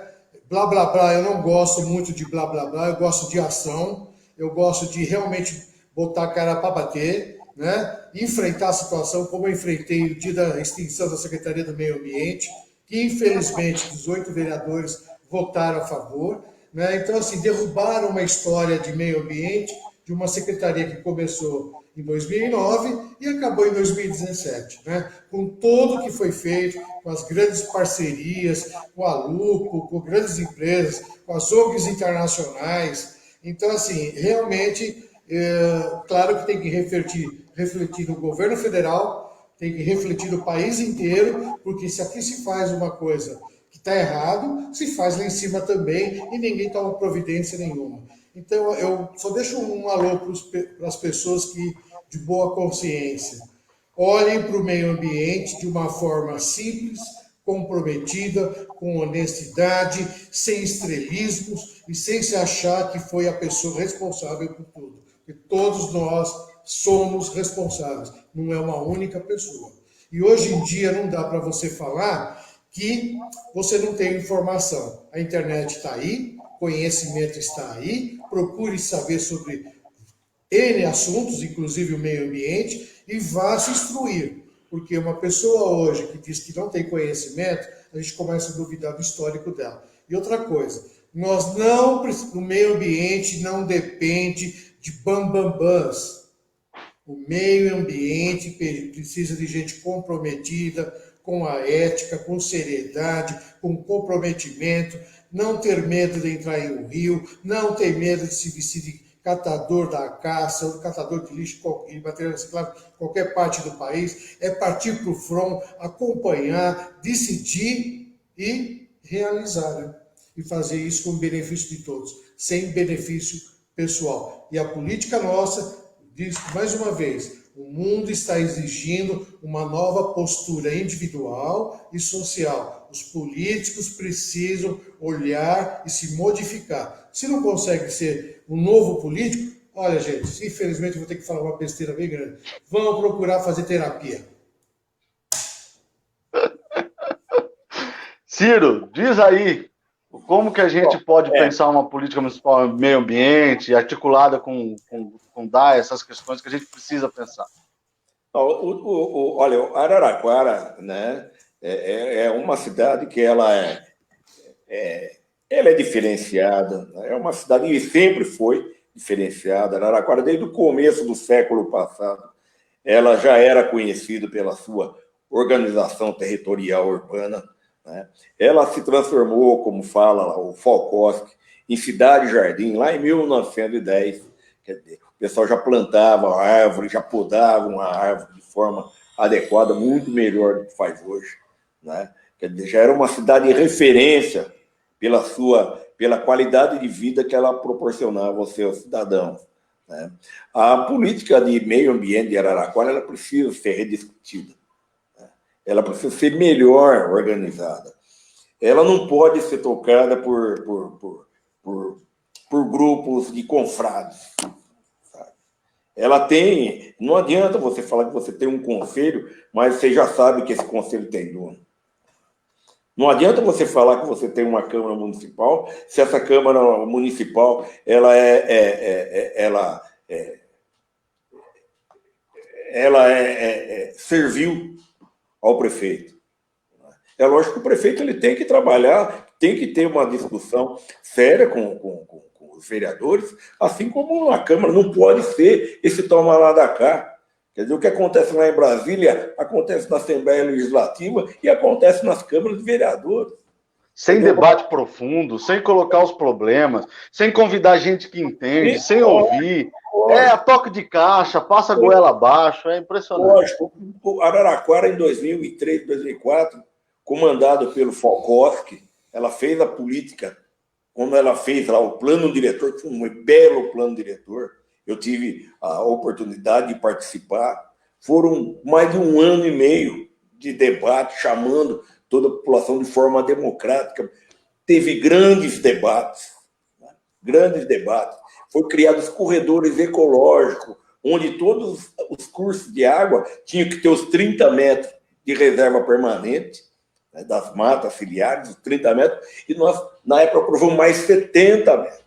Blá, blá, blá, eu não gosto muito de blá, blá, blá, eu gosto de ação, eu gosto de realmente botar a cara para bater, né? Enfrentar a situação como eu enfrentei o dia da extinção da Secretaria do Meio Ambiente, que infelizmente 18 vereadores votaram a favor, né? Então, assim, derrubaram uma história de meio ambiente de uma secretaria que começou em 2009 e acabou em 2017, né? Com tudo que foi feito, com as grandes parcerias, com a Lupo, com grandes empresas, com as ONGs internacionais. Então, assim, realmente, claro que tem que refletir no governo federal, tem que refletir no país inteiro, porque se aqui se faz uma coisa que está errado, se faz lá em cima também e ninguém toma providência nenhuma. Então, eu só deixo um alô para as pessoas que, de boa consciência, olhem para o meio ambiente de uma forma simples, comprometida, com honestidade, sem estrelismos e sem se achar que foi a pessoa responsável por tudo. Porque todos nós somos responsáveis, não é uma única pessoa. E hoje em dia não dá para você falar que você não tem informação. A internet está aí, conhecimento está aí, procure saber sobre N assuntos, inclusive o meio ambiente, e vá se instruir. Porque uma pessoa hoje que diz que não tem conhecimento, a gente começa a duvidar do histórico dela. E outra coisa, o meio ambiente não depende de bambambãs. O meio ambiente precisa de gente comprometida, com a ética, com seriedade, com comprometimento, não ter medo de entrar em um rio, não ter medo de se vestir de catador da caça, ou catador de lixo e material reciclável em qualquer parte do país, é partir para o front, acompanhar, decidir e realizar, né? E fazer isso com benefício de todos, sem benefício pessoal. E a política nossa, diz mais uma vez, O mundo está exigindo uma nova postura individual e social. Os políticos precisam olhar e se modificar. Se não consegue ser um novo político, olha, gente, infelizmente vou ter que falar uma besteira bem grande. Vão procurar fazer terapia. Ciro, diz aí, como que a gente pode pensar uma política municipal meio ambiente, articulada com DAE, essas questões que a gente precisa pensar? Olha, Araraquara, né, é uma cidade que ela é diferenciada, né? É uma cidade que sempre foi diferenciada. Araraquara, desde o começo do século passado, ela já era conhecida pela sua organização territorial urbana, né? Ela se transformou, como fala o Falkowski, em cidade-jardim, lá em 1910. Quer dizer, o pessoal já plantava árvore, já podava uma árvore de forma adequada, muito melhor do que faz hoje, né? Quer dizer, já era uma cidade de referência pela qualidade de vida que ela proporcionava aos seus cidadãos, né? A política de meio ambiente de Araraquara ela precisa ser rediscutida, né? Ela precisa ser melhor organizada. Ela não pode ser tocada por grupos de confrades. Ela tem... Não adianta você falar que você tem um conselho, mas você já sabe que esse conselho tem dono. Não adianta você falar que você tem uma Câmara Municipal, se essa Câmara Municipal ela servil ao prefeito. É lógico que o prefeito ele tem que trabalhar, tem que ter uma discussão séria com os vereadores, assim como a Câmara não pode ser esse toma lá da cá. Quer dizer, o que acontece lá em Brasília acontece na Assembleia Legislativa e acontece nas câmaras de vereadores. Sem debate profundo, sem colocar os problemas, sem convidar gente que entende, sem ouvir. É a toque de caixa, passa a goela abaixo, é impressionante. Lógico, o Araraquara, em 2003, 2004, comandado pelo Falkowski, ela fez a política, quando ela fez lá o plano diretor, que foi um belo plano diretor. Eu tive a oportunidade de participar. Foram mais de 1 ano e meio de debate, chamando toda a população de forma democrática. Teve grandes debates, né? Grandes debates. Foi criados corredores ecológicos, onde todos os cursos de água tinham que ter os 30 metros de reserva permanente, né, das matas ciliares, os 30 metros, e nós, na época, aprovamos mais 70 metros.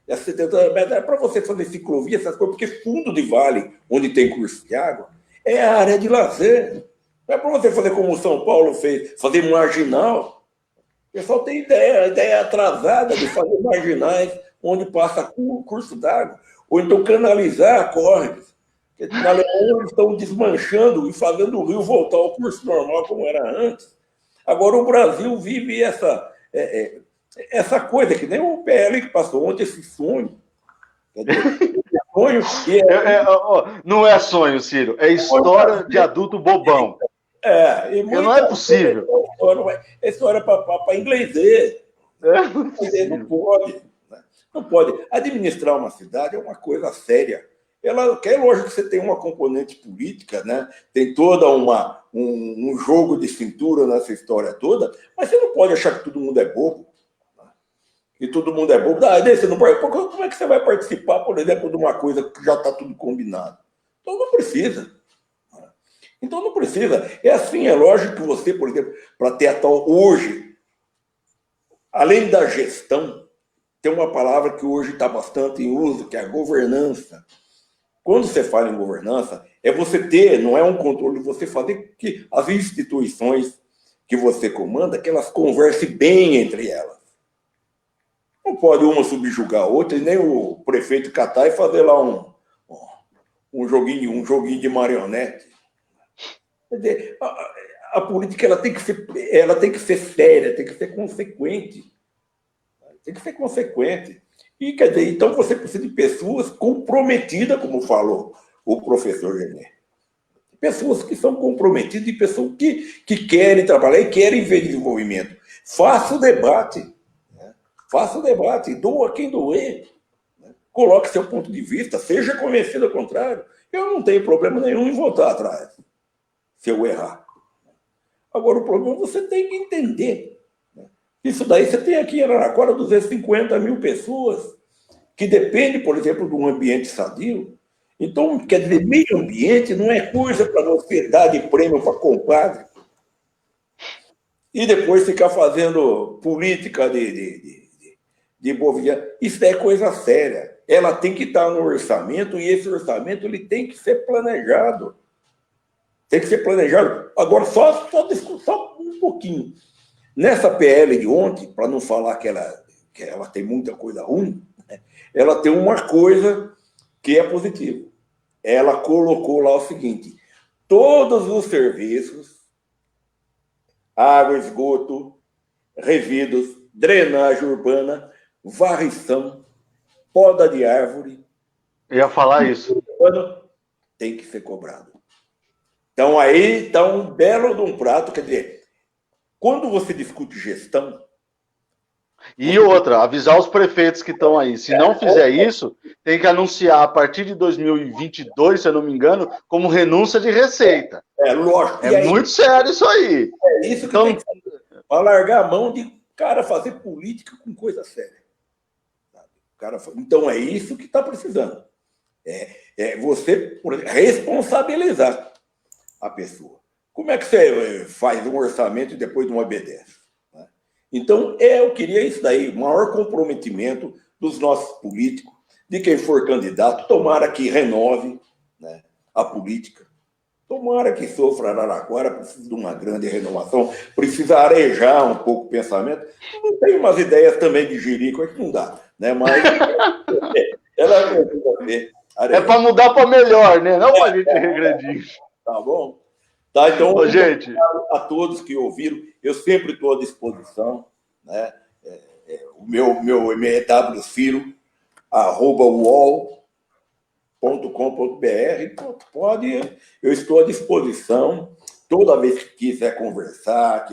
E a 70 metros é para você fazer ciclovia, essas coisas, porque fundo de vale, onde tem curso de água, é a área de lazer. Não é para você fazer como o São Paulo fez, fazer marginal. O pessoal tem ideia atrasada de fazer marginais onde passa curso d'água. Ou então canalizar córregos. Na Alemanha eles estão desmanchando e fazendo o rio voltar ao curso normal como era antes. Agora o Brasil vive essa coisa, que nem o PL que passou ontem, esse sonho. Não é sonho, Ciro, é história de adulto bobão. Não é possível. É história para inglês. Não pode. Não pode. Administrar uma cidade é uma coisa séria. É lógico que você tem uma componente política, né? Tem toda um jogo de cintura nessa história toda, mas você não pode achar que todo mundo é bobo. E todo mundo é bobo. Você não pode... Como é que você vai participar, por exemplo, de uma coisa que já está tudo combinado? Então não precisa. Então não precisa. É assim, é lógico que você, por exemplo, para ter a tal... Hoje, além da gestão, tem uma palavra que hoje está bastante em uso, que é a governança. Quando você fala em governança, é você ter, não é um controle, você fazer que as instituições que você comanda, que elas conversem bem entre elas. Não pode uma subjugar a outra, e nem o prefeito catar e fazer lá um joguinho de marionete. Quer dizer, a política ela tem que ser séria, tem que ser consequente. Tem que ser consequente. E, quer dizer, então você precisa de pessoas comprometidas, como falou o professor René. Pessoas que são comprometidas, de pessoas que querem trabalhar e querem ver desenvolvimento. Faça o debate. Né? Faça o debate. Doa quem doer. Né? coloque seu ponto de vista, seja convencido ao contrário. Eu não tenho problema nenhum em voltar atrás, se eu errar. Agora, o problema você tem que entender. Isso daí você tem aqui em Araraquara 250 mil pessoas que dependem, por exemplo, de um ambiente sadio. Então, quer dizer, meio ambiente não é coisa para você dar de prêmio para compadre e depois ficar fazendo política de boviana. Isso é coisa séria. Ela tem que estar no orçamento e esse orçamento ele tem que ser planejado. Tem que ser planejado. Agora, só um pouquinho. Nessa PL de ontem, para não falar que ela tem muita coisa ruim, né, ela tem uma coisa que é positiva. Ela colocou lá o seguinte: todos os serviços, água, esgoto, resíduos, drenagem urbana, varrição, poda de árvore. Eu ia falar isso. Tem que ser cobrado. Então, aí está um belo de um prato. Quer dizer, quando você discute gestão... E outra, avisar os prefeitos que estão aí. Se não fizer isso, tem que anunciar a partir de 2022, se eu não me engano, como renúncia de receita. Lógico. É muito sério isso aí. É isso que tem que fazer. Para largar a mão de cara fazer política com coisa séria. Então, é isso que está precisando. Você responsabilizar a pessoa. Como é que você faz um orçamento e depois não obedece? Então, eu queria isso daí, o maior comprometimento dos nossos políticos, de quem for candidato, tomara que renove, né, a política, tomara que sofra Araraquara, precisa de uma grande renovação, precisa arejar um pouco o pensamento. Não tem umas ideias também de jirico, é que não dá, né? Mas ela precisa ter. É para mudar para melhor, né? Não para a gente regredir. Tá bom? Tá, então, gente, a todos que ouviram, eu sempre estou à disposição, né? O meu e-mail é www.uol.com.br. Eu estou à disposição, toda vez que quiser conversar,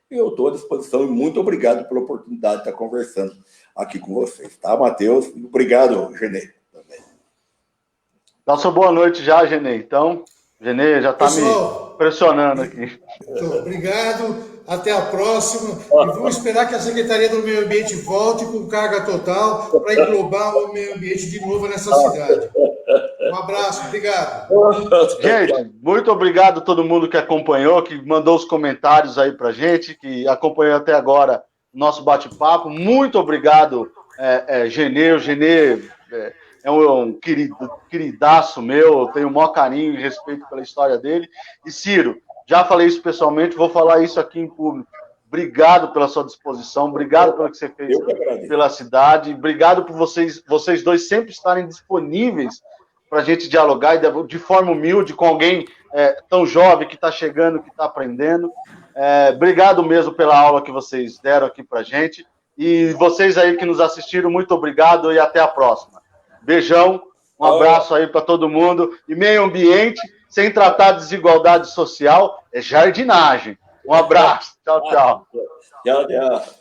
eu estou à disposição e muito obrigado pela oportunidade de estar conversando aqui com vocês, tá, Matheus? Obrigado, Genê, também. Dá sua boa noite já, Genê. Então, Genê já está me pressionando aqui. Obrigado, até a próxima. E vamos esperar que a Secretaria do Meio Ambiente volte com carga total para englobar o meio ambiente de novo nessa cidade. Um abraço, obrigado. Gente, muito obrigado a todo mundo que acompanhou, que mandou os comentários aí para gente, que acompanhou até agora o nosso bate-papo. Muito obrigado, Genê. O Genê é um queridaço meu, eu tenho o maior carinho e respeito pela história dele. E Ciro, já falei isso pessoalmente, vou falar isso aqui em público. Obrigado pela sua disposição, obrigado pelo que você fez pela cidade, obrigado por vocês dois sempre estarem disponíveis para a gente dialogar de forma humilde com alguém tão jovem que está chegando, que está aprendendo. Obrigado mesmo pela aula que vocês deram aqui para a gente. E vocês aí que nos assistiram, muito obrigado e até a próxima. Beijão, um abraço aí para todo mundo. E meio ambiente, sem tratar de desigualdade social, é jardinagem. Um abraço. Tchau, tchau. Tchau, tchau.